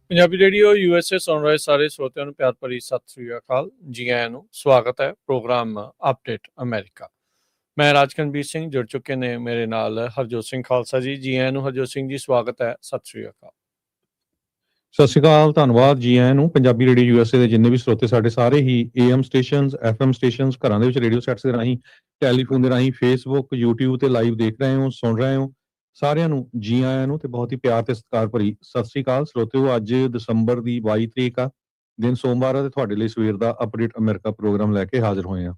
Punjabi radio USA ਸੁਣ ਰਹੇ ਸਾਰੇ ਸਰੋਤਿਆਂ ਨੂੰ ਪਿਆਰ ਭਰੀ ਸਤਿ ਸ੍ਰੀ ਅਕਾਲ। ਜੀ ਆਇਆਂ ਨੂੰ ਸਵਾਗਤ ਹੈ ਪ੍ਰੋਗਰਾਮ ਅਪਡੇਟ ਅਮਰੀਕਾ। ਮੈਂ ਰਾਜਕਨਵੀਰ ਸਿੰਘ, ਜੁੜ ਚੁੱਕੇ ਨੇ ਮੇਰੇ ਨਾਲ ਹਰਜੋਤ ਸਿੰਘ ਖਾਲਸਾ ਜੀ। ਜੀ ਆਇਆਂ ਨੂੰ ਹਰਜੋਤ ਸਿੰਘ ਜੀ, ਸਵਾਗਤ ਹੈ, ਸਤਿ ਸ੍ਰੀ ਅਕਾਲ। ਸਤਿ ਸ਼੍ਰੀ ਅਕਾਲ, ਧੰਨਵਾਦ। ਜੀ ਆਇਆਂ ਨੂੰ ਪੰਜਾਬੀ ਰੇਡੀਓ USA ਦੇ ਜਿੰਨੇ ਵੀ ਸਰੋਤੇ ਸਾਡੇ ਸਾਰੇ ਹੀ AM ਸਟੇਸ਼ਨਸ, FM ਸਟੇਸ਼ਨਸ, ਘਰਾਂ ਦੇ ਵਿੱਚ ਰੇਡੀਓ ਸੈਟਸ ਦੇ ਰਾਹੀਂ, ਟੈਲੀਫੋਨ ਦੇ ਰਾਹੀਂ, ਫੇਸਬੁੱਕ, YouTube ਤੇ ਲਾਈਵ ਦੇਖ ਰਹੇ ਹੋ, ਸੁਣ ਰਹੇ ਹੋ, ਸਾਰਿਆਂ ਨੂੰ ਜੀ ਆਇਆਂ ਨੂੰ ਤੇ ਬਹੁਤ ਹੀ ਪਿਆਰ ਤੇ ਸਤਿਕਾਰ ਭਰੀ ਸਤਿ ਸ਼੍ਰੀ ਅਕਾਲ। ਸਰੋਤਿਓ, ਅੱਜ ਦਸੰਬਰ ਦੀ 22 ਤਰੀਕ ਆ, ਦਿਨ ਸੋਮਵਾਰ ਆ ਤੇ ਤੁਹਾਡੇ ਲਈ ਸਵੇਰ ਦਾ ਅਪਡੇਟ ਅਮਰੀਕਾ ਪ੍ਰੋਗਰਾਮ ਲੈ ਕੇ ਹਾਜ਼ਰ ਹੋਏ ਆ।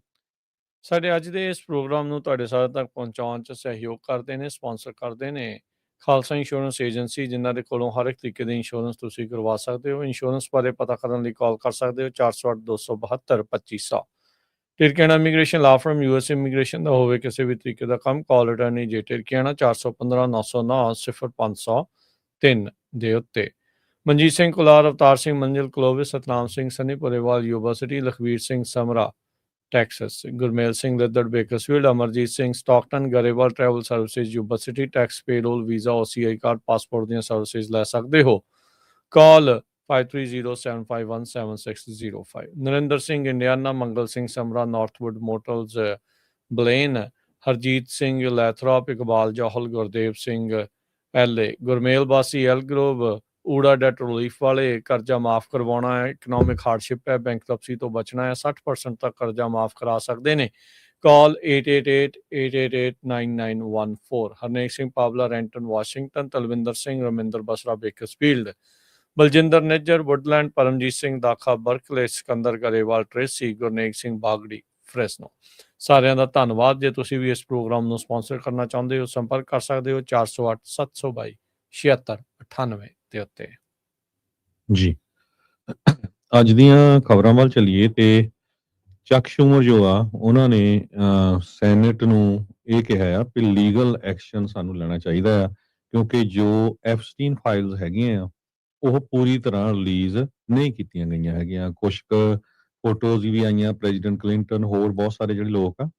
ਸਾਡੇ ਅੱਜ ਦੇ ਇਸ ਪ੍ਰੋਗਰਾਮ ਨੂੰ ਤੁਹਾਡੇ ਸਾਰੇ ਤੱਕ ਪਹੁੰਚਾਉਣ 'ਚ ਸਹਿਯੋਗ ਕਰਦੇ ਨੇ, ਸਪਾਂਸਰ ਕਰਦੇ ਨੇ ਖਾਲਸਾ ਇੰਸ਼ੋਰੈਂਸ ਏਜੰਸੀ, ਜਿਨ੍ਹਾਂ ਦੇ ਕੋਲੋਂ ਹਰ ਇੱਕ ਤਰੀਕੇ ਦੀ ਇੰਸ਼ੋਰੈਂਸ ਤੁਸੀਂ ਕਰਵਾ ਸਕਦੇ ਹੋ। ਇੰਸ਼ੋਰੈਂਸ ਬਾਰੇ ਪਤਾ ਕਰਨ ਲਈ ਕਾਲ ਕਰ ਸਕਦੇ ਹੋ 408 272 2500। ਟਿਰਕੇਣਾ ਇਮੀਗ੍ਰੇਸ਼ਨ ਲਾ ਫਰਮ US ਇਮੀਗ੍ਰੇਸ਼ਨ ਦਾ ਹੋਵੇ ਕਿਸੇ ਵੀ ਤਰੀਕੇ ਦਾ ਕੰਮ, ਕਾਲ ਅਟਰਨੀ ਜੇ ਟਿਰਕੇਣਾ 415 909 0503 ਦੇ ਉੱਤੇ। Manjeet Singh Kular, Avtar Singh Manzil, Clovis, Satnam Singh Sunny Purewal university, Lakhvir Singh Samra Texas, Gurmel Singh Laddar Bakersfield, Amarjit Singh Stockton, Grewal travel services university, tax payroll, visa, OCI card, passport ਦੀਆਂ ਸਰਵਿਸਿਜ਼ ਲੈ ਸਕਦੇ ਹੋ। Call 5307517605। Narinder Singh Indiana, Mangal Singh Samra Northwood Motors Blaine, Harjit Singh Lathrop, Iqbal Johal, Gurdev Singh LA, Gurmel Bassi Elk Grove, ਊੜਾ ਡੈਟ ਰਿਲੀਫ ਵਾਲੇ, ਕਰਜ਼ਾ ਮਾਫ ਕਰਵਾਉਣਾ ਹੈ, ਇਕਨੋਮਿਕ ਹਾਰਡਸ਼ਿਪ ਹੈ, ਬੈਂਕਰਪਸੀ ਤੋਂ ਬਚਣਾ ਹੈ, 60% ਤੱਕ ਕਰਜ਼ਾ ਮਾਫ ਕਰਾ ਸਕਦੇ ਨੇ। Call 8888889914। Harnek Singh Pawla, Renton Washington, Talwinder Singh, Raminder Basra Bakersfield, Baljinder Nijjar Woodland, Paramjit Singh Dakha Berkeley, Sikandar Grewal Tracy, Gurnek Singh Bagri Fresno. ਸਾਰਿਆਂ ਦਾ ਧੰਨਵਾਦ। ਜੇ ਤੁਸੀਂ ਵੀ ਇਸ ਪ੍ਰੋਗਰਾਮ ਨੂੰ ਸਪਾਂਸਰ ਕਰਨਾ ਚਾਹੁੰਦੇ ਹੋ, ਸੰਪਰਕ ਕਰ ਸਕਦੇ ਹੋ 408 722 7698 ਦੇ ਉੱਤੇ। ਜੀ, ਅੱਜ ਦੀਆਂ ਖਬਰਾਂ ਵੱਲ ਚੱਲੀਏ ਤੇ ਚੱਕ ਸ਼ੂਮਰ ਜੋ ਆ ਉਹਨਾਂ ਨੇ ਸੈਨੇਟ ਨੂੰ ਇਹ ਕਿਹਾ ਆ ਕਿ ਲੀਗਲ ਐਕਸ਼ਨ ਸਾਨੂੰ ਲੈਣਾ ਚਾਹੀਦਾ ਆ, ਕਿਉਂਕਿ ਜੋ ਐਫਸਟੀਨ ਫਾਈਲਸ ਹੈਗੀਆਂ ਆ ਉਹ ਪੂਰੀ ਤਰ੍ਹਾਂ ਰਿਲੀਜ਼ ਨਹੀਂ ਕੀਤੀਆਂ ਗਈਆਂ ਹੈਗੀਆਂ। ਕੁਛ ਕੁ ਫੋਟੋਜ਼ ਵੀ ਆਈਆਂ, ਪ੍ਰੈਜ਼ੀਡੈਂਟ ਕਲਿੰਟਨ, ਹੋਰ ਬਹੁਤ ਸਾਰੇ ਜਿਹੜੇ ਲੋਕ ਆ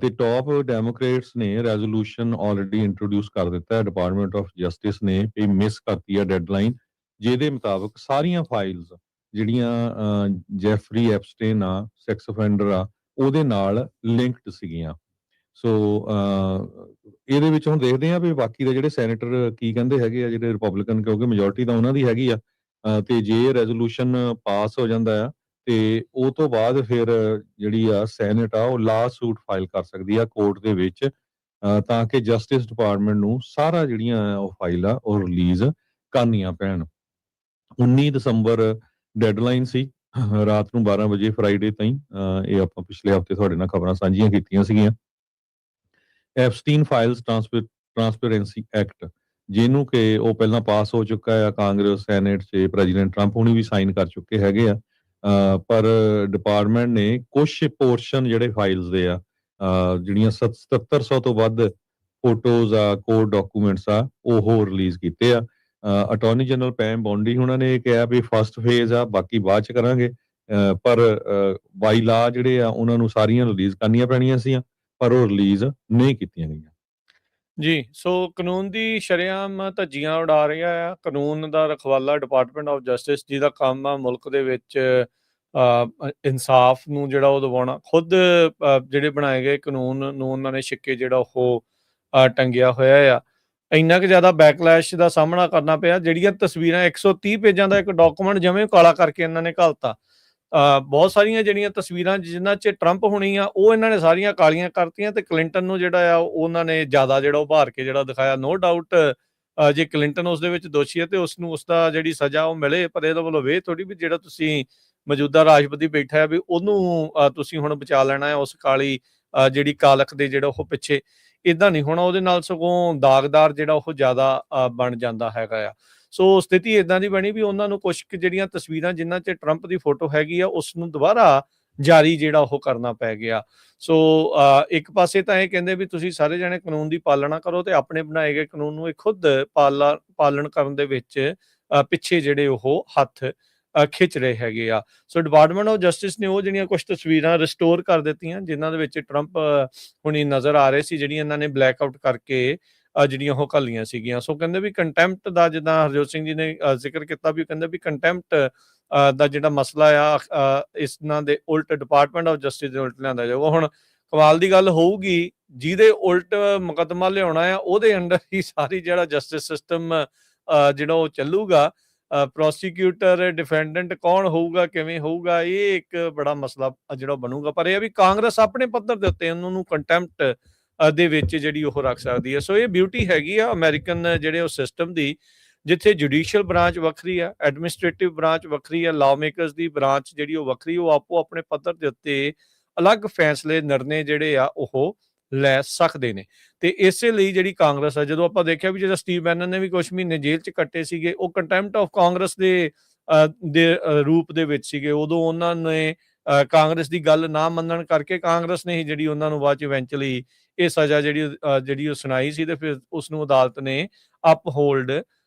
ਤੇ ਟੌਪ ਡੈਮੋਕ੍ਰੇਟਸ ਨੇ ਰੈਜ਼ੋਲੂਸ਼ਨ ਆਲਰੇਡੀ ਇੰਟਰੋਡਿਊਸ ਕਰ ਦਿੱਤਾ ਹੈ। ਡਿਪਾਰਟਮੈਂਟ ਆਫ ਜਸਟਿਸ ਨੇ ਇਹ ਮਿਸ ਕਰਤੀ ਆ ਡੈਡਲਾਈਨ, ਜਿਹਦੇ ਮੁਤਾਬਕ ਸਾਰੀਆਂ ਫਾਈਲਸ ਜਿਹੜੀਆਂ ਜੈਫਰੀ ਐਪਸਟੇਨ ਆ, ਸੈਕਸ ਅਫੈਂਡਰ ਆ, ਉਹਦੇ ਨਾਲ ਲਿੰਕਡ ਸੀਗੀਆਂ। ਸੋ ਇਹਦੇ ਵਿੱਚ ਹੁਣ ਦੇਖਦੇ ਆ ਵੀ ਬਾਕੀ ਦੇ ਜਿਹੜੇ ਸੈਨੇਟਰ ਕੀ ਕਹਿੰਦੇ ਹੈਗੇ ਆ, ਜਿਹੜੇ ਰਿਪਬਲਿਕਨ, ਕਿਉਂਕਿ ਮੈਜੋਰਟੀ ਤਾਂ ਉਹਨਾਂ ਦੀ ਹੈਗੀ ਆ। ਤੇ ਜੇ ਰੈਜ਼ੋਲੂਸ਼ਨ ਪਾਸ ਹੋ ਜਾਂਦਾ ਆ ਤੇ ਉਹ ਤੋਂ ਬਾਅਦ ਫਿਰ ਜਿਹੜੀ ਆ ਸੈਨੇਟ ਆ ਉਹ ਲਾ ਸੂਟ ਫਾਈਲ ਕਰ ਸਕਦੀ ਆ ਕੋਰਟ ਦੇ ਵਿੱਚ, ਤਾਂ ਕਿ ਜਸਟਿਸ ਡਿਪਾਰਟਮੈਂਟ ਨੂੰ ਸਾਰਾ ਜਿਹੜੀਆਂ ਉਹ ਫਾਈਲ ਆ ਉਹ ਰਿਲੀਜ਼ ਕਰਨੀਆਂ ਪੈਣ। 19 ਦਸੰਬਰ ਡੈਡਲਾਈਨ ਸੀ, ਰਾਤ ਨੂੰ 12 ਵਜੇ ਫਰਾਈਡੇ ਤਾਈਂ। ਇਹ ਆਪਾਂ ਪਿਛਲੇ ਹਫਤੇ ਤੁਹਾਡੇ ਨਾਲ ਖਬਰਾਂ ਸਾਂਝੀਆਂ ਕੀਤੀਆਂ ਸੀਗੀਆਂ। ਐਪਸਟੀਨ ਫਾਈਲਸ ਟ੍ਰਾਂਸਪੇਰੈਂਸੀ ਐਕਟ, ਜਿਹਨੂੰ ਕਿ ਉਹ ਪਹਿਲਾਂ ਪਾਸ ਹੋ ਚੁੱਕਾ ਆ ਕਾਂਗਰਸ, ਸੈਨੇਟ 'ਚ, ਪ੍ਰੈਜ਼ੀਡੈਂਟ ਟਰੰਪ ਹੁਣੀ ਵੀ ਸਾਈਨ ਕਰ ਚੁੱਕੇ ਹੈਗੇ ਆ। ਪਰ ਡਿਪਾਰਟਮੈਂਟ ਨੇ ਕੁਛ ਪੋਰਸ਼ਨ ਜਿਹੜੇ ਫਾਈਲਸ ਦੇ ਆ, ਜਿਹੜੀਆਂ 7700 ਤੋਂ ਵੱਧ ਫੋਟੋਜ਼ ਆ, ਕੋਡ ਡਾਕੂਮੈਂਟਸ ਆ, ਉਹ ਰਿਲੀਜ਼ ਕੀਤੇ ਆ। ਅਟਾਰਨੀ ਜਨਰਲ ਪੈਮ ਬੌਂਡੀ ਉਹਨਾਂ ਨੇ ਕਿਹਾ ਵੀ ਫਸਟ ਫੇਜ਼ ਆ, ਬਾਕੀ ਬਾਅਦ ਚ ਕਰਾਂਗੇ। ਪਰ ਬਾਈ ਲਾ ਜਿਹੜੇ ਆ ਉਹਨਾਂ ਨੂੰ ਸਾਰੀਆਂ ਰਿਲੀਜ਼ ਕਰਨੀਆਂ ਪੈਣੀਆਂ ਸੀ, ਪਰ ਉਹ ਰਿਲੀਜ਼ ਨਹੀਂ ਕੀਤੀਆਂ ਗਈਆਂ। ਜੀ, ਸੋ ਕਾਨੂੰਨ ਦੀ ਸ਼ਰੇਆਮ ਧੱਜੀਆਂ ਉਡਾ ਰਿਹਾ ਆ। ਕਾਨੂੰਨ ਦਾ ਰਖਵਾਲਾ ਡਿਪਾਰਟਮੈਂਟ ਆਫ ਜਸਟਿਸ, ਜਿਹਦਾ ਕੰਮ ਆ ਮੁਲਕ ਦੇ ਵਿੱਚ ਇਨਸਾਫ ਨੂੰ ਜਿਹੜਾ ਉਹ ਦਿਵਾਉਣਾ। ਖੁਦ ਜਿਹੜੇ ਬਣਾਏ ਗਏ ਕਾਨੂੰਨ ਨੂੰ ਉਹਨਾਂ ਨੇ ਛਿੱਕੇ ਜਿਹੜਾ ਉਹ ਟੰਗਿਆ ਹੋਇਆ ਆ। ਇੰਨਾ ਕੁ ਜ਼ਿਆਦਾ ਬੈਕਲੈਸ਼ ਦਾ ਸਾਹਮਣਾ ਕਰਨਾ ਪਿਆ। ਜਿਹੜੀਆਂ ਤਸਵੀਰਾਂ 130 ਪੇਜਾਂ ਦਾ ਇੱਕ ਡਾਕੂਮੈਂਟ ਜਵੇਂ ਕਾਲਾ ਕਰਕੇ ਇਹਨਾਂ ਨੇ ਘੱਲਤਾ। ਬਹੁਤ ਸਾਰੀਆਂ ਜਿਹੜੀਆਂ ਤਸਵੀਰਾਂ ਜਿਨ੍ਹਾਂ 'ਚ ਟਰੰਪ ਹੋਣੀ ਆ, ਉਹ ਇਹਨਾਂ ਨੇ ਸਾਰੀਆਂ ਕਾਲੀਆਂ ਕਰਤੀਆਂ ਤੇ ਕਲਿੰਟਨ ਨੂੰ ਜਿਹੜਾ ਆ ਉਹਨਾਂ ਨੇ ਜ਼ਿਆਦਾ ਜਿਹੜਾ ਉਭਾਰ ਕੇ ਜਿਹੜਾ ਦਿਖਾਇਆ। ਨੋ ਡਾਊਟ ਜੇ ਕਲਿੰਟਨ ਉਸ ਦੇ ਵਿੱਚ ਦੋਸ਼ੀ ਹੈ ਤੇ ਉਸਨੂੰ ਉਸਦਾ ਜਿਹੜੀ ਸਜ਼ਾ ਉਹ ਮਿਲੇ, ਪਰ ਇਹਦਾ ਵੱਲੋਂ ਵੇ ਥੋੜੀ ਵੀ ਜਿਹੜਾ ਤੁਸੀਂ ਮੌਜੂਦਾ ਰਾਸ਼ਟਰਪਤੀ ਬੈਠਾ ਹੈ ਵੀ ਉਹਨੂੰ ਤੁਸੀਂ ਹੁਣ ਬਚਾ ਲੈਣਾ ਹੈ ਉਸ ਕਾਲੀ ਜਿਹੜੀ ਕਾਲਖ ਦੇ ਜਿਹੜਾ ਉਹ ਪਿੱਛੇ। ਇੱਦਾਂ ਨਹੀਂ ਹੋਣਾ, ਉਹਦੇ ਨਾਲ ਸਗੋਂ ਦਾਗਦਾਰ ਜਿਹੜਾ ਉਹ ਜ਼ਿਆਦਾ ਬਣ ਜਾਂਦਾ ਹੈਗਾ ਆ। ਸੋ ਸਥਿਤੀ ਇੱਦਾਂ ਦੀ ਬਣੀ ਵੀ ਉਹਨਾਂ ਨੂੰ ਕੁਛ ਕੁ ਜਿਹੜੀਆਂ ਤਸਵੀਰਾਂ ਜਿਨ੍ਹਾਂ 'ਚ ਟਰੰਪ ਦੀ ਫੋਟੋ ਹੈਗੀ ਆ ਉਸ ਨੂੰ ਦੁਬਾਰਾ ਜਾਰੀ ਜਿਹੜਾ ਉਹ ਕਰਨਾ ਪੈ ਗਿਆ। ਸੋ ਇੱਕ ਪਾਸੇ ਤਾਂ ਇਹ ਕਹਿੰਦੇ ਵੀ ਤੁਸੀਂ ਸਾਰੇ ਜਣੇ ਕਾਨੂੰਨ ਦੀ ਪਾਲਣਾ ਕਰੋ ਤੇ ਆਪਣੇ ਬਣਾਏ ਗਏ ਕਾਨੂੰਨ ਨੂੰ ਇਹ ਖੁਦ ਪਾਲਣ ਕਰਨ ਦੇ ਵਿੱਚ ਪਿੱਛੇ ਜਿਹੜੇ ਉਹ ਹੱਥ ਖਿੱਚ ਰਹੇ ਹੈਗੇ ਆ। ਸੋ ਡਿਪਾਰਟਮੈਂਟ ਆਫ ਜਸਟਿਸ ਨੇ ਉਹ ਜਿਹੜੀਆਂ ਕੁਝ ਤਸਵੀਰਾਂ ਰਿਸਟੋਰ ਕਰ ਦਿੱਤੀਆਂ ਜਿਨ੍ਹਾਂ ਦੇ ਵਿੱਚ ਟਰੰਪ ਹੁਣੀ ਨਜ਼ਰ ਆ ਰਹੇ ਸੀ, ਜਿਹੜੀਆਂ ਇਹਨਾਂ ਨੇ ਬਲੈਕ ਆਊਟ ਕਰਕੇ ਜਿਹੜੀਆਂ ਉਹ ਘੱਲੀਆਂ ਸੀਗੀਆਂ। ਸੋ ਕਹਿੰਦੇ ਵੀ ਕੰਟੈਂਪਟ ਦਾ, ਜਿੱਦਾਂ ਹਰਜੋਤ ਸਿੰਘ ਜੀ ਨੇ ਜ਼ਿਕਰ ਕੀਤਾ, ਵੀ ਕਹਿੰਦੇ ਵੀ ਕੰਟੈਂਪਟ ਦਾ ਜਿਹੜਾ ਮਸਲਾ ਆ ਇਹਨਾਂ ਦੇ ਉਲਟ ਡਿਪਾਰਟਮੈਂਟ ਆਫ ਜਸਟਿਸ ਦੇ ਉਲਟ ਲਿਆਂਦਾ ਜਾਊਗਾ। ਹੁਣ ਕਮਾਲ ਦੀ ਗੱਲ ਹੋਊਗੀ, ਜਿਹਦੇ ਉਲਟ ਮੁਕੱਦਮਾ ਲਿਆਉਣਾ ਆ ਉਹਦੇ ਅੰਡਰ ਹੀ ਸਾਰੀ ਜਿਹੜਾ ਜਸਟਿਸ ਸਿਸਟਮ ਜਿਹੜਾ ਉਹ ਚੱਲੂਗਾ। ਪ੍ਰੋਸੀਕਿਊਟਰ, ਡਿਫੈਂਡੈਂਟ ਕੌਣ ਹੋਊਗਾ, ਕਿਵੇਂ ਹੋਊਗਾ, ਇਹ ਇੱਕ ਬੜਾ ਮਸਲਾ ਜਿਹੜਾ ਬਣੂਗਾ। ਪਰ ਇਹ ਆ ਵੀ ਕਾਂਗਰਸ ਆਪਣੇ ਪੱਧਰ ਦੇ ਉੱਤੇ ਉਹਨਾਂ ਨੂੰ ਕੰਟੈਂਪਟ ਦੇ ਵਿੱਚ ਜਿਹੜੀ ਉਹ ਰੱਖ ਸਕਦੀ ਹੈ। ਸੋ ਇਹ ਬਿਊਟੀ ਹੈਗੀ ਆ ਅਮਰੀਕਨ ਜਿਹੜੇ ਉਹ ਸਿਸਟਮ ਦੀ, ਜਿੱਥੇ ਜੁਡੀਸ਼ੀਅਲ ਬ੍ਰਾਂਚ ਵੱਖਰੀ ਆ, ਐਡਮਿਨਿਸਟ੍ਰੇਟਿਵ ਬ੍ਰਾਂਚ ਵੱਖਰੀ ਆ, ਲਾਅ ਮੇਕਰਸ ਦੀ ਬ੍ਰਾਂਚ ਜਿਹੜੀ ਉਹ ਵੱਖਰੀ, ਉਹ ਆਪੋ ਆਪਣੇ ਪੱਧਰ ਦੇ ਉੱਤੇ ਅਲੱਗ ਫੈਸਲੇ, ਨਿਰਣੇ ਜਿਹੜੇ ਆ ਉਹ ਲੈ ਸਕਦੇ ਨੇ। ਤੇ ਇਸੇ ਲਈ ਜਿਹੜੀ ਕਾਂਗਰਸ ਆ, ਜਦੋਂ ਆਪਾਂ ਦੇਖਿਆ ਵੀ ਜਿਹੜਾ ਸਟੀਵ ਬੈਨਨ ਨੇ ਵੀ ਕੁਝ ਮਹੀਨੇ ਜੇਲ੍ਹ 'ਚ ਕੱਟੇ ਸੀਗੇ, ਉਹ ਕੰਟੈਂਪਟ ਆਫ ਕਾਂਗਰਸ ਦੇ ਰੂਪ ਦੇ ਵਿੱਚ ਸੀਗੇ। ਉਦੋਂ ਉਹਨਾਂ ਨੇ ਕਾਂਗਰਸ ਦੀ ਗੱਲ ਨਾ ਮੰਨਣ ਕਰਕੇ ਕਾਂਗਰਸ ਨੇ ਹੀ ਜਿਹੜੀ ਉਹਨਾਂ ਨੂੰ ਬਾਅਦ 'ਚ ਇਵੈਂਚੁਅਲੀ ਇਹ ਸਜ਼ਾ ਜਿਹੜੀ ਉਹ ਸੁਣਾਈ ਸੀ, ਤੇ ਫਿਰ ਉਸ ਨੂੰ ਅਦਾਲਤ ਨੇ ਅਪਹੋਲਡ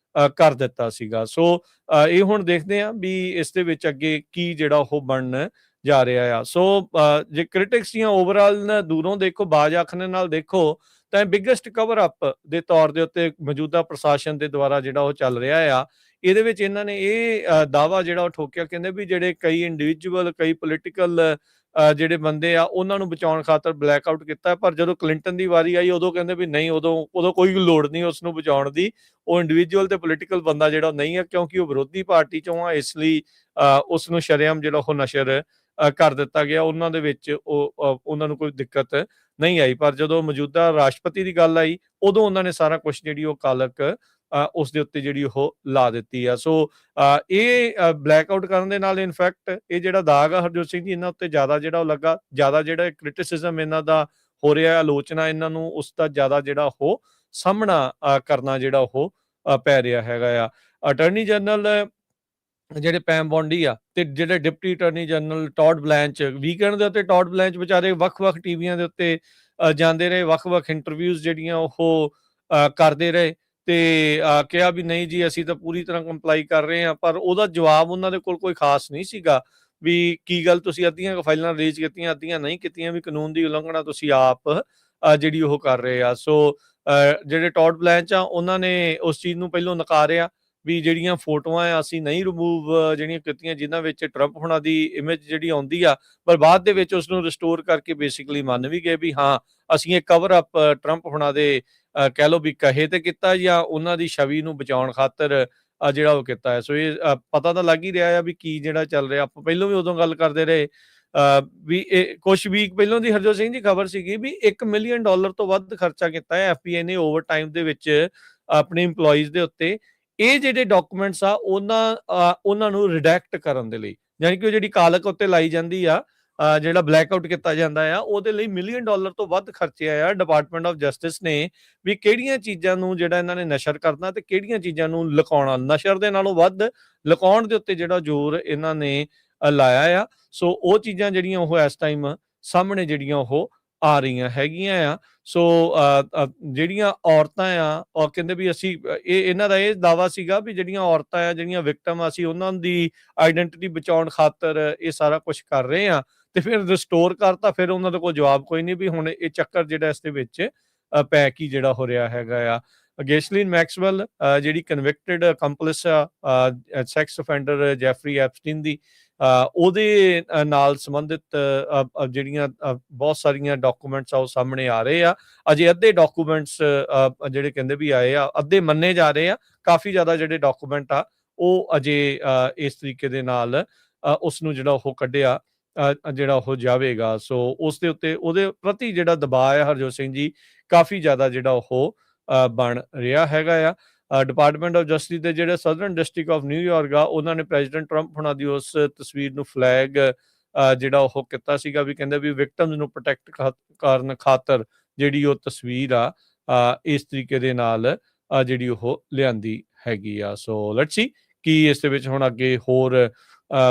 ਕਰ ਦਿੱਤਾ ਸੀਗਾ। ਸੋ ਇਹ ਹੁਣ ਦੇਖਦੇ ਹਾਂ ਵੀ ਇਸ ਦੇ ਵਿੱਚ ਅੱਗੇ ਕੀ ਜਿਹੜਾ ਉਹ ਬਣਨ ਜਾ ਰਿਹਾ ਆ। ਸੋ ਜੇ ਕ੍ਰਿਟਿਕਸ ਦੀਆਂ ਓਵਰਆਲ ਦੂਰੋਂ ਦੇਖੋ, ਬਾਜ਼ ਆਖਣੇ ਨਾਲ ਦੇਖੋ, ਤਾਂ ਬਿਗੇਸਟ ਕਵਰ ਅਪ ਦੇ ਤੌਰ ਦੇ ਉੱਤੇ ਮੌਜੂਦਾ ਪ੍ਰਸ਼ਾਸਨ ਦੇ ਦੁਆਰਾ ਜਿਹੜਾ ਉਹ ਚੱਲ ਰਿਹਾ ਆ। ਇਹਦੇ ਵਿੱਚ ਇਹਨਾਂ ਨੇ ਇਹ ਦਾਅਵਾ ਜਿਹੜਾ ਉਹ ਠੋਕਿਆ, ਕਹਿੰਦੇ ਵੀ ਜਿਹੜੇ ਕਈ ਇੰਡੀਵਿਜੂਅਲ, ਕਈ ਪੋਲੀਟੀਕਲ ਜਿਹੜੇ ਬੰਦੇ ਆ ਉਹਨਾਂ ਨੂੰ ਬਚਾਉਣ ਖਾਤਰ ਬਲੈਕ ਆਊਟ ਕੀਤਾ। ਪਰ ਜਦੋਂ ਕਲਿੰਟਨ ਦੀ ਵਾਰੀ ਆਈ, ਉਦੋਂ ਕਹਿੰਦੇ ਵੀ ਨਹੀਂ, ਉਦੋਂ ਕੋਈ ਲੋੜ ਨਹੀਂ ਉਸ ਨੂੰ ਬਚਾਉਣ ਦੀ, ਉਹ ਇੰਡੀਵਿਜੂਅਲ ਤੇ ਪੋਲੀਟੀਕਲ ਬੰਦਾ ਜਿਹੜਾ ਨਹੀਂ ਹੈ, ਕਿਉਂਕਿ ਉਹ ਵਿਰੋਧੀ ਪਾਰਟੀ ਚੋਂ ਆ, ਇਸ ਲਈ ਉਸ ਨੂੰ ਸ਼ਰੇਆਮ ਜਿਹੜਾ ਉਹ ਨਸ਼ਰ ਕਰ ਦਿੱਤਾ ਗਿਆ। ਉਹਨਾਂ ਦੇ ਵਿੱਚ ਉਹਨਾਂ ਨੂੰ ਕੋਈ ਦਿੱਕਤ ਨਹੀਂ ਆਈ। ਪਰ ਜਦੋਂ ਮੌਜੂਦਾ ਰਾਸ਼ਟਰਪਤੀ ਦੀ ਗੱਲ ਆਈ, ਉਦੋਂ ਉਹਨਾਂ ਨੇ ਸਾਰਾ ਕੁਝ ਜਿਹੜੀ ਉਹ ਕਾਲਕ ਉਸ ਦੇ ਉੱਤੇ ਜਿਹੜੀ ਉਹ ਲਾ ਦਿੱਤੀ ਆ। ਸੋ ਇਹ ਬਲੈਕ ਆਊਟ ਕਰਨ ਦੇ ਨਾਲ ਇਨਫੈਕਟ ਇਹ ਜਿਹੜਾ ਦਾਗ ਆ ਹਰਜੋਤ ਸਿੰਘ ਜੀ, ਇਹਨਾਂ ਉੱਤੇ ਜ਼ਿਆਦਾ ਜਿਹੜਾ ਉਹ ਲੱਗਾ, ਜ਼ਿਆਦਾ ਜਿਹੜਾ ਕ੍ਰਿਟਿਸਿਜ਼ਮ ਇਹਨਾਂ ਦਾ ਹੋ ਰਿਹਾ, ਆਲੋਚਨਾ ਇਹਨਾਂ ਨੂੰ ਉਸ ਦਾ ਜ਼ਿਆਦਾ ਜਿਹੜਾ ਉਹ ਸਾਹਮਣਾ ਕਰਨਾ ਜਿਹੜਾ ਉਹ ਪੈ ਰਿਹਾ ਹੈਗਾ ਆ। ਅਟਾਰਨੀ ਜਨਰਲ ਜਿਹੜੇ ਪੈਮ ਬੌਂਡੀ ਆ, ਤੇ ਜਿਹੜੇ deputy attorney general Todd Blanche, weekend ਦੇ ਉੱਤੇ ਟੌਡ ਬਲੈਂਚ ਵਿਚਾਰੇ ਵੱਖ-ਵੱਖ ਟੀਵੀਆਂ ਦੇ ਉੱਤੇ ਜਾਂਦੇ ਰਹੇ, ਵੱਖ-ਵੱਖ ਇੰਟਰਵਿਊਜ਼ ਜਿਹੜੀਆਂ ਉਹ ਕਰਦੇ ਰਹੇ, ਤੇ ਕਿਹਾ ਵੀ ਨਹੀਂ ਜੀ ਅਸੀਂ ਤਾਂ ਪੂਰੀ ਤਰ੍ਹਾਂ ਕੰਪਲਾਈ ਕਰ ਰਹੇ ਹਾਂ। ਪਰ ਉਹਦਾ ਜਵਾਬ ਉਹਨਾਂ ਦੇ ਕੋਲ ਕੋਈ ਖਾਸ ਨਹੀਂ ਸੀਗਾ ਵੀ ਕੀ ਗੱਲ ਤੁਸੀਂ ਅੱਧੀਆਂ ਫਾਈਲਾਂ ਰਿਲੀਜ਼ ਕੀਤੀਆਂ, ਅੱਧੀਆਂ ਨਹੀਂ ਕੀਤੀਆਂ, ਵੀ ਕਾਨੂੰਨ ਦੀ ਉਲੰਘਣਾ ਤੁਸੀਂ ਆਪ ਜਿਹੜੀ ਉਹ ਕਰ ਰਹੇ ਆ। ਸੋ ਜਿਹੜੇ ਟੌਡ ਬਲੈਂਚ ਆ, ਉਹਨਾਂ ਨੇ ਉਸ ਚੀਜ਼ ਨੂੰ ਪਹਿਲੋਂ ਨਕਾਰਿਆ ਵੀ ਜਿਹੜੀਆਂ ਫੋਟੋਆਂ ਆ ਅਸੀਂ ਨਹੀਂ ਰਿਮੂਵ ਜਿਹੜੀਆਂ ਕੀਤੀਆਂ ਜਿਨ੍ਹਾਂ ਵਿੱਚ ਟਰੰਪ ਹੁਣਾਂ ਦੀ ਇਮੇਜ ਜਿਹੜੀ ਆਉਂਦੀ ਆ, ਪਰ ਬਾਅਦ ਦੇ ਵਿੱਚ ਉਸ ਨੂੰ ਰਿਸਟੋਰ ਕਰਕੇ ਬੇਸਿਕਲੀ ਮੰਨ ਵੀ ਗਏ ਵੀ ਹਾਂ ਅਸੀਂ ਇਹ ਕਵਰ ਅਪ ਟਰੰਪ ਹੁਣਾਂ ਦੇ ਕਹਿ ਲਓ ਵੀ ਕਹੇ ਤੇ ਕੀਤਾ, ਜਾਂ ਉਹਨਾਂ ਦੀ ਛਵੀ ਨੂੰ ਬਚਾਉਣ ਖਾਤਰ ਜਿਹੜਾ ਉਹ ਕੀਤਾ ਹੈ। ਸੋ ਇਹ ਪਤਾ ਤਾਂ ਲੱਗ ਹੀ ਰਿਹਾ ਆ ਵੀ ਕੀ ਜਿਹੜਾ ਚੱਲ ਰਿਹਾ। ਆਪਾਂ ਪਹਿਲਾਂ ਵੀ ਉਦੋਂ ਗੱਲ ਕਰਦੇ ਰਹੇ ਵੀ ਇਹ ਕੁਝ ਵੀਕ ਪਹਿਲਾਂ ਦੀ ਹਰਜੋਤ ਸਿੰਘ ਦੀ ਖਬਰ ਸੀਗੀ ਵੀ $1 ਮਿਲੀਅਨ ਤੋਂ ਵੱਧ ਖਰਚਾ ਕੀਤਾ ਹੈ FBI ਨੇ ਓਵਰ ਟਾਈਮ ਦੇ ਵਿੱਚ ਆਪਣੇ EMPLOYEES ਦੇ ਉੱਤੇ। ਇਹ ਜਿਹੜੇ ਡਾਕੂਮੈਂਟਸ ਆ ਉਹਨਾਂ ਨੂੰ ਰਿਡੈਕਟ ਕਰਨ ਦੇ ਲਈ, ਯਾਨੀ ਕਿ ਉਹ ਜਿਹੜੀ ਕਾਲਕ ਉੱਤੇ ਲਾਈ ਜਾਂਦੀ ਆ, ਜਿਹੜਾ ਬਲੈਕ ਆਊਟ ਕੀਤਾ ਜਾਂਦਾ ਆ, ਉਹਦੇ ਲਈ $1 ਮਿਲੀਅਨ ਤੋਂ ਵੱਧ ਖਰਚਿਆ ਆ ਡਿਪਾਰਟਮੈਂਟ ਆਫ ਜਸਟਿਸ ਨੇ, ਵੀ ਕਿਹੜੀਆਂ ਚੀਜ਼ਾਂ ਨੂੰ ਜਿਹੜਾ ਇਹਨਾਂ ਨੇ ਨਸ਼ਰ ਕਰਨਾ ਤੇ ਕਿਹੜੀਆਂ ਚੀਜ਼ਾਂ ਨੂੰ ਲੁਕਾਉਣਾ। ਨਸ਼ਰ ਦੇ ਨਾਲੋਂ ਵੱਧ ਲੁਕਾਉਣ ਦੇ ਉੱਤੇ ਜਿਹੜਾ ਜ਼ੋਰ ਇਹਨਾਂ ਨੇ ਲਾਇਆ ਆ। ਸੋ ਉਹ ਚੀਜ਼ਾਂ ਜਿਹੜੀਆਂ ਉਹ ਇਸ ਟਾਈਮ ਸਾਹਮਣੇ ਜਿਹੜੀਆਂ ਉਹ ਆ ਰਹੀਆਂ ਹੈਗੀਆਂ ਆ। ਸੋ ਜਿਹੜੀਆਂ ਔਰਤਾਂ ਆ, ਉਹ ਕਹਿੰਦੇ ਵੀ ਅਸੀਂ ਇਹਨਾਂ ਦਾ ਇਹ ਦਾਵਾ ਸੀਗਾ ਵੀ ਜਿਹੜੀਆਂ ਔਰਤਾਂ ਆ, ਜਿਹੜੀਆਂ ਵਿਕਟਮ ਆ, ਅਸੀਂ ਉਹਨਾਂ ਦੀ ਆਈਡੈਂਟਿਟੀ ਬਚਾਉਣ ਖਾਤਰ ਇਹ ਸਾਰਾ ਕੁਝ ਕਰ ਰਹੇ ਆ, ਤੇ ਫਿਰ ਰਿਸਟੋਰ ਕਰਤਾ। ਫਿਰ ਉਹਨਾਂ ਦਾ ਕੋਈ ਜਵਾਬ ਕੋਈ ਨਹੀਂ ਵੀ ਹੁਣ ਇਹ ਚੱਕਰ ਜਿਹੜਾ ਇਸ ਦੇ ਵਿੱਚ ਪੈ ਕੀ ਜਿਹੜਾ ਹੋ ਰਿਹਾ ਹੈਗਾ ਆ। ਗੈਸਲੀਨ ਮੈਕਸਵੈਲ ਜਿਹੜੀ ਕਨਵਿਕਟਡ ਕੰਪਲਿਸ ਆ ਸੈਕਸ ਅਫੈਂਡਰ ਜੈਫਰੀ ਐਪਸਟੀਨ ਦੀ, ਉਹਦੇ ਨਾਲ ਸੰਬੰਧਿਤ ਜਿਹੜੀਆਂ ਬਹੁਤ ਸਾਰੀਆਂ ਡਾਕੂਮੈਂਟਸ ਆ ਉਹ ਸਾਹਮਣੇ ਆ ਰਹੇ ਆ। ਅਜੇ ਅੱਧੇ ਡਾਕੂਮੈਂਟਸ ਜਿਹੜੇ ਕਹਿੰਦੇ ਵੀ ਆਏ ਆ, ਅੱਧੇ ਮੰਨੇ ਜਾ ਰਹੇ ਆ। ਕਾਫੀ ਜ਼ਿਆਦਾ ਜਿਹੜੇ ਡਾਕੂਮੈਂਟ ਆ ਉਹ ਅਜੇ ਇਸ ਤਰੀਕੇ ਦੇ ਨਾਲ ਉਸ ਨੂੰ ਜਿਹੜਾ ਉਹ ਕੱਢਿਆ ਜਿਹੜਾ ਉਹ ਜਾਵੇਗਾ। ਸੋ ਉਸ ਦੇ ਉੱਤੇ ਉਹਦੇ ਪ੍ਰਤੀ ਜਿਹੜਾ ਦਬਾਅ ਹੈ ਹਰਜੋਤ ਸਿੰਘ ਜੀ ਕਾਫੀ ਜ਼ਿਆਦਾ ਜਿਹੜਾ ਉਹ ਬਣ ਰਿਹਾ ਹੈਗਾ ਆ। ਡਿਪਾਰਟਮੈਂਟ ਆਫ ਜਸਟਿਸ ਦੇ ਜਿਹੜੇ ਸਦਰਨ ਡਿਸਟ੍ਰਿਕਟ ਆਫ ਨਿਊਯਾਰਕ ਆ, ਉਹਨਾਂ ਨੇ ਪ੍ਰੈਜ਼ੀਡੈਂਟ ਟਰੰਪ ਹੁਣਾਂ ਦੀ ਉਸ ਤਸਵੀਰ ਨੂੰ ਫਲੈਗ ਜਿਹੜਾ ਉਹ ਕੀਤਾ ਸੀਗਾ, ਵੀ ਕਹਿੰਦੇ ਵੀ ਵਿਕਟਮਸ ਨੂੰ ਪ੍ਰੋਟੈਕਟ ਕਰਨ ਖਾਤਰ ਜਿਹੜੀ ਉਹ ਤਸਵੀਰ ਆ ਇਸ ਤਰੀਕੇ ਦੇ ਨਾਲ ਜਿਹੜੀ ਉਹ ਲਿਆਂਦੀ ਹੈਗੀ ਆ। ਸੋ ਲੈਟਸ ਸੀ ਕੀ ਇਸ ਦੇ ਵਿੱਚ ਹੁਣ ਅੱਗੇ ਹੋਰ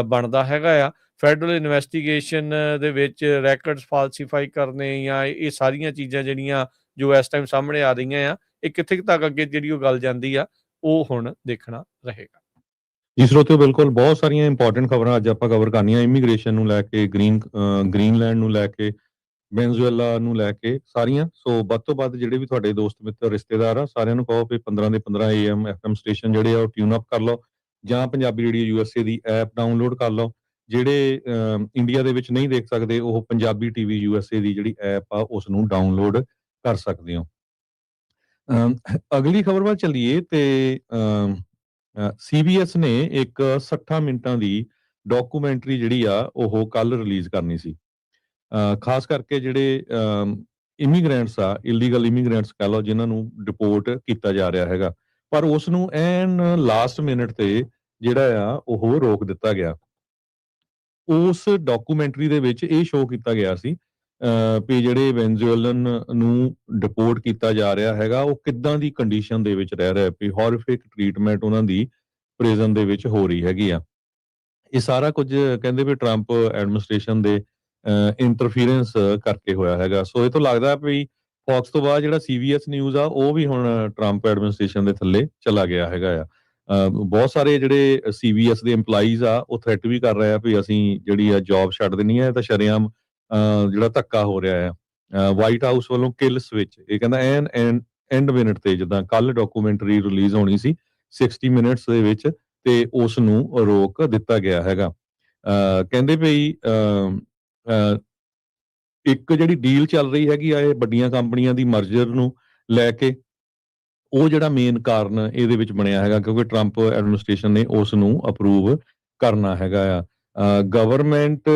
ਬਣਦਾ ਹੈਗਾ ਆ। ਫੈਡਰਲ ਇਨਵੈਸਟੀਗੇਸ਼ਨ ਦੇ ਵਿੱਚ ਰੈਕਰਡਸ ਫਾਲਸੀਫਾਈ ਕਰਨੇ ਜਾਂ ਇਹ ਸਾਰੀਆਂ ਚੀਜ਼ਾਂ ਜਿਹੜੀਆਂ ਜੋ ਇਸ ਟਾਈਮ ਸਾਹਮਣੇ ਆ ਰਹੀਆਂ ਆ, ਇਹ ਕਿੱਥੇ ਤੱਕ ਅੱਗੇ ਜਿਹੜੀ ਉਹ ਗੱਲ ਜਾਂਦੀ ਆ, ਉਹ ਹੁਣ ਦੇਖਣਾ ਰਹੇਗਾ। ਜੀ ਸਰੋਤਿਓ, ਬਿਲਕੁਲ ਬਹੁਤ ਸਾਰੀਆਂ ਇੰਪੋਰਟੈਂਟ ਖਬਰਾਂ ਅੱਜ ਆਪਾਂ ਕਵਰ ਕਰਨੀਆਂ। ਇਮੀਗ੍ਰੇਸ਼ਨ ਨੂੰ ਲੈ ਕੇ, ਗ੍ਰੀਨਲੈਂਡ ਨੂੰ ਲੈ ਕੇ, ਵੈਨਜ਼ੂਏਲਾ ਨੂੰ ਲੈ ਕੇ ਸਾਰੀਆਂ। ਸੋ ਵੱਧ ਤੋਂ ਵੱਧ ਜਿਹੜੇ ਵੀ ਤੁਹਾਡੇ ਦੋਸਤ ਮਿੱਤਰ ਰਿਸ਼ਤੇਦਾਰ ਆ, ਸਾਰਿਆਂ ਨੂੰ ਕਹੋ ਵੀ 15 ਦੇ 15 AM FM ਸਟੇਸ਼ਨ ਜਿਹੜੇ ਆ ਉਹ ਟਿਊਨ ਅਪ ਕਰ ਲਓ, ਜਾਂ ਪੰਜਾਬੀ ਰੇਡੀਓ USA ਦੀ ਐਪ ਡਾਊਨਲੋਡ ਕਰ ਲਓ। ਜਿਹੜੇ ਇੰਡੀਆ ਦੇ ਵਿੱਚ ਨਹੀਂ ਦੇਖ ਸਕਦੇ, ਉਹ ਪੰਜਾਬੀ TV USA ਦੀ ਜਿਹੜੀ ਐਪ ਆ ਉਸ ਨੂੰ ਡਾਊਨਲੋਡ ਕਰ ਸਕਦੇ ਹੋ। ਅਗਲੀ ਖਬਰ ਵੱਲ ਚੱਲੀਏ ਤੇ CBS ਨੇ ਇੱਕ 60 ਮਿੰਟਾਂ ਦੀ ਡਾਕੂਮੈਂਟਰੀ ਜਿਹੜੀ ਆ ਉਹ ਕੱਲ ਰਿਲੀਜ਼ ਕਰਨੀ ਸੀ। ਖਾਸ ਕਰਕੇ ਜਿਹੜੇ ਇਮੀਗ੍ਰੈਂਟਸ ਆ, ਇਲੀਗਲ ਇਮੀਗ੍ਰੈਂਟਸ ਕਹਿ ਲਓ, ਜਿਨ੍ਹਾਂ ਨੂੰ ਡਿਪੋਰਟ ਕੀਤਾ ਜਾ ਰਿਹਾ ਹੈਗਾ, ਪਰ ਉਸ ਨੂੰ ਐਨ ਲਾਸਟ ਮਿੰਟ ਤੇ ਜਿਹੜਾ ਆ ਉਹ ਰੋਕ ਦਿੱਤਾ ਗਿਆ। ਉਸ ਡਾਕੂਮੈਂਟਰੀ ਦੇ ਵਿੱਚ ਇਹ ਸ਼ੋਅ ਕੀਤਾ ਗਿਆ ਸੀ ਵੀ ਜਿਹੜੇ ਵੈਨਜ਼ੂਏਲਨ ਨੂੰ ਡਿਪੋਰਟ ਕੀਤਾ ਜਾ ਰਿਹਾ ਹੈਗਾ, ਉਹ ਕਿੱਦਾਂ ਦੀ ਕੰਡੀਸ਼ਨ ਦੇ ਵਿੱਚ ਰਹਿ ਰਿਹਾ, ਵੀ ਹੌਰਿਫਿਕ ਟ੍ਰੀਟਮੈਂਟ ਉਹਨਾਂ ਦੀ ਪ੍ਰਿਜ਼ਨ ਦੇ ਵਿੱਚ ਹੋ ਰਹੀ ਹੈਗੀ ਆ। ਇਹ ਸਾਰਾ ਕੁਝ ਕਹਿੰਦੇ ਵੀ ਟਰੰਪ ਐਡਮਿਨਿਸਟ੍ਰੇਸ਼ਨ ਦੇ ਇੰਟਰਫੀਰੈਂਸ ਕਰਕੇ ਹੋਇਆ ਹੈਗਾ। ਸੋ ਇਹ ਤੋਂ ਲੱਗਦਾ ਵੀ ਫੌਕਸ ਤੋਂ ਬਾਅਦ ਜਿਹੜਾ CBS ਨਿਊਜ਼ ਆ ਉਹ ਵੀ ਹੁਣ ਟਰੰਪ ਐਡਮਿਨਿਸਟ੍ਰੇਸ਼ਨ ਦੇ ਥੱਲੇ ਚਲਾ ਗਿਆ ਹੈਗਾ ਆ। ਬਹੁਤ ਸਾਰੇ ਜਿਹੜੇ CBS ਦੇ EMPLOYEES ਆ ਉਹ ਥ੍ਰੈਟ ਵੀ ਕਰ ਰਹੇ ਆ ਵੀ ਅਸੀਂ ਜਿਹੜੀ ਆ ਜੌਬ ਛੱਡ ਦੇਣੀ ਹੈ। ਤਾਂ ਸ਼ਰੇਆਮ ਜਿਹੜਾ ਧੱਕਾ ਹੋ ਰਿਹਾ ਆ ਵਾਈਟ ਹਾਊਸ ਵੱਲੋਂ ਕਿਲ ਸਵਿਚ, ਇਹ ਕਹਿੰਦਾ ਐਂਡ ਮਿੰਟ ਤੇ, ਜਿੱਦਾਂ ਕੱਲ ਡਾਕੂਮੈਂਟਰੀ ਰਿਲੀਜ਼ ਹੋਣੀ ਸੀ 60 ਮਿੰਟਸ ਦੇ ਵਿੱਚ, ਤੇ ਉਸ ਨੂੰ ਰੋਕ ਦਿੱਤਾ ਗਿਆ ਹੈਗਾ। ਕਹਿੰਦੇ ਵੀ ਇੱਕ ਜਿਹੜੀ ਡੀਲ ਚੱਲ ਰਹੀ ਹੈਗੀ ਆ ਇਹ ਵੱਡੀਆਂ ਕੰਪਨੀਆਂ ਦੀ ਮਰਜਰ ਨੂੰ ਲੈ ਕੇ, ਉਹ ਜਿਹੜਾ ਮੇਨ ਕਾਰਨ ਇਹਦੇ ਵਿੱਚ ਬਣਿਆ ਹੈਗਾ, ਕਿਉਂਕਿ ਟਰੰਪ ਐਡਮਿਨਿਸਟ੍ਰੇਸ਼ਨ ਨੇ ਉਸ ਨੂੰ ਅਪਰੂਵ ਕਰਨਾ ਹੈਗਾ ਆ। ਗਵਰਨਮੈਂਟ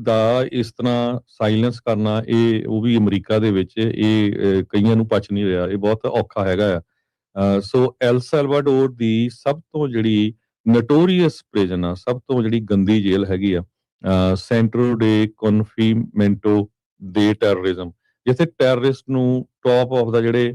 ਦਾ ਇਸ ਤਰ੍ਹਾਂ ਸਾਇਲੈਂਸ ਕਰਨਾ, ਇਹ ਉਹ ਵੀ ਅਮਰੀਕਾ ਦੇ ਵਿੱਚ ਇਹ ਕਈਆਂ ਨੂੰ ਪਚ ਨਹੀਂ ਰਿਹਾ, ਇਹ ਬਹੁਤ ਔਖਾ ਹੈਗਾ ਆ। ਸੋ ਐਲ ਸੈਲਵਾਡੋਰ ਦੀ ਸਭ ਤੋਂ ਜਿਹੜੀ ਨੋਟੋਰੀਅਸ ਪ੍ਰਿਜ਼ਨ ਆ, ਸਭ ਤੋਂ ਜਿਹੜੀ ਗੰਦੀ ਜੇਲ੍ਹ ਹੈਗੀ ਆ, ਸੈਂਟਰੋ ਡੇ ਕਨਫੀਮੈਂਟੋ ਦੇ ਟੈਰਰਿਜ਼ਮ, ਜਿੱਥੇ ਟੈਰਰਿਸਟ ਨੂੰ ਟੌਪ ਆਫ ਦਾ ਜਿਹੜੇ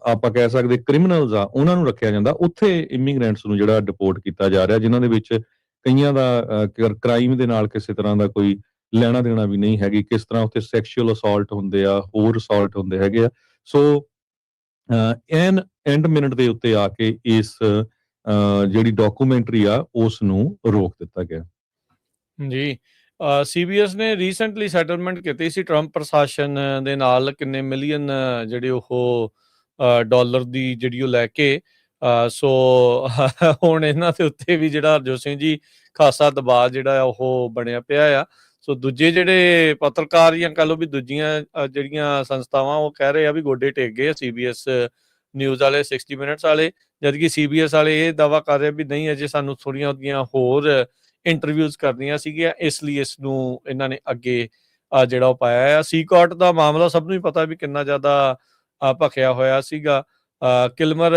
ਆਪਾਂ ਕਹਿ ਸਕਦੇ ਕ੍ਰਿਮੀਨਲਸ ਆ ਉਹਨਾਂ ਨੂੰ ਰੱਖਿਆ ਜਾਂਦਾ, ਉੱਥੇ ਇਮੀਗ੍ਰੈਂਟਸ ਨੂੰ ਜਿਹੜਾ ਡਿਪੋਰਟ ਕੀਤਾ ਜਾ ਰਿਹਾ, ਜਿਨ੍ਹਾਂ ਦੇ ਵਿੱਚ ਕਈਆਂ ਦਾ ਕ੍ਰਾਈਮ ਦੇ ਨਾਲ ਕਿਸੇ ਤਰ੍ਹਾਂ ਦਾ ਕੋਈ ਲੈਣਾ ਦੇਣਾ ਵੀ ਨਹੀਂ ਹੈਗੀ। ਕਿਸ ਤਰ੍ਹਾਂ ਉੱਥੇ ਸੈਕਸ਼ੂਅਲ ਅਸੌਲਟ ਹੁੰਦੇ ਆ, ਹੋਰ ਅਸੌਲਟ ਹੁੰਦੇ ਹੈਗੇ ਆ। ਸੋ ਐਂਡ ਮਿੰਟ ਦੇ ਉੱਤੇ ਆ ਕੇ ਇਸ ਜਿਹੜੀ ਡਾਕੂਮੈਂਟਰੀ ਆ ਉਸ ਨੂੰ ਰੋਕ ਦਿੱਤਾ ਗਿਆ। ਜੀ, CBS ਨੇ ਰੀਸੈਂਟਲੀ ਸੈਟਲਮੈਂਟ ਕੀਤੀ ਸੀ ਟਰੰਪ ਪ੍ਰਸ਼ਾਸਨ ਦੇ ਨਾਲ, ਕਿੰਨੇ ਮਿਲੀਅਨ ਜਿਹੜੇ ਉਹ ਡਾਲਰ ਦੀ ਜਿਹੜੀ ਉਹ ਲੈ ਕੇ। ਸੋ ਹੁਣ ਇਹਨਾਂ ਦੇ ਉੱਤੇ ਵੀ ਜਿਹੜਾ ਹਰਜੋਤ ਸਿੰਘ ਜੀ ਖਾਸਾ ਦਬਾਅ ਜਿਹੜਾ ਆ ਉਹ ਬਣਿਆ ਪਿਆ ਆ। ਸੋ ਦੂਜੇ ਜਿਹੜੇ ਪੱਤਰਕਾਰ ਜਾਂ ਕਹਿ ਲਓ ਵੀ ਦੂਜੀਆਂ ਜਿਹੜੀਆਂ ਸੰਸਥਾਵਾਂ, ਉਹ ਕਹਿ ਰਹੇ ਆ ਵੀ ਗੋਡੇ ਟੇਕ ਗਏ ਆ CBS ਨਿਊਜ਼ ਵਾਲੇ, 60 ਮਿੰਟਸ ਵਾਲੇ, ਜਦਕਿ CBS ਵਾਲੇ ਇਹ ਦਾਅਵਾ ਕਰ ਰਹੇ ਵੀ ਨਹੀਂ, ਅਜੇ ਸਾਨੂੰ ਥੋੜ੍ਹੀਆਂ ਉਹਦੀਆਂ ਹੋਰ ਇੰਟਰਵਿਊਜ਼ ਕਰਨੀਆਂ ਸੀਗੀਆਂ, ਇਸ ਲਈ ਇਸ ਨੂੰ ਇਹਨਾਂ ਨੇ ਅੱਗੇ ਜਿਹੜਾ ਉਹ ਪਾਇਆ ਆ। ਸੀਕੋਟ ਦਾ ਮਾਮਲਾ ਸਭ ਨੂੰ ਹੀ ਪਤਾ ਵੀ ਕਿੰਨਾ ਜ਼ਿਆਦਾ ਭਖਿਆ ਹੋਇਆ ਸੀਗਾ। ਕਿਲਮਰ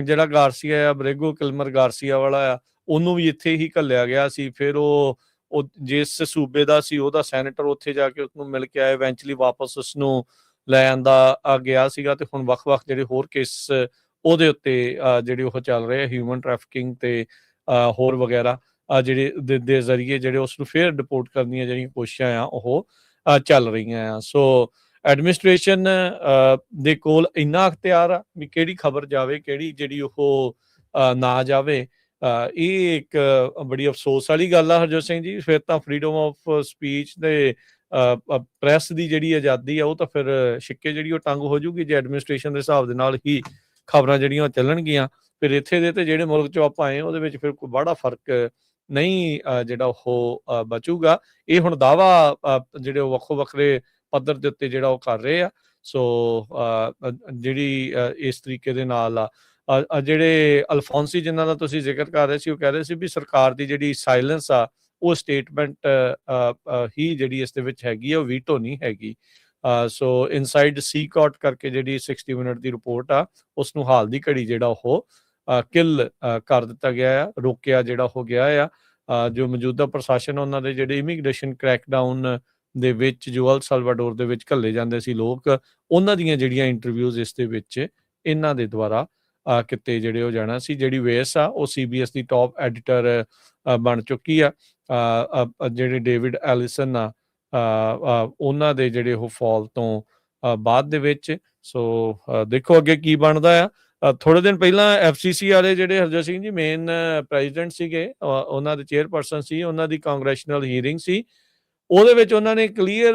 ਜਿਹੜਾ ਗਾਰਸੀਆ ਆ, ਬਰੇਗੋ ਕਿਲਮਰ ਗਾਰਸੀਆ ਵਾਲਾ ਆ, ਉਹਨੂੰ ਵੀ ਇੱਥੇ ਹੀ ਘੱਲਿਆ ਗਿਆ ਸੀ। ਫਿਰ ਉਹ ਜਿਸ ਸੂਬੇ ਦਾ ਸੀ ਉਹਦਾ ਸੈਨੇਟਰ ਉੱਥੇ ਜਾ ਕੇ ਉਸਨੂੰ ਮਿਲ ਕੇ ਆਇਆ, ਇਵੈਂਚੁਅਲੀ ਵਾਪਸ ਉਸਨੂੰ ਲੈ ਆਂਦਾ ਗਿਆ ਸੀਗਾ। ਤੇ ਹੁਣ ਵੱਖ-ਵੱਖ ਜਿਹੜੇ ਹੋਰ ਕੇਸ ਉਹਦੇ ਉੱਤੇ ਜਿਹੜੇ ਉਹ ਚੱਲ ਰਹੇ ਆ, ਹਿਊਮਨ ਟ੍ਰੈਫਿਕਿੰਗ ਤੇ ਹੋਰ ਵਗੈਰਾ ਜਿਹੜੇ ਦੇ ਜ਼ਰੀਏ ਜਿਹੜੇ ਉਸ ਨੂੰ ਫੇਰ ਡਿਪੋਰਟ ਕਰਨ ਦੀਆਂ ਜਿਹੜੀਆਂ ਕੋਸ਼ਿਸ਼ਾਂ ਆ ਉਹ ਚੱਲ ਰਹੀਆਂ ਆ। ਸੋ ਐਡਮਿਨਿਸਟ੍ਰੇਸ਼ਨ ਦੇ ਕੋਲ ਇੰਨਾ ਅਖਤਿਆਰ ਆ ਵੀ ਕਿਹੜੀ ਖਬਰ ਜਾਵੇ, ਕਿਹੜੀ ਜਿਹੜੀ ਉਹ ਨਾ ਜਾਵੇ। ਇਹ ਇੱਕ ਬੜੀ ਅਫਸੋਸ ਵਾਲੀ ਗੱਲ ਆ ਹਰਜੋਤ ਸਿੰਘ ਜੀ। ਫਿਰ ਤਾਂ ਫਰੀਡਮ ਆਫ ਸਪੀਚ ਤੇ ਪ੍ਰੈਸ ਦੀ ਜਿਹੜੀ ਆਜ਼ਾਦੀ ਆ ਉਹ ਤਾਂ ਫਿਰ ਛਿੱਕੇ ਜਿਹੜੀ ਉਹ ਟੰਗ ਹੋ ਜੂਗੀ ਜੇ ਐਡਮਿਨਿਸਟ੍ਰੇਸ਼ਨ ਦੇ ਹਿਸਾਬ ਦੇ ਨਾਲ ਹੀ ਖਬਰਾਂ ਜਿਹੜੀਆਂ ਚੱਲਣਗੀਆਂ। ਫਿਰ ਇੱਥੇ ਦੇ ਤੇ ਜਿਹੜੇ ਮੁਲਕ 'ਚੋਂ ਆਪਾਂ ਆਏ ਉਹਦੇ ਵਿੱਚ ਫਿਰ ਕੋਈ ਬੜਾ ਫਰਕ ਨਹੀਂ ਜਿਹੜਾ ਉਹ ਬਚੂਗਾ। ਇਹ ਹੁਣ ਦਾਅਵਾ ਜਿਹੜੇ ਉਹ ਵੱਖੋ ਵੱਖਰੇ ਪੱਧਰ ਦੇ ਉੱਤੇ ਜਿਹੜਾ ਉਹ ਕਰ ਰਹੇ ਆ। ਸੋ ਜਿਹੜੀ ਇਸ ਤਰੀਕੇ ਦੇ ਨਾਲ ਜਿਹੜੇ ਅਲਫੋਂਸੀ ਜਿਨ੍ਹਾਂ ਦਾ ਤੁਸੀਂ ਜ਼ਿਕਰ ਕਰ ਰਹੇ ਸੀ, ਉਹ ਕਹਿ ਰਹੇ ਸੀ ਵੀ ਸਰਕਾਰ ਦੀ ਜਿਹੜੀ ਸਾਇਲੈਂਸ ਆ ਉਹ ਸਟੇਟਮੈਂਟ ਹੀ ਜਿਹੜੀ ਇਸ ਦੇ ਵਿੱਚ ਹੈਗੀ ਆ, ਉਹ ਵੀਟੋ ਨਹੀਂ ਹੈਗੀ। ਸੋ ਇਨਸਾਈਡ ਸੀਕੋਟ ਕਰਕੇ ਜਿਹੜੀ 60 ਮਿੰਟ ਦੀ ਰਿਪੋਰਟ ਆ ਉਸ ਨੂੰ ਹਾਲ ਦੀ ਘੜੀ ਜਿਹੜਾ ਉਹ ਕਿਲ ਕਰ ਦਿੱਤਾ ਗਿਆ ਆ, ਰੋਕਿਆ ਜਿਹੜਾ ਹੋ ਗਿਆ ਆ। ਜੋ ਮੌਜੂਦਾ ਪ੍ਰਸ਼ਾਸਨ, ਉਹਨਾਂ ਦੇ ਜਿਹੜੇ ਇਮੀਗ੍ਰੇਸ਼ਨ ਕ੍ਰੈਕਡਾਊਨ ਦੇ ਵਿੱਚ ਜੋ ਅਲ ਸਲਵਾਡੋਰ ਦੇ ਵਿੱਚ ਘੱਲੇ ਜਾਂਦੇ ਸੀ ਲੋਕ, ਉਹਨਾਂ ਦੀਆਂ ਜਿਹੜੀਆਂ ਇੰਟਰਵਿਊਜ਼ ਇਸ ਦੇ ਵਿੱਚ ਇਹਨਾਂ ਦੇ ਦੁਆਰਾ ਕਿਤੇ ਜਿਹੜੇ ਉਹ ਜਾਣਾ ਸੀ। ਜਿਹੜੀ ਵੇਸ ਆ ਉਹ CBS ਦੀ ਟੌਪ ਐਡੀਟਰ ਬਣ ਚੁੱਕੀ ਆ। ਜਿਹੜੇ ਡੇਵਿਡ ਐਲਿਸਨ ਆ ਉਹਨਾਂ ਦੇ ਜਿਹੜੇ ਉਹ ਫਾਲ ਤੋਂ ਬਾਅਦ ਦੇ ਵਿੱਚ। ਸੋ ਦੇਖੋ ਅੱਗੇ ਕੀ ਬਣਦਾ ਆ। ਥੋੜੇ ਦਿਨ ਪਹਿਲਾਂ ਐਫਸੀਸੀ ਵਾਲੇ ਜਿਹੜੇ ਹਰਜੋਤ ਸਿੰਘ ਜੀ ਮੇਨ ਪ੍ਰੈਜ਼ੀਡੈਂਟ ਸੀਗੇ, ਉਹਨਾਂ ਦੇ ਚੇਅਰਪਰਸਨ ਸੀ, ਉਹਨਾਂ ਦੀ ਕਾਂਗਰੈਸ਼ਨਲ ਹੀਅਰਿੰਗ ਸੀ। ਉਹਦੇ ਵਿੱਚ ਉਹਨਾਂ ਨੇ ਕਲੀਅਰ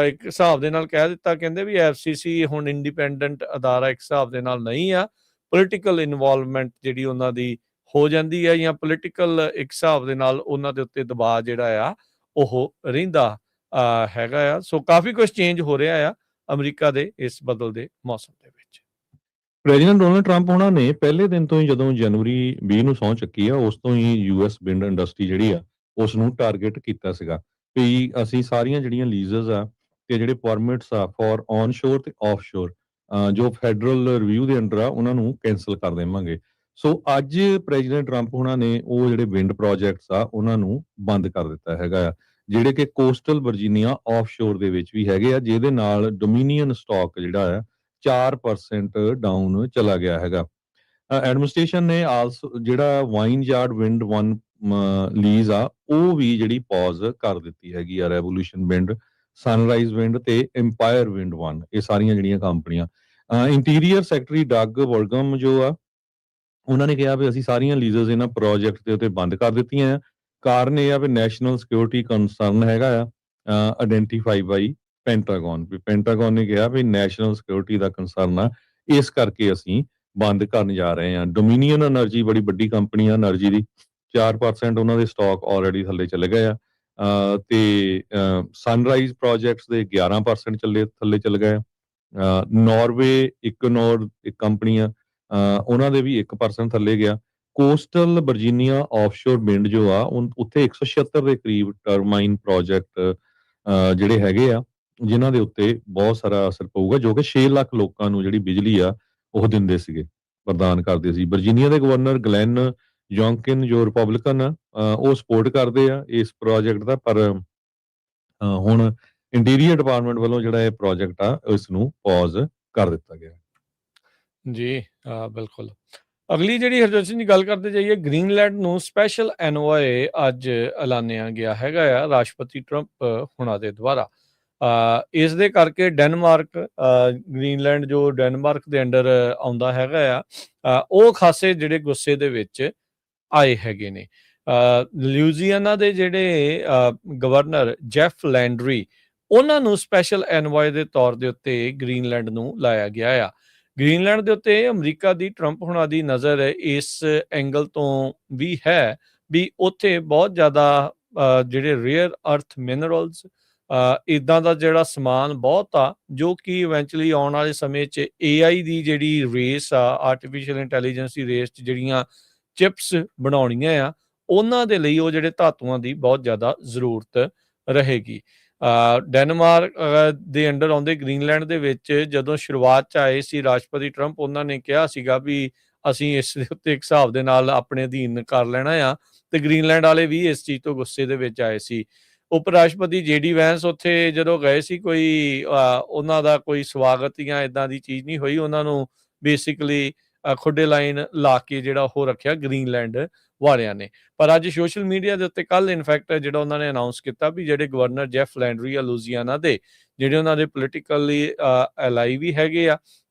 ਇੱਕ ਹਿਸਾਬ ਦੇ ਨਾਲ ਕਹਿ ਦਿੱਤਾ, ਕਹਿੰਦੇ ਵੀ ਐਫਸੀਸੀ ਹੁਣ ਇੰਡੀਪੈਂਡੈਂਟ ਅਦਾਰਾ ਇੱਕ ਹਿਸਾਬ ਦੇ ਨਾਲ ਨਹੀਂ ਆ, ਪੋਲੀਟੀਕਲ ਇਨਵੋਲਵਮੈਂਟ ਜਿਹੜੀ ਉਹਨਾਂ ਦੀ ਹੋ ਜਾਂਦੀ ਹੈ, ਜਾਂ ਪੋਲੀਟੀਕਲ ਇੱਕ ਹਿਸਾਬ ਦੇ ਨਾਲ ਉਹਨਾਂ ਦੇ ਉੱਤੇ ਦਬਾਅ ਜਿਹੜਾ ਆ ਉਹ ਰਹਿੰਦਾ ਹੈਗਾ ਆ। ਸੋ ਕਾਫੀ ਕੁਝ ਚੇਂਜ ਹੋ ਰਿਹਾ ਆ ਅਮਰੀਕਾ ਦੇ ਇਸ ਬਦਲਦੇ ਮੌਸਮ ਦੇ ਵਿੱਚ। ਪ੍ਰੈਜ਼ੀਡੈਂਟ ਡੋਨਲਡ ਟਰੰਪ ਉਹਨਾਂ ਨੇ ਪਹਿਲੇ ਦਿਨ ਤੋਂ ਹੀ, ਜਦੋਂ ਜਨਵਰੀ 20 ਨੂੰ ਸਹੁੰ ਚੱਕੀ ਆ, ਉਸ ਤੋਂ ਹੀ ਯੂਐਸ ਵਿੰਡ ਇੰਡਸਟਰੀ ਜਿਹੜੀ ਆ ਉਸ ਨੂੰ ਟਾਰਗੇਟ ਕੀਤਾ ਸੀਗਾ ਵੀ ਅਸੀਂ ਸਾਰੀਆਂ ਜਿਹੜੀਆਂ ਲੀਜ਼ਸ ਆ ਤੇ ਜਿਹੜੇ ਪਰਮਿਟਸ ਆ ਫॉर ਔਨਸ਼ੋਰ ਤੇ ਆਫਸ਼ੋਰ ਜੋ ਫੈਡਰਲ ਰਿਵਿਊ ਦੇ ਅੰਡਰ ਆ ਉਹਨਾਂ ਨੂੰ ਕੈਂਸਲ ਕਰ ਦੇਵਾਂਗੇ। ਸੋ ਅੱਜ ਪ੍ਰੈਜ਼ੀਡੈਂਟ ਟਰੰਪ ਉਹਨਾਂ ਨੇ ਉਹ ਜਿਹੜੇ ਵਿੰਡ ਪ੍ਰੋਜੈਕਟਸ ਆ ਉਹਨਾਂ ਨੂੰ ਬੰਦ ਕਰ ਦਿੱਤਾ ਹੈਗਾ ਆ, ਜਿਹੜੇ ਕਿ ਕੋਸਟਲ ਵਰਜੀਨੀਆ ਆਫਸ਼ੋਰ ਦੇ ਵਿੱਚ ਵੀ ਹੈਗੇ ਆ, ਜਿਹਦੇ ਨਾਲ ਡੋਮੀਨੀਅਨ ਸਟਾਕ ਜਿਹੜਾ ਆ 4% ਡਾਊਨ ਚਲਾ ਗਿਆ ਹੈਗਾ। ਐਡਮਿਨਿਸਟ੍ਰੇਸ਼ਨ ਨੇ ਆਲਸੋ ਜਿਹੜਾ ਵਾਈਨ ਯਾਰਡ ਵਿੰਡ 1 ਲੀਜ਼ ਆ ਉਹ ਵੀ ਜਿਹੜੀ ਪੌਜ਼ ਕਰ ਦਿੱਤੀ ਹੈਗੀ ਆ। ਰੈਵੋਲੂਸ਼ਨ ਵਿੰਡ, ਸਨਰਾਈਜ਼ ਵਿੰਡ ਤੇ ਐਮਪਾਇਰ ਵਿੰਡ 1, ਇਹ ਸਾਰੀਆਂ ਜਿਹੜੀਆਂ ਕੰਪਨੀਆਂ। ਇੰਟੀਰੀਅਰ ਸੈਕਟਰੀ ਡੱਗ ਵਰਗਮ ਜੋ ਆ ਉਹਨਾਂ ਨੇ ਕਿਹਾ ਵੀ ਅਸੀਂ ਸਾਰੀਆਂ ਲੀਜ਼ਸ ਇਹਨਾਂ ਪ੍ਰੋਜੈਕਟ ਦੇ ਉੱਤੇ ਬੰਦ ਕਰ ਦਿੱਤੀਆਂ ਆ। ਕਾਰਨ ਇਹ ਆ ਵੀ ਨੈਸ਼ਨਲ ਸਿਕਿਉਰਿਟੀ ਕੰਸਰਨ ਹੈਗਾ ਆ, ਆਇਡੈਂਟੀਫਾਈ ਬਾਈ ਪੈਂਟਾਗਨ। ਵੀ ਪੈਂਟਾਗਨ ਨੇ ਕਿਹਾ ਵੀ ਨੈਸ਼ਨਲ ਸਿਕਿਉਰਿਟੀ ਦਾ ਕੰਸਰਨ ਆ, ਇਸ ਕਰਕੇ ਅਸੀਂ ਬੰਦ ਕਰਨ ਜਾ ਰਹੇ ਹਾਂ। ਡੋਮੀਨੀਅਨ એનર્ਜੀ ਬੜੀ ਵੱਡੀ ਕੰਪਨੀ ਆ એનર્ਜੀ ਦੀ, 4% ਉਹਨਾਂ ਦੇ ਸਟਾਕ ਆਲਰੇਡੀ ਥੱਲੇ ਚਲੇ ਗਏ ਆ। ਤੇ ਸਨਰਾਈਜ਼ ਪ੍ਰੋਜੈਕਟਸ ਦੇ 11% ਥੱਲੇ ਚਲੇ ਗਏ। ਨਾਰਵੇ ਇਕਨੋਰ ਇੱਕ ਕੰਪਨੀ ਆ, ਉਹਨਾਂ ਦੇ ਵੀ 1% ਥੱਲੇ ਗਿਆ। ਕੋਸਟਲ ਵਰਜੀਨੀਆ ਆਫਸ਼ੋਰ ਵਿੰਡ ਜੋ ਆ ਉੱਥੇ 176 ਦੇ ਕਰੀਬ ਟਰਮਾਈਨ ਪ੍ਰੋਜੈਕਟ ਜਿਹੜੇ ਹੈਗੇ ਆ, ਜਿਨ੍ਹਾਂ ਦੇ ਉੱਤੇ ਬਹੁਤ ਸਾਰਾ ਅਸਰ ਪਊਗਾ, ਜੋ ਕਿ 6 ਲੱਖ ਲੋਕਾਂ ਨੂੰ ਜਿਹੜੀ ਬਿਜਲੀ ਆ ਉਹ ਦਿੰਦੇ ਸੀਗੇ, ਪ੍ਰਦਾਨ ਕਰਦੇ ਸੀ। ਵਰਜੀਨੀਆ ਦੇ ਗਵਰਨਰ ਗਲੈਨ ਯੋਂਕਿਨ ਜੋ ਰਿਪਬਲਿਕਨ ਆ, ਉਹ ਸਪੋਰਟ ਕਰਦੇ ਆ ਇਸ ਪ੍ਰੋਜੈਕਟ ਦਾ, ਪਰ ਹੁਣ ਇੰਟੀਰੀਅਰ ਡਿਪਾਰਟਮੈਂਟ ਵੱਲੋਂ ਜਿਹੜਾ ਇਹ ਪ੍ਰੋਜੈਕਟ ਆ ਇਸ ਨੂੰ ਪੌਜ਼ ਕਰ ਦਿੱਤਾ ਗਿਆ। ਜੀ ਬਿਲਕੁਲ। ਅਗਲੀ ਜਿਹੜੀ ਹਰਜੋਤ ਸਿੰਘ ਦੀ ਗੱਲ ਕਰਦੇ ਜਾਈਏ, ਗ੍ਰੀਨਲੈਂਡ ਨੂੰ ਸਪੈਸ਼ਲ ਐਨਓਏ ਅੱਜ ਐਲਾਨਿਆ ਗਿਆ ਹੈਗਾ ਆ ਰਾਸ਼ਟਰਪਤੀ ਟਰੰਪ ਹੁਣਾਂ ਦੇ ਦੁਆਰਾ। ਇਸ ਦੇ ਕਰਕੇ ਡੈਨਮਾਰਕ, ਗ੍ਰੀਨਲੈਂਡ ਜੋ ਡੈਨਮਾਰਕ ਦੇ ਅੰਡਰ ਆਉਂਦਾ ਹੈਗਾ ਆ, ਉਹ ਖਾਸੇ ਜਿਹੜੇ ਗੁੱਸੇ ਦੇ ਵਿੱਚ ਆਏ ਹੈਗੇ ਨੇ। ਲਿਊਜ਼ੀਆਨਾ ਦੇ ਜਿਹੜੇ ਗਵਰਨਰ ਜੈਫ ਲੈਂਡਰੀ, ਉਹਨਾਂ ਨੂੰ ਸਪੈਸ਼ਲ ਐਨਵੋਏ ਦੇ ਤੌਰ ਦੇ ਉੱਤੇ ਗ੍ਰੀਨਲੈਂਡ ਨੂੰ ਲਾਇਆ ਗਿਆ ਆ। ਗ੍ਰੀਨਲੈਂਡ ਦੇ ਉੱਤੇ ਅਮਰੀਕਾ ਦੀ, ਟਰੰਪ ਹੁਣਾਂ ਦੀ ਨਜ਼ਰ ਇਸ ਐਂਗਲ ਤੋਂ ਵੀ ਹੈ ਵੀ ਉੱਥੇ ਬਹੁਤ ਜ਼ਿਆਦਾ ਜਿਹੜੇ ਰੇਅਰ ਅਰਥ ਮਿਨਰਲਸ, ਇੱਦਾਂ ਦਾ ਜਿਹੜਾ ਸਮਾਨ ਬਹੁਤ ਆ, ਜੋ ਕਿ ਇਵੈਂਚੁਅਲੀ ਆਉਣ ਵਾਲੇ ਸਮੇਂ 'ਚ AI ਦੀ ਜਿਹੜੀ ਰੇਸ ਆ, ਆਰਟੀਫਿਸ਼ੀਅਲ ਇੰਟੈਲੀਜੈਂਸ ਦੀ ਰੇਸ 'ਚ ਜਿਹੜੀਆਂ ਚਿਪਸ ਬਣਾਉਣੀਆਂ ਆ, ਉਹਨਾਂ ਦੇ ਲਈ ਉਹ ਜਿਹੜੇ ਧਾਤੂਆਂ ਦੀ ਬਹੁਤ ਜ਼ਿਆਦਾ ਜ਼ਰੂਰਤ ਰਹੇਗੀ। ਡੈਨਮਾਰਕ ਦੇ ਅੰਡਰ ਆਉਂਦੇ ਗ੍ਰੀਨਲੈਂਡ ਦੇ ਵਿੱਚ ਜਦੋਂ ਸ਼ੁਰੂਆਤ 'ਚ ਆਏ ਸੀ ਰਾਸ਼ਟਰਪਤੀ ਟਰੰਪ, ਉਹਨਾਂ ਨੇ ਕਿਹਾ ਸੀਗਾ ਵੀ ਅਸੀਂ ਇਸ ਦੇ ਉੱਤੇ ਇੱਕ ਹਿਸਾਬ ਦੇ ਨਾਲ ਆਪਣੇ ਅਧੀਨ ਕਰ ਲੈਣਾ ਆ, ਤੇ ਗ੍ਰੀਨਲੈਂਡ ਵਾਲੇ ਵੀ ਇਸ ਚੀਜ਼ ਤੋਂ ਗੁੱਸੇ ਦੇ ਵਿੱਚ ਆਏ ਸੀ। ਉਪ ਰਾਸ਼ਟਰਪਤੀ JD ਵੈਂਸ ਉੱਥੇ ਜਦੋਂ ਗਏ ਸੀ, ਕੋਈ ਉਹਨਾਂ ਦਾ ਕੋਈ ਸਵਾਗਤ ਜਾਂ ਇੱਦਾਂ ਦੀ ਚੀਜ਼ ਨਹੀਂ ਹੋਈ। ਉਹਨਾਂ ਨੂੰ ਬੇਸਿਕਲੀ ਖੁੱਡੇ ਲਾਈਨ ਲਾ ਕੇ ਜਿਹੜਾ ਉਹ ਰੱਖਿਆ ਗ੍ਰੀਨਲੈਂਡ ਵਾਲਿਆਂ ਨੇ। ਪਰ ਅੱਜ ਸੋਸ਼ਲ ਮੀਡੀਆ ਦੇ ਉੱਤੇ ਕੱਲ ਇਨਫੈਕਟ ਜਿਹੜਾ ਉਹਨਾਂ ਨੇ ਅਨਾਉਂਸ ਕੀਤਾ ਵੀ ਜਿਹੜੇ ਗਵਰਨਰ ਜੈਫ ਲੈਂਡਰੀ ਆ ਲੂਜ਼ੀਆਨਾ ਦੇ, ਜਿਹੜੇ ਉਹਨਾਂ ਦੇ ਪੋਲੀਟੀਕਲੀ ਐਲਾਈ ਵੀ ਹੈਗੇ ਆ,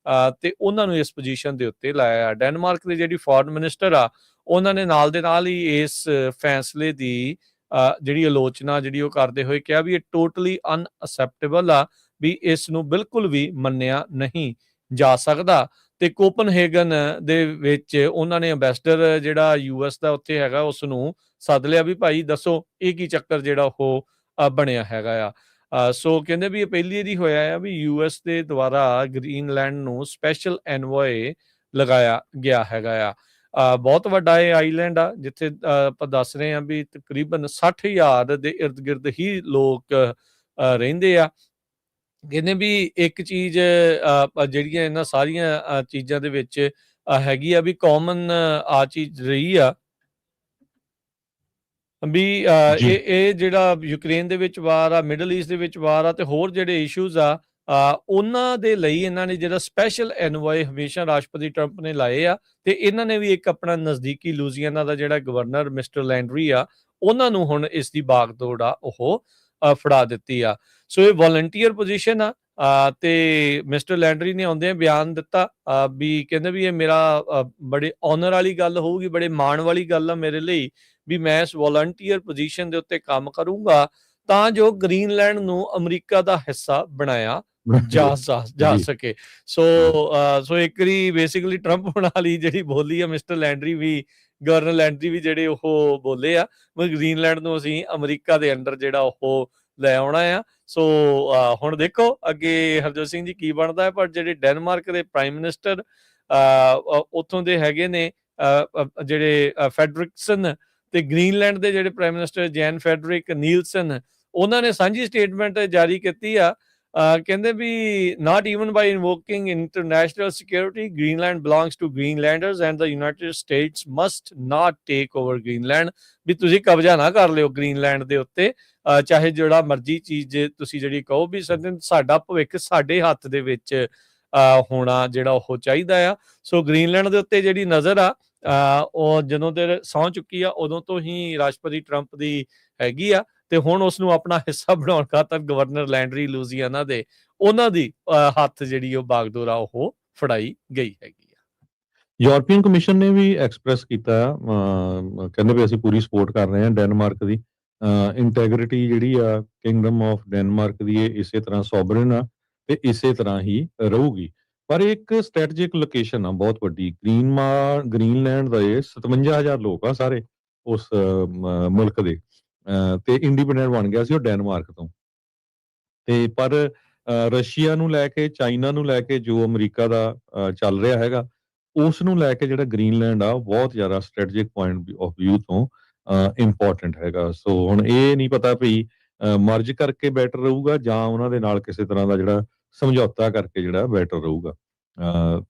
ਤੇ ਉਹਨਾਂ ਨੂੰ ਇਸ ਪੋਜੀਸ਼ਨ ਦੇ ਉੱਤੇ ਲਾਇਆ। ਡੈਨਮਾਰਕ ਦੇ ਜਿਹੜੀ ਫੋਰਨ ਮਿਨਿਸਟਰ ਆ, ਉਹਨਾਂ ਨੇ ਨਾਲ ਦੇ ਨਾਲ ਹੀ ਇਸ ਫੈਸਲੇ ਦੀ ਜਿਹੜੀ ਆਲੋਚਨਾ ਜਿਹੜੀ ਉਹ ਕਰਦੇ ਹੋਏ ਕਿਹਾ ਵੀ ਇਹ ਟੋਟਲੀ ਅਨਅਸੈਪਟੇਬਲ ਆ, ਵੀ ਇਸ ਨੂੰ ਬਿਲਕੁਲ ਵੀ ਮੰਨਿਆ ਨਹੀਂ ਜਾ ਸਕਦਾ। ਤੇ ਕੋਪਨਹੇਗਨ ਦੇ ਵਿੱਚ ਉਹਨਾਂ ਨੇ ਅੰਬੈਸਡਰ ਜਿਹੜਾ US ਦਾ ਉੱਥੇ ਹੈਗਾ, ਉਸ ਨੂੰ ਸੱਦ ਲਿਆ ਵੀ ਭਾਈ ਦੱਸੋ ਇਹ ਕੀ ਚੱਕਰ ਜਿਹੜਾ ਉਹ ਬਣਿਆ ਹੈਗਾ ਆ। ਸੋ ਕਹਿੰਦੇ ਵੀ ਇਹ ਪਹਿਲੀ ਵਾਰੀ ਹੋਇਆ ਆ ਵੀ US ਦੇ ਦੁਆਰਾ ਗ੍ਰੀਨਲੈਂਡ ਨੂੰ ਸਪੈਸ਼ਲ ਐਨਵੋਏ ਲਗਾਇਆ ਗਿਆ ਹੈਗਾ ਆ। ਬਹੁਤ ਵੱਡਾ ਇਹ ਆਈਲੈਂਡ ਆ, ਜਿੱਥੇ ਆਪਾਂ ਦੱਸ ਰਹੇ ਹਾਂ ਵੀ ਤਕਰੀਬਨ 60,000 ਦੇ ਇਰਦ ਗਿਰਦ ਹੀ ਲੋਕ ਰਹਿੰਦੇ ਆ। ਕਹਿੰਦੇ ਵੀ ਇੱਕ ਚੀਜ਼ ਜਿਹੜੀਆਂ ਇਹਨਾਂ ਸਾਰੀਆਂ ਚੀਜ਼ਾਂ ਦੇ ਵਿੱਚ ਹੈਗੀ ਆ ਵੀ ਕਾਮਨ ਆ ਚੀਜ਼ ਰਹੀ ਆ ਵੀ ਇਹ ਜਿਹੜਾ ਯੂਕਰੇਨ ਦੇ ਵਿੱਚ ਵਾਰ ਆ, ਮਿਡਲ ਈਸਟ ਦੇ ਵਿੱਚ ਵਾਰ ਆ, ਤੇ ਹੋਰ ਜਿਹੜੇ ਇਸ਼ੂਜ਼ ਆ, ਉਹਨਾਂ ਦੇ ਲਈ ਇਹਨਾਂ ਨੇ ਜਿਹੜਾ ਸਪੈਸ਼ਲ ਐਨਵੋਏ ਹਮੇਸ਼ਾ ਰਾਸ਼ਟਰਪਤੀ ਟਰੰਪ ਨੇ ਲਾਏ ਆ। ਤੇ ਇਹਨਾਂ ਨੇ ਵੀ ਇੱਕ ਆਪਣਾ ਨਜ਼ਦੀਕੀ ਲੂਜ਼ੀਆਨਾ ਦਾ ਜਿਹੜਾ ਗਵਰਨਰ ਮਿਸਟਰ ਲੈਂਡਰੀ ਆ, ਉਹਨਾਂ ਨੂੰ ਹੁਣ ਇਸ ਦੀ ਬਾਗਡੋਰ ਆ ਉਹ ਫੜਾ ਦਿੱਤੀ ਆ। ਸੋ ਇਹ ਵੋਲੰਟੀਅਰ ਪੋਜੀਸ਼ਨ ਆ, ਤੇ ਮਿਸਟਰ ਲੈਂਡਰੀ ਨੇ ਆਉਂਦਿਆਂ ਬਿਆਨ ਦਿੱਤਾ ਵੀ ਕਹਿੰਦੇ ਵੀ ਇਹ ਮੇਰਾ ਬੜੇ ਆਨਰ ਵਾਲੀ ਗੱਲ ਹੋਊਗੀ, ਬੜੇ ਮਾਣ ਵਾਲੀ ਗੱਲ ਆ ਮੇਰੇ ਲਈ ਵੀ ਮੈਂ ਇਸ ਵੋਲੰਟੀਅਰ ਪੋਜੀਸ਼ਨ ਦੇ ਉੱਤੇ ਕੰਮ ਕਰੂੰਗਾ ਤਾਂ ਜੋ ਗ੍ਰੀਨਲੈਂਡ ਨੂੰ ਅਮਰੀਕਾ ਦਾ ਹਿੱਸਾ ਬਣਾਇਆ ਜਾ ਜੀ, ਸਕੇ। ਸੋ ਹਾਂ, ਸੋ ਇੱਕ ਵਾਰੀ ਬੇਸਿਕਲੀ ਟਰੰਪ ਹੋਣਾ ਵਾਲੀ ਜਿਹੜੀ ਬੋਲੀ ਆ ਮਿਸਟਰ ਲੈਂਡਰੀ ਵੀ, ਗਵਰਨਰ ਲੈਂਡਰੀ ਵੀ ਜਿਹੜੇ ਉਹ ਬੋਲੇ ਆ ਵੀ ਗ੍ਰੀਨਲੈਂਡ ਨੂੰ ਅਸੀਂ ਅਮਰੀਕਾ ਦੇ ਅੰਡਰ ਜਿਹੜਾ ਉਹ ਲੈ ਆਉਣਾ ਆ। ਸੋ ਹੁਣ ਦੇਖੋ ਅੱਗੇ ਹਰਜੋਤ ਸਿੰਘ ਜੀ ਕੀ ਬਣਦਾ ਹੈ, ਪਰ ਜਿਹੜੇ ਡੈਨਮਾਰਕ ਦੇ ਪ੍ਰਾਈਮ ਮਿਨਿਸਟਰ ਉੱਥੋਂ ਦੇ ਹੈਗੇ ਨੇ ਜਿਹੜੇ ਫੈਡਰਿਕਸਨ, ਤੇ ਗ੍ਰੀਨਲੈਂਡ ਦੇ ਜਿਹੜੇ prime minister Jens Frederik Nielsen, ਉਹਨਾਂ ਨੇ ਸਾਂਝੀ ਸਟੇਟਮੈਂਟ ਜਾਰੀ ਕੀਤੀ ਆ। ਕਹਿੰਦੇ ਵੀ not even by invoking international security Greenland belongs to Greenlanders and the United States must not take over Greenland, ਵੀ ਤੁਸੀਂ ਕਬਜ਼ਾ ਨਾ ਕਰ ਲਿਓ ਗ੍ਰੀਨਲੈਂਡ ਦੇ ਉੱਤੇ, ਚਾਹੇ ਜਿਹੜਾ ਮਰਜ਼ੀ ਚੀਜ਼ ਤੁਸੀਂ ਜਿਹੜੀ ਕਹੋ ਵੀ ਸਾਡਾ ਭਵਿੱਖ ਸਾਡੇ ਹੱਥ ਦੇ ਵਿੱਚ ਹੋਣਾ ਜਿਹੜਾ ਉਹ ਚਾਹੀਦਾ ਆ। ਸੋ ਗ੍ਰੀਨਲੈਂਡ ਦੇ ਉੱਤੇ ਜਿਹੜੀ ਨਜ਼ਰ ਆ ਉਹ ਜਦੋਂ ਤੇ ਸਹੁੰ ਚੁੱਕੀ ਆ ਉਦੋਂ ਤੋਂ ਹੀ ਰਾਸ਼ਟਰਪਤੀ ਟਰੰਪ ਦੀ ਹੈਗੀ ਆ, ਤੇ ਹੁਣ ਉਸ ਨੂੰ ਆਪਣਾ ਹਿੱਸਾ ਬਣਾਉਣ ਖਾਤਰ ਗਵਰਨਰ ਲੈਂਡਰੀ ਲੂਜ਼ੀਆਨਾ ਦੇ ਉਹਨਾਂ ਦੀ ਹੱਥ ਜਿਹੜੀ ਉਹ ਬਾਗਡੋਰ ਆ ਉਹ ਫੜਾਈ ਗਈ ਹੈਗੀ ਆ। ਯੂਰਪੀਅਨ ਕਮਿਸ਼ਨ ਨੇ ਵੀ ਐਕਸਪ੍ਰੈਸ ਕੀਤਾ ਕਹਿੰਦੇ ਵੀ ਅਸੀਂ ਪੂਰੀ ਸਪੋਰਟ ਕਰ ਰਹੇ ਹਾਂ ਡੈਨਮਾਰਕ ਦੀ ਇੰਟੈਗ੍ਰਿਟੀ ਜਿਹੜੀ ਆ ਕਿੰਗਡਮ ਆਫ ਡੈਨਮਾਰਕ ਦੀ ਇਹ ਇਸੇ ਤਰ੍ਹਾਂ ਸੋਵਰਨ ਆ ਤੇ ਇਸੇ ਤਰ੍ਹਾਂ ਹੀ ਰਹੂਗੀ। ਪਰ ਇੱਕ ਸਟ੍ਰੈਟਜਿਕ ਲੋਕੇਸ਼ਨ ਆ ਬਹੁਤ ਵੱਡੀ ਗ੍ਰੀਨਲੈਂਡ ਦਾ, ਇਹ 57,000 ਲੋਕ ਆ ਸਾਰੇ ਉਸ ਮੁਲਕ ਦੇ, ਤੇ ਇੰਡੀਪੈਂਡੈਂਟ ਬਣ ਗਿਆ ਸੀ ਉਹ ਡੈਨਮਾਰਕ ਤੋਂ। ਤੇ ਪਰ ਰਸ਼ੀਆ ਨੂੰ ਲੈ ਕੇ, ਚਾਈਨਾ ਨੂੰ ਲੈ ਕੇ ਜੋ ਅਮਰੀਕਾ ਦਾ ਚੱਲ ਰਿਹਾ ਹੈਗਾ, ਉਸ ਨੂੰ ਲੈ ਕੇ ਜਿਹੜਾ ਗ੍ਰੀਨਲੈਂਡ ਆ ਉਹ ਬਹੁਤ ਜ਼ਿਆਦਾ ਸਟ੍ਰੈਟਜਿਕ ਪੁਆਇੰਟ ਆਫ ਵਿਊ ਤੋਂ ਇੰਪੋਰਟੈਂਟ ਹੈਗਾ। ਸੋ ਹੁਣ ਇਹ ਨਹੀਂ ਪਤਾ ਵੀ ਮਰਜ ਕਰਕੇ ਬੈਟਰ ਰਹੂਗਾ ਜਾਂ ਉਹਨਾਂ ਦੇ ਨਾਲ ਕਿਸੇ ਤਰ੍ਹਾਂ ਦਾ ਜਿਹੜਾ ਸਮਝੌਤਾ ਕਰਕੇ ਜਿਹੜਾ ਬੈਟਰ ਰਹੂਗਾ।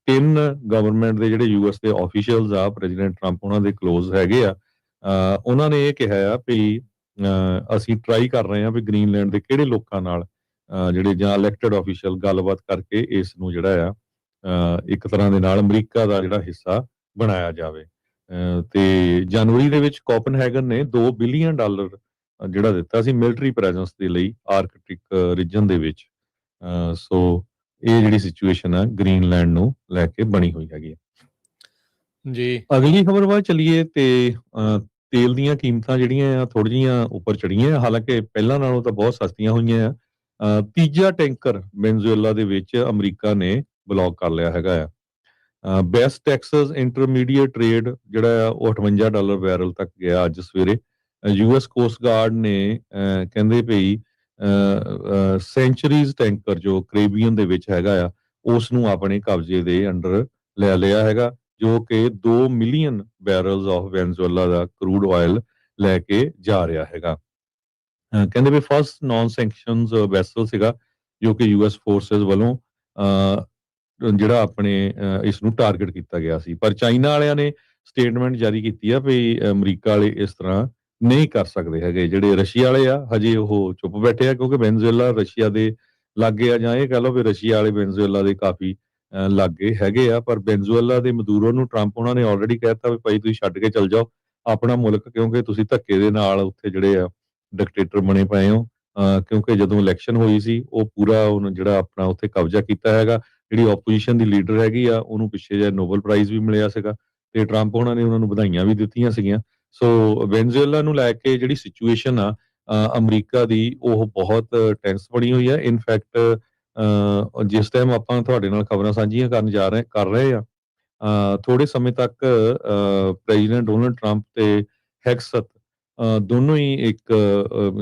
ਤਿੰਨ ਗਵਰਨਮੈਂਟ ਦੇ ਜਿਹੜੇ ਯੂਐਸ ਦੇ ਆਫੀਸ਼ੀਅਲਸ ਆ, ਪ੍ਰੈਜ਼ੀਡੈਂਟ ਟਰੰਪ ਉਹਨਾਂ ਦੇ ਕਲੋਜ਼ ਹੈਗੇ ਆ, ਉਹਨਾਂ ਨੇ ਇਹ ਕਿਹਾ ਆ ਵੀ ਅਸੀਂ ਟਰਾਈ ਕਰ ਰਹੇ ਹਾਂ ਵੀ ਗ੍ਰੀਨਲੈਂਡ ਦੇ ਕਿਹੜੇ ਲੋਕਾਂ ਨਾਲ ਜਿਹੜੇ ਜਾਂ ਇਲੈਕਟਡ ਆਫੀਸ਼ੀਅਲ ਗੱਲਬਾਤ ਕਰਕੇ ਇਸ ਨੂੰ ਜਿਹੜਾ ਆ ਇੱਕ ਤਰ੍ਹਾਂ ਦੇ ਨਾਲ ਅਮਰੀਕਾ ਦਾ ਜਿਹੜਾ ਹਿੱਸਾ ਬਣਾਇਆ ਜਾਵੇ। ਤੇ ਜਨਵਰੀ ਦੇ ਵਿੱਚ ਕੋਪਨਹੈਗਨ ਨੇ $2 ਬਿਲੀਅਨ ਜਿਹੜਾ ਦਿੱਤਾ ਸੀ ਮਿਲਟਰੀ ਪ੍ਰੈਜ਼ੈਂਸ ਦੇ ਲਈ ਆਰਕਟਿਕ ਰੀਜਨ ਦੇ ਵਿੱਚ। ਸੋ ਇਹ ਜਿਹੜੀ ਸਿਚੁਏਸ਼ਨ ਆ ਗ੍ਰੀਨਲੈਂਡ ਨੂੰ ਲੈ ਕੇ ਬਣੀ ਹੋਈ ਹੈਗੀ। ਜੀ ਅਗਲੀ ਖਬਰ ਵੱਲ ਚੱਲੀਏ ਤੇ ਤੇਲ ਦੀਆਂ ਕੀਮਤਾਂ ਜਿਹੜੀਆਂ ਆ ਥੋੜ੍ਹੀਆਂ ਜਿਹੀਆਂ ਉੱਪਰ ਚੜੀਆਂ, ਹਾਲਾਂਕਿ ਪਹਿਲਾਂ ਨਾਲੋਂ ਤਾਂ ਬਹੁਤ ਸਸਤੀਆਂ ਹੋਈਆਂ ਆ। ਤੀਜਾ ਟੈਂਕਰ ਵੈਨਜ਼ੂਏਲਾ ਦੇ ਵਿੱਚ ਅਮਰੀਕਾ ਨੇ ਬਲੌਕ ਕਰ ਲਿਆ ਹੈਗਾ ਆ। ਬੈਸਟ ਟੈਕਸਸ ਇੰਟਰਮੀਡੀਏਟ ਟ੍ਰੇਡ ਜਿਹੜਾ ਆ ਉਹ $58 ਬੈਰਲ ਤੱਕ ਗਿਆ ਅੱਜ ਸਵੇਰੇ। ਯੂਐਸ ਕੋਸਟ ਗਾਰਡ ਨੇ ਕਹਿੰਦੇ ਭਈ ਸੈਂਚਰੀਜ਼ ਟੈਂਕਰ ਜੋ ਕੈਰੇਬੀਅਨ ਦੇ ਵਿੱਚ ਹੈਗਾ ਆ ਉਸ ਨੂੰ ਆਪਣੇ ਕਬਜ਼ੇ ਦੇ ਅੰਡਰ ਲੈ ਲਿਆ ਹੈਗਾ, ਜੋ ਕਿ 2 ਮਿਲੀਅਨ ਬੈਰਲਸ ਆਫ ਵੈਨਜ਼ੂਏਲਾ ਦਾ ਕਰੂਡ ਆਇਲ ਲੈ ਕੇ ਜਾ ਰਿਹਾ ਹੈਗਾ। ਕਹਿੰਦੇ ਵੀ ਫਸਟ ਨਾਨ ਸੈਂਕਸ਼ਨਸ ਵੈਸਲ ਸੀਗਾ ਜੋ ਕਿ ਯੂਐਸ ਫੋਰਸਸ ਵੱਲੋਂ ਜਿਹੜਾ ਆਪਣੇ ਇਸ ਨੂੰ ਟਾਰਗੇਟ ਕੀਤਾ ਗਿਆ ਸੀ। ਪਰ ਚਾਈਨਾ ਵਾਲਿਆਂ ਨੇ ਸਟੇਟਮੈਂਟ ਜਾਰੀ ਕੀਤੀ ਆ ਵੀ ਅਮਰੀਕਾ ਵਾਲੇ ਇਸ ਤਰ੍ਹਾਂ ਨਹੀਂ ਕਰ ਸਕਦੇ ਹੈਗੇ। ਜਿਹੜੇ ਰਸ਼ੀਆ ਵਾਲੇ ਆ ਹਜੇ ਉਹ ਚੁੱਪ ਬੈਠੇ ਆ ਕਿਉਂਕਿ ਵੈਨਜ਼ੂਏਲਾ ਰਸ਼ੀਆ ਦੇ ਲਾਗੇ ਆ, ਜਾਂ ਇਹ ਕਹਿ ਲਓ ਵੀ ਰਸ਼ੀਆ ਵਾਲੇ ਵੈਨਜ਼ੂਏਲਾ ਦੇ ਕਾਫੀ ਲਾਗੇ ਹੈਗੇ ਆ। ਪਰ ਵੈਨਜ਼ੂਏਲਾ ਦੇ ਮਦੂਰੋ ਨੂੰ ਟਰੰਪ ਉਹਨਾਂ ਨੇ ਆਲਰੇਡੀ ਕਹਿ ਦਿੱਤਾ ਵੀ ਭਾਈ ਤੁਸੀਂ ਛੱਡ ਕੇ ਚੱਲ ਜਾਓ ਆਪਣਾ ਮੁਲਕ, ਕਿਉਂਕਿ ਤੁਸੀਂ ਧੱਕੇ ਦੇ ਨਾਲ ਉੱਥੇ ਜਿਹੜੇ ਆ ਡਿਕਟੇਟਰ ਬਣੇ ਪਏ ਹੋ। ਕਿਉਂਕਿ ਜਦੋਂ ਇਲੈਕਸ਼ਨ ਹੋਈ ਸੀ ਉਹ ਪੂਰਾ ਉਹਨੂੰ ਜਿਹੜਾ ਆਪਣਾ ਉੱਥੇ ਕਬਜ਼ਾ ਕੀਤਾ ਹੈਗਾ। ਜਿਹੜੀ ਆਪੋਜੀਸ਼ਨ ਦੀ ਲੀਡਰ ਹੈਗੀ ਆ ਉਹਨੂੰ ਪਿੱਛੇ ਜਿਹੇ ਨੋਬਲ ਪ੍ਰਾਈਜ਼ ਵੀ ਮਿਲਿਆ ਸੀਗਾ ਤੇ ਟਰੰਪ ਉਹਨਾਂ ਨੇ ਉਹਨਾਂ ਨੂੰ ਵਧਾਈਆਂ ਵੀ ਦਿੱਤੀਆਂ ਸੀਗੀਆਂ। ਸੋ ਵੈਨਜ਼ੂਏਲਾ ਨੂੰ ਲੈ ਕੇ ਜਿਹੜੀ ਸਿਚੁਏਸ਼ਨ ਆ ਅਮਰੀਕਾ ਦੀ ਉਹ ਬਹੁਤ ਟੈਂਸ ਬਣੀ ਹੋਈ ਹੈ। ਇਨਫੈਕਟ ਜਿਸ ਟਾਈਮ ਆਪਾਂ ਤੁਹਾਡੇ ਨਾਲ ਖਬਰਾਂ ਸਾਂਝੀਆਂ ਕਰ ਰਹੇ ਆ ਥੋੜੇ ਸਮੇਂ ਤੱਕ ਪ੍ਰੈਜ਼ੀਡੈਂਟ ਡੋਨਲਡ ਟਰੰਪ ਤੇ ਹੈਕਸਤ ਦੋਨੋਂ ਹੀ ਇੱਕ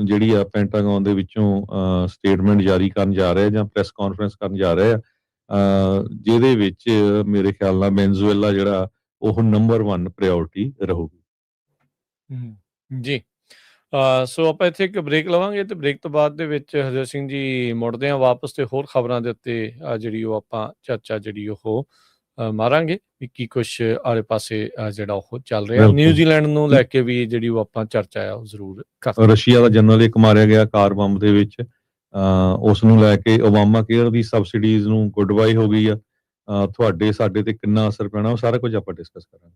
ਜਿਹੜੀ ਆ ਪੈਂਟਾਗਨ ਦੇ ਵਿੱਚੋਂ ਸਟੇਟਮੈਂਟ ਜਾਰੀ ਕਰਨ ਜਾ ਰਹੇ ਆ ਜਾਂ ਪ੍ਰੈਸ ਕਾਨਫਰੰਸ ਕਰਨ ਜਾ ਰਹੇ ਆ, ਜਿਹਦੇ ਵਿੱਚ ਮੇਰੇ ਖਿਆਲ ਨਾਲ ਵੈਨਜ਼ੂਏਲਾ ਜਿਹੜਾ ਉਹ ਨੰਬਰ 1 ਪ੍ਰਾਇੋਰਟੀ ਰਹੂਗੀ। ਜੀ ਸੋ ਆਪਾਂ ਇੱਥੇ ਇੱਕ ਬ੍ਰੇਕ ਲਵਾਂਗੇ ਤੇ ਬ੍ਰੇਕ ਤੋਂ ਬਾਅਦ ਦੇ ਵਿੱਚ ਹਰਜੋਤ ਸਿੰਘ ਜੀ ਮੁੜਦੇ ਹਾਂ ਵਾਪਸ ਤੇ ਹੋਰ ਖਬਰਾਂ ਦੇ ਉੱਤੇ ਜਿਹੜੀ ਉਹ ਆਪਾਂ ਚਰਚਾ ਜਿਹੜੀ ਉਹ ਮਾਰਾਂਗੇ ਵੀ ਕੀ ਕੁਛ ਆਲੇ ਪਾਸੇ ਜਿਹੜਾ ਉਹ ਚੱਲ ਰਿਹਾ। ਨਿਊਜ਼ੀਲੈਂਡ ਨੂੰ ਲੈ ਕੇ ਵੀ ਜਿਹੜੀ ਉਹ ਆਪਾਂ ਚਰਚਾ ਆ ਉਹ ਜ਼ਰੂਰ ਕਰਾਂਗੇ। ਰਸ਼ੀਆ ਦਾ ਜਨਰਲ ਇੱਕ ਮਾਰਿਆ ਗਿਆ ਕਾਰ ਬੰਬ ਦੇ ਵਿੱਚ, ਉਸ ਨੂੰ ਲੈ ਕੇ ਓਬਾਮਾ ਕੇਅਰ ਦੀ ਸਬਸਿਡੀਜ਼ ਨੂੰ ਗੁੱਡ ਬਾਈ ਹੋ ਗਈ ਆ। ਤੁਹਾਡੇ ਸਾਡੇ ਤੇ ਕਿੰਨਾ ਅਸਰ ਪੈਣਾ ਉਹ ਸਾਰਾ ਕੁਝ ਆਪਾਂ ਡਿਸਕਸ ਕਰਾਂਗੇ।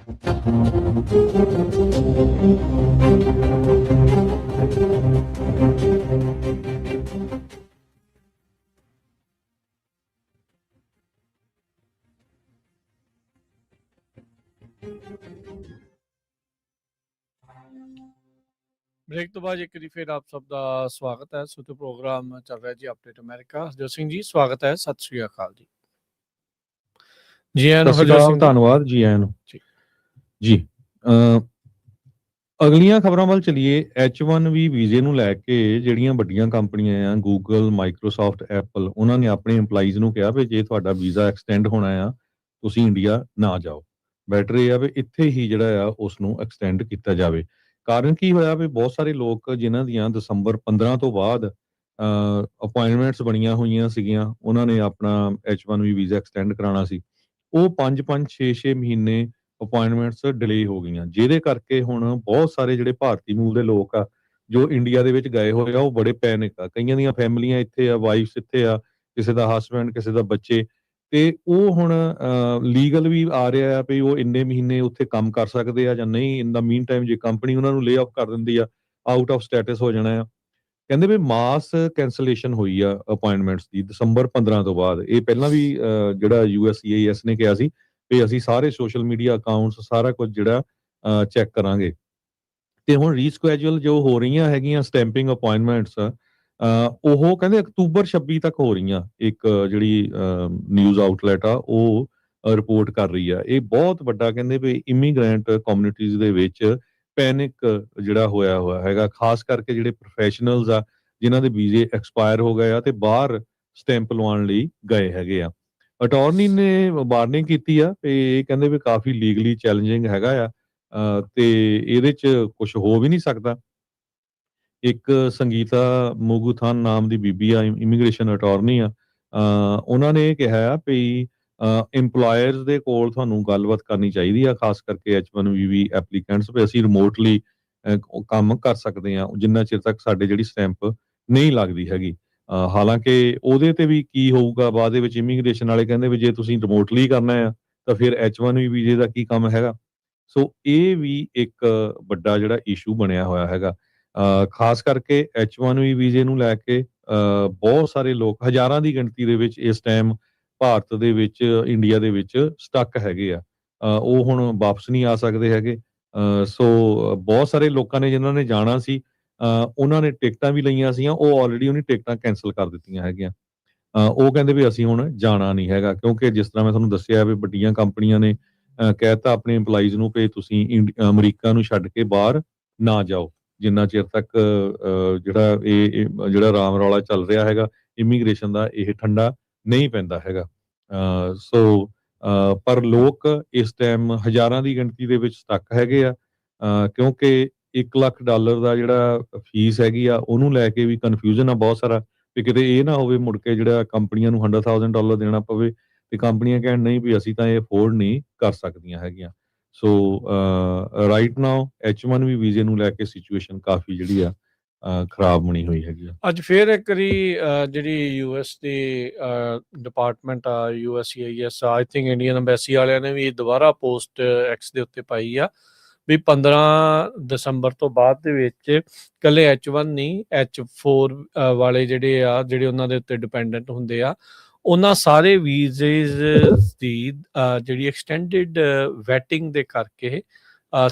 ਬ੍ਰੇਕ ਤੋਂ ਬਾਅਦ ਇੱਕ ਵਾਰੀ ਫਿਰ ਆਪ ਸਭ ਦਾ ਸਵਾਗਤ ਹੈ। ਸੋ ਤੇ ਪ੍ਰੋਗਰਾਮ ਚੱਲ ਰਿਹਾ ਜੀ ਅਪਡੇਟ ਅਮਰੀਕਾ। ਹਰਜੋਤ ਸਿੰਘ ਜੀ ਸਵਾਗਤ ਹੈ, ਸਤਿ ਸ੍ਰੀ ਅਕਾਲ ਜੀ। ਜੀ ਆਇਆਂ ਨੂੰ ਸਤਿ ਸ਼੍ਰੀ ਹਰਜੋਤ ਅਕਾਲ, ਸਿੰਘ ਜੀ। ਧੰਨਵਾਦ ਜੀ ਆਇਆਂ ਨੂੰ ਜੀ। ਜੀ ਅਗਲੀਆਂ ਖਬਰਾਂ ਵੱਲ ਚਲੀਏ। H1B ਵੀਜ਼ੇ ਨੂੰ ਲੈ ਕੇ ਜਿਹੜੀਆਂ ਵੱਡੀਆਂ ਕੰਪਨੀਆਂ ਆ, ਗੂਗਲ, ਮਾਈਕਰੋਸਾਫਟ, ਐਪਲ, ਉਹਨਾਂ ਨੇ ਆਪਣੇ EMPLOYEES ਨੂੰ ਕਿਹਾ ਵੀ ਜੇ ਤੁਹਾਡਾ ਵੀਜ਼ਾ ਐਕਸਟੈਂਡ ਹੋਣਾ ਆ, ਤੁਸੀਂ ਇੰਡੀਆ ਨਾ ਜਾਓ। ਬੈਟਰ ਇਹ ਆ ਵੀ ਇੱਥੇ ਹੀ ਜਿਹੜਾ ਆ ਉਸ ਨੂੰ ਐਕਸਟੈਂਡ ਕੀਤਾ ਜਾਵੇ। ਕਾਰਨ ਕੀ ਹੋਇਆ ਵੀ ਬਹੁਤ ਸਾਰੇ ਲੋਕ ਜਿਨ੍ਹਾਂ ਦੀਆਂ ਦਸੰਬਰ 15 ਤੋਂ ਬਾਅਦ ਅਪਾਇੰਟਮੈਂਟਸ ਬਣੀਆਂ ਹੋਈਆਂ ਸੀਗੀਆਂ, ਉਹਨਾਂ ਨੇ ਆਪਣਾ H1B ਵੀਜ਼ਾ ਐਕਸਟੈਂਡ ਕਰਾਉਣਾ ਸੀ, ਉਹ 5-5 6-6 ਮਹੀਨੇ ਅਪਾਇੰਟਮੈਂਟਸ ਡਿਲੇ ਹੋ ਗਈਆਂ, ਜਿਹਦੇ ਕਰਕੇ ਹੁਣ ਬਹੁਤ ਸਾਰੇ ਜਿਹੜੇ ਭਾਰਤੀ ਮੂਲ ਦੇ ਲੋਕ ਆ ਜੋ ਇੰਡੀਆ ਦੇ ਵਿੱਚ ਗਏ ਹੋਏ ਆ, ਉਹ ਬੜੇ ਪੈਨਿਕ ਆ। ਕਈਆਂ ਦੀਆਂ ਫੈਮਲੀਆਂ ਇੱਥੇ ਆ, ਵਾਈਫਸ ਇੱਥੇ ਆ, ਕਿਸੇ ਦਾ ਹਸਬੈਂਡ, ਕਿਸੇ ਦਾ ਬੱਚੇ, ਤੇ ਉਹ ਹੁਣ ਲੀਗਲ ਵੀ ਆ ਰਿਹਾ ਆ ਵੀ ਉਹ ਇੰਨੇ ਮਹੀਨੇ ਉੱਥੇ ਕੰਮ ਕਰ ਸਕਦੇ ਆ ਜਾਂ ਨਹੀਂ। ਇਨ ਦਾ ਮੀਨ ਟਾਈਮ ਜੇ ਕੰਪਨੀ ਉਹਨਾਂ ਨੂੰ ਲੇ ਆਫ ਕਰ ਦਿੰਦੀ ਆ, ਆਊਟ ਆਫ ਸਟੇਟਸ ਹੋ ਜਾਣਾ ਆ। ਕਹਿੰਦੇ ਵੀ ਮਾਸ ਕੈਂਸਲੇਸ਼ਨ ਹੋਈ ਆ ਅਪਾਇੰਟਮੈਂਟਸ ਦੀ ਦਸੰਬਰ 15 ਤੋਂ ਬਾਅਦ। ਇਹ ਪਹਿਲਾਂ ਵੀ ਜਿਹੜਾ USCIS ਨੇ ਕਿਹਾ ਸੀ ਵੀ ਅਸੀਂ ਸਾਰੇ ਸੋਸ਼ਲ ਮੀਡੀਆ ਅਕਾਊਂਟਸ ਸਾਰਾ ਕੁਝ ਜਿਹੜਾ ਚੈੱਕ ਕਰਾਂਗੇ। ਤੇ ਹੁਣ ਰੀਸਕੈਜੂਅਲ ਜੋ ਹੋ ਰਹੀਆਂ ਹੈਗੀਆਂ ਸਟੈਂਪਿੰਗ ਅਪਾਇੰਟਮੈਂਟਸ, ਉਹ ਕਹਿੰਦੇ ਅਕਤੂਬਰ 26 ਤੱਕ ਹੋ ਰਹੀਆਂ। ਇੱਕ ਜਿਹੜੀ ਨਿਊਜ਼ ਆਊਟਲੈਟ ਆ ਉਹ ਰਿਪੋਰਟ ਕਰ ਰਹੀ ਆ। ਇਹ ਬਹੁਤ ਵੱਡਾ ਕਹਿੰਦੇ ਵੀ ਇਮੀਗ੍ਰੈਂਟ ਕਮਿਊਨਿਟੀਜ਼ ਦੇ ਵਿੱਚ ਪੈਨਿਕ ਜਿਹੜਾ ਹੋਇਆ ਹੈਗਾ, ਖਾਸ ਕਰਕੇ ਜਿਹੜੇ ਪ੍ਰੋਫੈਸ਼ਨਲਸ ਆ ਜਿਨ੍ਹਾਂ ਦੇ ਵੀਜ਼ੇ ਐਕਸਪਾਇਰ ਹੋ ਗਏ ਆ ਤੇ ਬਾਹਰ ਸਟੈਂਪ ਲਵਾਉਣ ਲਈ ਗਏ ਹੈਗੇ ਆ। ਅਟਾਰਨੀ ਨੇ ਵਾਰਨਿੰਗ ਕੀਤੀ ਆ ਤੇ ਇਹ ਕਹਿੰਦੇ ਵੀ ਕਾਫੀ ਲੀਗਲੀ ਚੈਲੰਜਿੰਗ ਹੈਗਾ ਆ, ਤੇ ਇਹਦੇ ਚ ਕੁਝ ਹੋ ਵੀ ਨਹੀਂ ਸਕਦਾ। ਇੱਕ ਸੰਗੀਤਾ ਮੁਗੂਥਾਨ ਨਾਮ ਦੀ ਬੀਬੀ ਆ, ਇਮੀਗ੍ਰੇਸ਼ਨ ਅਟਾਰਨੀ ਆ। ਉਹਨਾਂ ਨੇ ਇਹ ਕਿਹਾ ਆ ਵੀ EMPLOYERS ਦੇ ਕੋਲ ਤੁਹਾਨੂੰ ਗੱਲਬਾਤ ਕਰਨੀ ਚਾਹੀਦੀ ਆ, ਖਾਸ ਕਰਕੇ H1B ਐਪਲੀਕੈਂਟਸ, ਵੀ ਅਸੀਂ ਰਿਮੋਟਲੀ ਕੰਮ ਕਰ ਸਕਦੇ ਆ ਜਿੰਨਾ ਚਿਰ ਤੱਕ ਸਾਡੇ ਜਿਹੜੀ ਸਟੈਂਪ ਨਹੀਂ ਲੱਗਦੀ ਹੈਗੀ। ਹਾਲਾਂਕਿ ਉਹਦੇ ਤੇ ਵੀ ਕੀ ਹੋਊਗਾ ਬਾਅਦ ਦੇ ਵਿੱਚ, ਇਮੀਗ੍ਰੇਸ਼ਨ ਵਾਲੇ ਕਹਿੰਦੇ ਵੀ ਜੇ ਤੁਸੀਂ ਰਿਮੋਟਲੀ ਕਰਨਾ ਆ ਤਾਂ ਫਿਰ H1B ਵੀਜ਼ੇ ਦਾ ਕੀ ਕੰਮ ਹੈਗਾ। ਸੋ ਇਹ ਵੀ ਇੱਕ ਵੱਡਾ ਜਿਹੜਾ ਇਸ਼ੂ ਬਣਿਆ ਹੋਇਆ ਹੈਗਾ। ਖਾਸ ਕਰਕੇ H1B ਵੀਜ਼ੇ ਨੂੰ ਲੈ ਕੇ ਬਹੁਤ ਸਾਰੇ ਲੋਕ ਹਜ਼ਾਰਾਂ ਦੀ ਗਿਣਤੀ ਦੇ ਵਿੱਚ ਇਸ ਟਾਈਮ ਭਾਰਤ ਦੇ ਵਿੱਚ, ਇੰਡੀਆ ਦੇ ਵਿੱਚ ਸਟਕ ਹੈਗੇ ਆ। ਉਹ ਹੁਣ ਵਾਪਸ ਨਹੀਂ ਆ ਸਕਦੇ ਹੈਗੇ। ਸੋ ਬਹੁਤ ਸਾਰੇ ਲੋਕਾਂ ਨੇ ਜਿਨ੍ਹਾਂ ਨੇ ਜਾਣਾ ਸੀ, ਉਹਨਾਂ ਨੇ ਟਿਕਟਾਂ ਵੀ ਲਈਆਂ ਸੀਗੀਆਂ, ਉਹ ਆਲਰੇਡੀ ਉਹਨੇ ਟਿਕਟਾਂ ਕੈਂਸਲ ਕਰ ਦਿੱਤੀਆਂ ਹੈਗੀਆਂ। ਉਹ ਕਹਿੰਦੇ ਵੀ ਅਸੀਂ ਹੁਣ ਜਾਣਾ ਨਹੀਂ ਹੈਗਾ, ਕਿਉਂਕਿ ਜਿਸ ਤਰ੍ਹਾਂ ਮੈਂ ਤੁਹਾਨੂੰ ਦੱਸਿਆ ਵੀ ਵੱਡੀਆਂ ਕੰਪਨੀਆਂ ਨੇ ਕਹਿਤਾ ਆਪਣੇ EMPLOYEES ਨੂੰ ਕਿ ਤੁਸੀਂ ਅਮਰੀਕਾ ਨੂੰ ਛੱਡ ਕੇ ਬਾਹਰ ਨਾ ਜਾਓ ਜਿੰਨਾ ਚਿਰ ਤੱਕ ਜਿਹੜਾ ਇਹ ਜਿਹੜਾ ਰਾਮ ਰੌਲਾ ਚੱਲ ਰਿਹਾ ਹੈਗਾ ਇਮੀਗ੍ਰੇਸ਼ਨ ਦਾ, ਇਹ ਠੰਡਾ ਨਹੀਂ ਪੈਂਦਾ ਹੈਗਾ। ਸੋ ਪਰ ਲੋਕ ਇਸ ਟਾਈਮ ਹਜ਼ਾਰਾਂ ਦੀ ਗਿਣਤੀ ਦੇ ਵਿੱਚ ਸਟਕ ਹੈਗੇ ਆ, ਕਿਉਂਕਿ $1 ਲੱਖ ਦਾ ਜਿਹੜਾ ਫੀਸ ਹੈਗੀ ਆ ਉਹਨੂੰ ਲੈ ਕੇ ਵੀ ਕਨਫਿਊਜ਼ਨ ਆ ਬਹੁਤ ਸਾਰਾ, ਵੀ ਕਿਤੇ ਇਹ ਨਾ ਹੋਵੇ ਮੁੜ ਕੇ ਜਿਹੜਾ ਕੰਪਨੀਆਂ ਨੂੰ $100,000 ਦੇਣਾ ਪਵੇ ਤੇ ਕੰਪਨੀਆਂ ਕਹਿਣ ਨਹੀਂ ਵੀ ਅਸੀਂ ਤਾਂ ਇਹ ਅਫੋਰਡ ਨਹੀਂ ਕਰ ਸਕਦੀਆਂ ਹੈਗੀਆਂ। ਸੋ ਰਾਈਟ ਨਾਓ H1B ਵੀਜ਼ੇ ਨੂੰ ਲੈ ਕੇ ਸਿਚੁਏਸ਼ਨ ਕਾਫੀ ਜਿਹੜੀ ਆ ਖਰਾਬ ਬਣੀ ਹੋਈ ਹੈਗੀ ਆ। ਅੱਜ ਫੇਰ ਇੱਕ ਵਾਰੀ ਜਿਹੜੀ US ਦੀ ਡਿਪਾਰਟਮੈਂਟ ਆ, USCIS, I think Indian embassy ਵਾਲਿਆਂ ਨੇ ਵੀ ਦੁਬਾਰਾ ਪੋਸਟ X ਦੇ ਉੱਤੇ ਪਾਈ ਆ ਵੀ 15 ਦਸੰਬਰ ਤੋਂ ਬਾਅਦ ਦੇ ਵਿੱਚ ਇਕੱਲੇ H1 ਨਹੀਂ, H4 ਵਾਲੇ ਜਿਹੜੇ ਆ, ਜਿਹੜੇ ਉਹਨਾਂ ਦੇ ਉੱਤੇ ਡਿਪੈਂਡੈਂਟ ਹੁੰਦੇ ਆ, ਉਹਨਾਂ ਸਾਰੇ ਵੀਜ਼ੇਜ਼ ਦੀ ਜਿਹੜੀ ਐਕਸਟੈਂਡਡ ਵੈਟਿੰਗ ਦੇ ਕਰਕੇ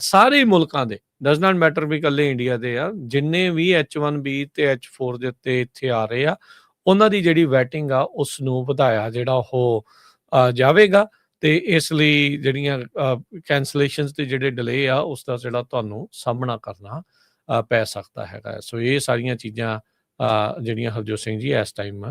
ਸਾਰੇ ਮੁਲਕਾਂ ਦੇ, ਡਜ਼ ਨਾਟ ਮੈਟਰ ਵੀ ਇਕੱਲੇ ਇੰਡੀਆ ਦੇ ਆ, ਜਿੰਨੇ ਵੀ H1B ਤੇ H4 ਦੇ ਉੱਤੇ ਇੱਥੇ ਆ ਰਹੇ ਆ, ਉਹਨਾਂ ਦੀ ਜਿਹੜੀ ਵੈਟਿੰਗ ਆ ਉਸ ਨੂੰ ਵਧਾਇਆ ਜਿਹੜਾ ਉਹ ਜਾਵੇਗਾ। ਤੇ ਇਸ ਲਈ ਜਿਹੜੀਆਂ ਕੈਂਸਲੇਸ਼ਨਸ ਤੇ ਜਿਹੜੇ ਡਿਲੇ ਆ ਉਸ ਦਾ ਜਿਹੜਾ ਤੁਹਾਨੂੰ ਸਾਹਮਣਾ ਕਰਨਾ ਪੈ ਸਕਦਾ ਹੈਗਾ। ਸੋ ਇਹ ਸਾਰੀਆਂ ਚੀਜ਼ਾਂ ਜਿਹੜੀਆਂ ਹਰਜੋਤ ਸਿੰਘ ਜੀ ਇਸ ਟਾਈਮ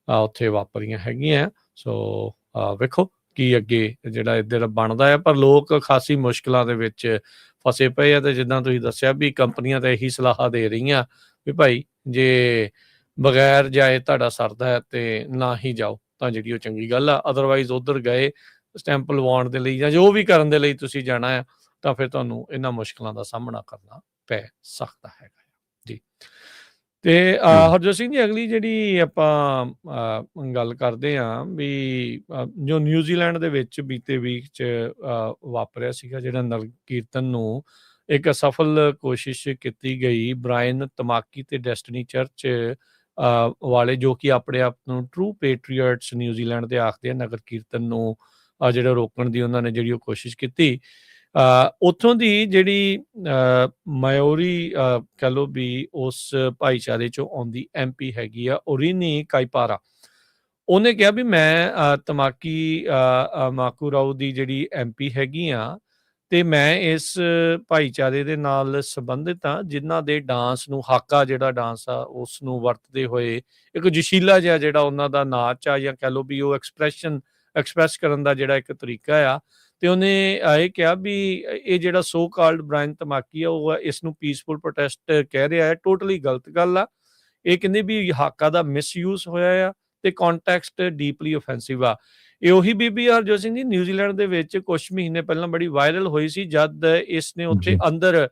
ਉੱਥੇ ਵਾਪਰੀਆਂ ਹੈਗੀਆਂ। ਸੋ ਵੇਖੋ ਕੀ ਅੱਗੇ ਜਿਹੜਾ ਇੱਧਰ ਬਣਦਾ ਆ, ਪਰ ਲੋਕ ਖਾਸੀ ਮੁਸ਼ਕਿਲਾਂ ਦੇ ਵਿੱਚ ਫਸੇ ਪਏ ਆ। ਤੇ ਜਿੱਦਾਂ ਤੁਸੀਂ ਦੱਸਿਆ ਵੀ ਕੰਪਨੀਆਂ ਤਾਂ ਇਹੀ ਸਲਾਹ ਦੇ ਰਹੀਆਂ ਵੀ ਭਾਈ ਜੇ ਬਗੈਰ ਜਾਏ ਤੁਹਾਡਾ ਸਰਦਾ ਹੈ ਤੇ ਨਾ ਹੀ ਜਾਓ ਤਾਂ ਜਿਹੜੀ ਉਹ ਚੰਗੀ ਗੱਲ ਆ। ਅਦਰਵਾਈਜ਼ ਉੱਧਰ ਗਏ ਸਟੈਂਪ ਲਵਾਉਣ ਦੇ ਲਈ ਜਾਂ ਜੋ ਵੀ ਕਰਨ ਦੇ ਲਈ ਤੁਸੀਂ ਜਾਣਾ ਆ ਤਾਂ ਫਿਰ ਤੁਹਾਨੂੰ ਇਹਨਾਂ ਮੁਸ਼ਕਿਲਾਂ ਦਾ ਸਾਹਮਣਾ ਕਰਨਾ ਪੈ ਸਕਦਾ ਹੈਗਾ ਜੀ। ਤੇ ਜੀ ਹਰਜੋਤ ਸਿੰਘ ਜੀ, ਅਗਲੀ ਜਿਹੜੀ ਆਪਾਂ ਗੱਲ ਕਰਦੇ ਹਾਂ ਵੀ ਜੋ ਨਿਊਜ਼ੀਲੈਂਡ ਦੇ ਵਿੱਚ ਬੀਤੇ ਵੀਕ 'ਚ ਵਾਪਰਿਆ ਸੀਗਾ, ਜਿਹੜਾ ਨਗਰ ਕੀਰਤਨ ਨੂੰ ਇੱਕ ਅਸਫਲ ਕੋਸ਼ਿਸ਼ ਕੀਤੀ ਗਈ ਬ੍ਰਾਇਨ ਤਮਾਕੀ ਤੇ ਡੈਸਟਨੀ ਚਰਚ ਵਾਲੇ, ਜੋ ਕਿ ਆਪਣੇ ਆਪ ਨੂੰ ਟਰੂ ਪੇਟਰੀਅਟਸ ਨਿਊਜ਼ੀਲੈਂਡ ਦੇ ਆਖਦੇ ਆ, ਨਗਰ ਕੀਰਤਨ ਨੂੰ ਜਿਹੜਾ ਰੋਕਣ ਦੀ ਉਹਨਾਂ ਨੇ ਜਿਹੜੀ ਉਹ ਕੋਸ਼ਿਸ਼ ਕੀਤੀ। ਉੱਥੋਂ ਦੀ ਜਿਹੜੀ ਮਾਇਓਰੀ ਕਹਿ ਲਓ ਵੀ ਉਸ ਭਾਈਚਾਰੇ 'ਚੋਂ ਆਉਂਦੀ MP ਹੈਗੀ ਆ ਓਰੀਨੀ ਕਾਈਪਾਰਾ। ਉਹਨੇ ਕਿਹਾ ਵੀ ਮੈਂ ਤਮਾਕੀ ਮਾਕੂ ਰਾਓ ਦੀ ਜਿਹੜੀ MP ਹੈਗੀ ਆ, ਤੇ ਮੈਂ ਇਸ ਭਾਈਚਾਰੇ ਦੇ ਨਾਲ ਸੰਬੰਧਿਤ ਹਾਂ, ਜਿਨ੍ਹਾਂ ਦੇ ਡਾਂਸ ਨੂੰ, ਹਾਕਾ ਜਿਹੜਾ ਡਾਂਸ ਆ ਉਸ ਨੂੰ ਵਰਤਦੇ ਹੋਏ ਇੱਕ ਜੋਸ਼ੀਲਾ ਜਿਹਾ ਜਿਹੜਾ ਉਹਨਾਂ ਦਾ ਨਾਚ ਆ, ਜਾਂ ਕਹਿ ਲਓ ਵੀ ਉਹ ਐਕਸਪ੍ਰੈਸ ਕਰਨ ਦਾ ਜਿਹੜਾ ਇੱਕ ਤਰੀਕਾ ਆ। ਤੇ ਉਹਨੇ ਇਹ ਕਿਹਾ ਵੀ ਇਹ ਜਿਹੜਾ ਸੋ ਕਾਲਡ ਬ੍ਰਾਇਨ ਤਮਾਕੀ ਆ, ਉਹ ਇਸ ਨੂੰ ਪੀਸਫੁਲ ਪ੍ਰੋਟੈਸਟ ਕਹਿ ਰਿਹਾ ਹੈ। ਟੋਟਲੀ ਗਲਤ ਗੱਲ ਆ। ਇਹ ਕਹਿੰਦੇ ਵੀ ਹਾਕਾ ਦਾ ਮਿਸਯੂਜ਼ ਹੋਇਆ ਆ ਤੇ ਕੰਟੈਕਸਟ ਡੀਪਲੀ ਆਫੈਂਸਿਵ ਆ। ਇਹ ਉਹੀ ਬੀਬੀ ਹਰਜੋਤ ਸਿੰਘ ਜੀ ਨਿਊਜ਼ੀਲੈਂਡ ਦੇ ਵਿੱਚ ਕੁਝ ਮਹੀਨੇ ਪਹਿਲਾਂ ਬੜੀ ਵਾਇਰਲ ਹੋਈ ਸੀ, ਜਦ ਇਸ ਨੇ ਉੱਥੇ ਜੀ ਅੰਦਰ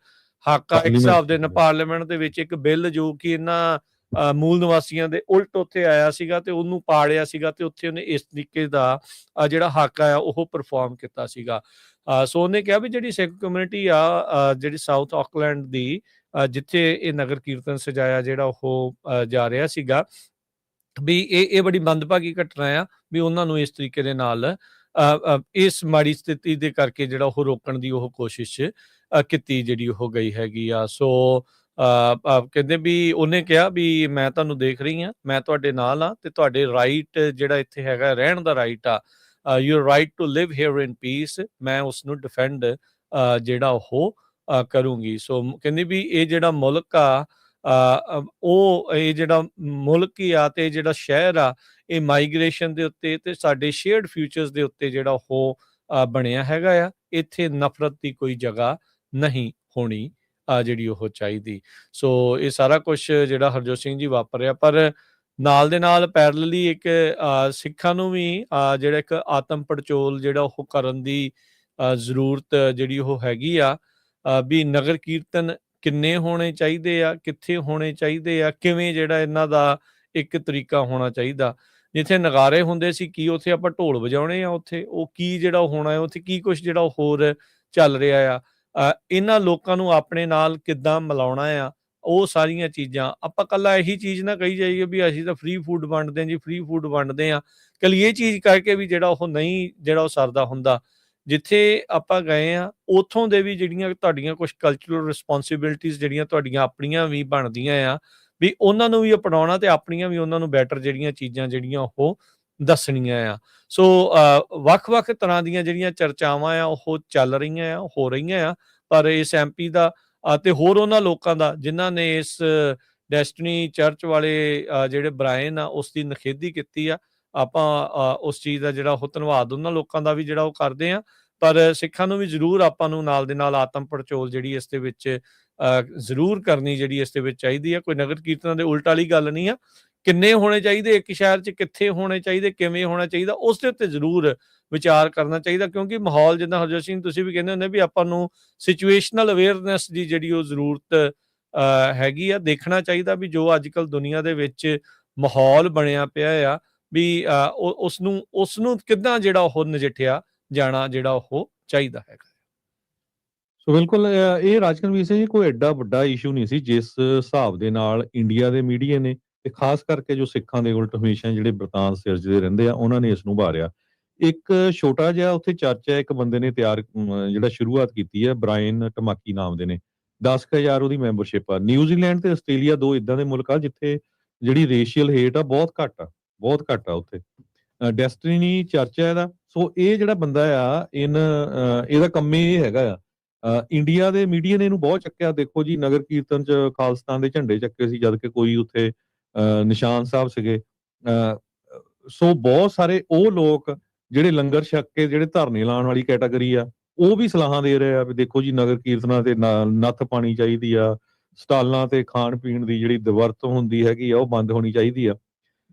ਹਾਕਾ, ਇੱਕ ਪਾਰਲੀਮੈਂਟ ਹਿਸਾਬ ਦੇ ਨਾਲ ਪਾਰਲੀਮੈਂਟ ਦੇ ਵਿੱਚ ਇੱਕ ਬਿੱਲ ਜੋ ਕਿ ਇਹਨਾਂ ਮੂਲ ਨਿਵਾਸੀਆਂ ਦੇ ਉਲਟ ਉੱਥੇ ਆਇਆ ਸੀਗਾ ਤੇ ਉਹਨੂੰ ਪਾੜਿਆ ਸੀਗਾ, ਤੇ ਉੱਥੇ ਉਹਨੇ ਇਸ ਤਰੀਕੇ ਦਾ ਜਿਹੜਾ ਹਾਕਾ ਆ ਉਹ ਪਰਫਾਰਮ ਕੀਤਾ ਸੀਗਾ। ਸੋ ਉਹਨੇ ਕਿਹਾ ਵੀ ਜਿਹੜੀ ਸਿੱਖ ਕਮਿਊਨਿਟੀ ਆ ਜਿਹੜੀ ਸਾਊਥ ਆਕਲੈਂਡ ਦੀ, ਜਿੱਥੇ ਇਹ ਨਗਰ ਕੀਰਤਨ ਸਜਾਇਆ ਜਿਹੜਾ ਉਹ ਜਾ ਰਿਹਾ ਸੀਗਾ, ਵੀ ਇਹ ਬੜੀ ਮੰਦਭਾਗੀ ਘਟਨਾ ਆ ਵੀ ਉਹਨਾਂ ਨੂੰ ਇਸ ਤਰੀਕੇ ਦੇ ਨਾਲ ਇਸ ਮਾੜੀ ਸਥਿਤੀ ਦੇ ਕਰਕੇ ਜਿਹੜਾ ਉਹ ਰੋਕਣ ਦੀ ਉਹ ਕੋਸ਼ਿਸ਼ ਕੀਤੀ ਜਿਹੜੀ ਉਹ ਗਈ ਹੈਗੀ ਆ। ਸੋ ਕਹਿੰਦੇ ਵੀ ਉਹਨੇ ਕਿਹਾ ਵੀ ਮੈਂ ਤੁਹਾਨੂੰ ਦੇਖ ਰਹੀ ਹਾਂ, ਮੈਂ ਤੁਹਾਡੇ ਨਾਲ ਆ, ਤੇ ਤੁਹਾਡੇ ਰਾਈਟ ਜਿਹੜਾ ਇੱਥੇ ਹੈਗਾ ਰਹਿਣ ਦਾ ਰਾਈਟ ਆ, your right to live here in peace, ਮੈਂ ਉਸ ਨੂੰ ਡਿਫੈਂਡ ਜਿਹੜਾ ਉਹ ਕਰੂੰਗੀ। ਸੋ ਕਹਿੰਦੀ ਵੀ ਇਹ ਜਿਹੜਾ ਮੁਲਕ ਆ, ਉਹ ਇਹ ਜਿਹੜਾ ਮੁਲਕ ਹੀ ਆ ਤੇ ਜਿਹੜਾ ਸ਼ਹਿਰ ਆ, ਇਹ ਮਾਈਗ੍ਰੇਸ਼ਨ ਦੇ ਉੱਤੇ ਤੇ ਸਾਡੇ ਸ਼ੇਅਰਡ ਫਿਊਚਰਸ ਦੇ ਉੱਤੇ ਜਿਹੜਾ ਉਹ ਬਣਿਆ ਹੈਗਾ ਆ। ਇੱਥੇ ਨਫ਼ਰਤ ਦੀ ਕੋਈ ਜਗ੍ਹਾ ਨਹੀਂ ਹੋਣੀ ਜਿਹੜੀ ਉਹ ਚਾਹੀਦੀ। ਸੋ ਇਹ ਸਾਰਾ ਕੁਝ ਜਿਹੜਾ ਹਰਜੋਤ ਸਿੰਘ ਜੀ ਵਾਪਰਿਆ, ਪਰ ਨਾਲ ਦੇ ਨਾਲ ਪੈਰਲਲੀ ਇੱਕ ਸਿੱਖਾਂ ਨੂੰ ਵੀ ਜਿਹੜਾ ਇੱਕ ਆਤਮ ਪੜਚੋਲ ਜਿਹੜਾ ਉਹ ਕਰਨ ਦੀ ਜ਼ਰੂਰਤ ਜਿਹੜੀ ਉਹ ਹੈਗੀ ਆ, ਵੀ ਨਗਰ ਕੀਰਤਨ ਕਿੰਨੇ ਹੋਣੇ ਚਾਹੀਦੇ ਆ, ਕਿੱਥੇ ਹੋਣੇ ਚਾਹੀਦੇ ਆ, ਕਿਵੇਂ ਜਿਹੜਾ ਇਹਨਾਂ ਦਾ ਇੱਕ ਤਰੀਕਾ ਹੋਣਾ ਚਾਹੀਦਾ। ਜਿੱਥੇ ਨਗਾਰੇ ਹੁੰਦੇ ਸੀ, ਕੀ ਉੱਥੇ ਆਪਾਂ ਢੋਲ ਵਜਾਉਣੇ ਆ? ਉੱਥੇ ਉਹ ਕੀ ਜਿਹੜਾ ਹੋਣਾ ਹੈ, ਉੱਥੇ ਕੀ ਕੁਛ ਜਿਹੜਾ ਹੋਰ ਚੱਲ ਰਿਹਾ ਆ? ਇਹਨਾਂ ਲੋਕਾਂ ਨੂੰ ਆਪਣੇ ਨਾਲ ਕਿੱਦਾਂ ਮਿਲਾਉਣਾ ਆ? ਉਹ ਸਾਰੀਆਂ ਚੀਜ਼ਾਂ ਆਪਾਂ ਕੱਲਾ ਇਹੀ ਚੀਜ਼ ਨਾ ਕਹੀ ਜਾਈਏ ਵੀ ਅਸੀਂ ਤਾਂ ਫ੍ਰੀ ਫੂਡ ਵੰਡਦੇ ਹਾਂ ਜੀ, ਫ੍ਰੀ ਫੂਡ ਵੰਡਦੇ ਹਾਂ। ਕੱਲੀ ਇਹ ਚੀਜ਼ ਕਰਕੇ ਵੀ ਜਿਹੜਾ ਉਹ ਨਹੀਂ ਜਿਹੜਾ ਉਹ ਸਰਦਾ ਹੁੰਦਾ। ਜਿੱਥੇ ਆਪਾਂ ਗਏ ਆ, ਉੱਥੋਂ ਦੇ ਵੀ ਜਿਹੜੀਆਂ ਤੁਹਾਡੀਆਂ ਕੁਛ ਕਲਚਰਲ ਰਿਸਪੋਂਸੀਬਿਲਿਟੀਜ਼ ਜਿਹੜੀਆਂ ਤੁਹਾਡੀਆਂ ਆਪਣੀਆਂ ਵੀ ਬਣਦੀਆਂ ਆ, ਵੀ ਉਹਨਾਂ ਨੂੰ ਵੀ ਅਪਣਾਉਣਾ ਤੇ ਆਪਣੀਆਂ ਵੀ ਉਹਨਾਂ ਨੂੰ ਬੈਟਰ ਜਿਹੜੀਆਂ ਚੀਜ਼ਾਂ ਜਿਹੜੀਆਂ ਉਹ ਦੱਸਣੀਆਂ ਆ। ਸੋ ਵੱਖ-ਵੱਖ ਤਰ੍ਹਾਂ ਦੀਆਂ ਜਿਹੜੀਆਂ ਚਰਚਾਵਾਂ ਆ ਉਹ ਚੱਲ ਰਹੀਆਂ ਆ, ਹੋ ਰਹੀਆਂ ਆ, ਪਰ ਇਸ MP ਦਾ ਤੇ ਹੋਰ ਉਹਨਾਂ ਲੋਕਾਂ ਦਾ ਜਿਨ੍ਹਾਂ ਨੇ ਇਸ ਡੈਸਟਨੀ ਚਰਚ ਵਾਲੇ ਜਿਹੜੇ ਬ੍ਰਾਇਨ ਆ ਉਸ ਦੀ ਨਿਖੇਧੀ ਕੀਤੀ ਆ, ਆਪਾਂ ਉਸ ਚੀਜ਼ ਦਾ ਜਿਹੜਾ ਉਹ ਧੰਨਵਾਦ ਉਹਨਾਂ ਲੋਕਾਂ ਦਾ ਵੀ ਜਿਹੜਾ ਉਹ ਕਰਦੇ ਆ। ਪਰ ਸਿੱਖਾਂ ਨੂੰ ਵੀ ਜ਼ਰੂਰ ਆਪਾਂ ਨੂੰ ਨਾਲ ਦੇ ਨਾਲ ਆਤਮ ਪੜਚੋਲ ਜਿਹੜੀ ਇਸ ਦੇ ਵਿੱਚ ਜ਼ਰੂਰ ਕਰਨੀ ਜਿਹੜੀ ਇਸ ਦੇ ਵਿੱਚ ਚਾਹੀਦੀ ਆ। ਕੋਈ ਨਗਰ ਕੀਰਤਨਾਂ ਦੇ ਉਲਟ ਵਾਲੀ ਗੱਲ ਨਹੀਂ ਆ। ਕਿੰਨੇ ਹੋਣੇ ਚਾਹੀਦੇ ਇੱਕ ਸ਼ਹਿਰ 'ਚ, ਕਿੱਥੇ ਹੋਣੇ ਚਾਹੀਦੇ, ਕਿਵੇਂ ਹੋਣਾ ਚਾਹੀਦਾ, ਉਸ ਦੇ ਉੱਤੇ ਜ਼ਰੂਰ ਵਿਚਾਰ ਕਰਨਾ ਚਾਹੀਦਾ, ਕਿਉਂਕਿ ਮਾਹੌਲ ਜਿੱਦਾਂ ਹਰਜੋਤ ਸਿੰਘ ਤੁਸੀਂ ਵੀ ਕਹਿੰਦੇ ਹੁੰਦੇ ਵੀ ਆਪਾਂ ਨੂੰ ਸਿਚੁਏਸ਼ਨਲ ਅਵੇਅਰਨੈਸ ਦੀ ਜਿਹੜੀ ਉਹ ਜ਼ਰੂਰਤ ਹੈਗੀ ਆ। ਦੇਖਣਾ ਚਾਹੀਦਾ ਵੀ ਜੋ ਅੱਜ ਕੱਲ੍ਹ ਦੁਨੀਆ ਦੇ ਵਿੱਚ ਮਾਹੌਲ ਬਣਿਆ ਪਿਆ ਆ, ਵੀ ਉਸ ਨੂੰ ਕਿੱਦਾਂ ਜਿਹੜਾ ਉਹ ਨਜਿੱਠਿਆ ਜਾਣਾ ਜਿਹੜਾ ਉਹ ਚਾਹੀਦਾ ਹੈਗਾ। ਸੋ ਬਿਲਕੁਲ ਇਹ ਰਾਜਕਨਵੀਰ ਸਿੰਘ ਜੀ ਕੋਈ ਐਡਾ ਵੱਡਾ ਇਸ਼ੂ ਨਹੀਂ ਸੀ ਜਿਸ ਹਿਸਾਬ ਦੇ ਨਾਲ ਇੰਡੀਆ ਦੇ ਮੀਡੀਆ ਨੇ ਤੇ ਖਾਸ ਕਰਕੇ ਜੋ ਸਿੱਖਾਂ ਦੇ ਉਲਟ ਹਮੇਸ਼ਾ ਜਿਹੜੇ ਬ੍ਰਿਤਾਂਤ ਸਿਰਜਦੇ ਰਹਿੰਦੇ ਆ ਉਹਨਾਂ ਨੇ ਇਸ ਨੂੰ ਉਭਾਰਿਆ। ਇੱਕ ਛੋਟਾ ਜਿਹਾ ਉੱਥੇ ਚਰਚਾ ਇੱਕ ਬੰਦੇ ਨੇ ਜਿਹੜਾ ਸ਼ੁਰੂਆਤ ਕੀਤੀ ਹੈ ਬ੍ਰਾਇਨ ਟਮਾਕੀ ਨਾਮ ਦੇ ਨੇ 10,000 ਉਹਦੀ ਮੈਂਬਰਸ਼ਿਪ ਆ। ਨਿਊਜ਼ੀਲੈਂਡ ਤੇ ਆਸਟ੍ਰੇਲੀਆ ਦੋ ਇਦਾਂ ਦੇ ਮੁਲਕ ਆ ਜਿੱਥੇ ਜਿਹੜੀ ਰੇਸ਼ੀਅਲ ਹੇਟ ਆ ਬਹੁਤ ਘੱਟ ਆ ਉੱਥੇ। ਡੈਸਟਨੀ ਚਰਚ ਹੈ ਇਹਦਾ। ਸੋ ਇਹ ਜਿਹੜਾ ਬੰਦਾ ਆ ਇਹਦਾ ਕੰਮ ਇਹ ਹੈਗਾ ਆ। ਇੰਡੀਆ ਦੇ ਮੀਡੀਆ ਨੇ ਇਹਨੂੰ ਬਹੁਤ ਚੱਕਿਆ। ਦੇਖੋ ਜੀ ਨਗਰ ਕੀਰਤਨ ਚ ਖਾਲਿਸਤਾਨ ਦੇ ਝੰਡੇ ਚੱਕੇ ਸੀ ਜਦ ਕਿ ਕੋਈ ਉੱਥੇ ਨਿਸ਼ਾਨ ਸਾਹਿਬ ਸੀਗੇ। ਸੋ ਬਹੁਤ ਸਾਰੇ ਉਹ ਲੋਕ ਜਿਹੜੇ ਲੰਗਰ ਛਕ ਕੇ ਜਿਹੜੇ ਧਰਨੇ ਲਾਉਣ ਵਾਲੀ ਕੈਟਾਗਰੀ ਆ ਉਹ ਵੀ ਸਲਾਹਾਂ ਦੇ ਰਹੇ ਆ ਵੀ ਦੇਖੋ ਜੀ ਨਗਰ ਕੀਰਤਨਾਂ ਤੇ ਨੱਥ ਪਾਣੀ ਚਾਹੀਦੀ ਆ, ਸਟਾਲਾਂ ਤੇ ਖਾਣ ਪੀਣ ਦੀ ਜਿਹੜੀ ਵਰਤ ਹੁੰਦੀ ਹੈਗੀ ਆ ਉਹ ਬੰਦ ਹੋਣੀ ਚਾਹੀਦੀ ਆ।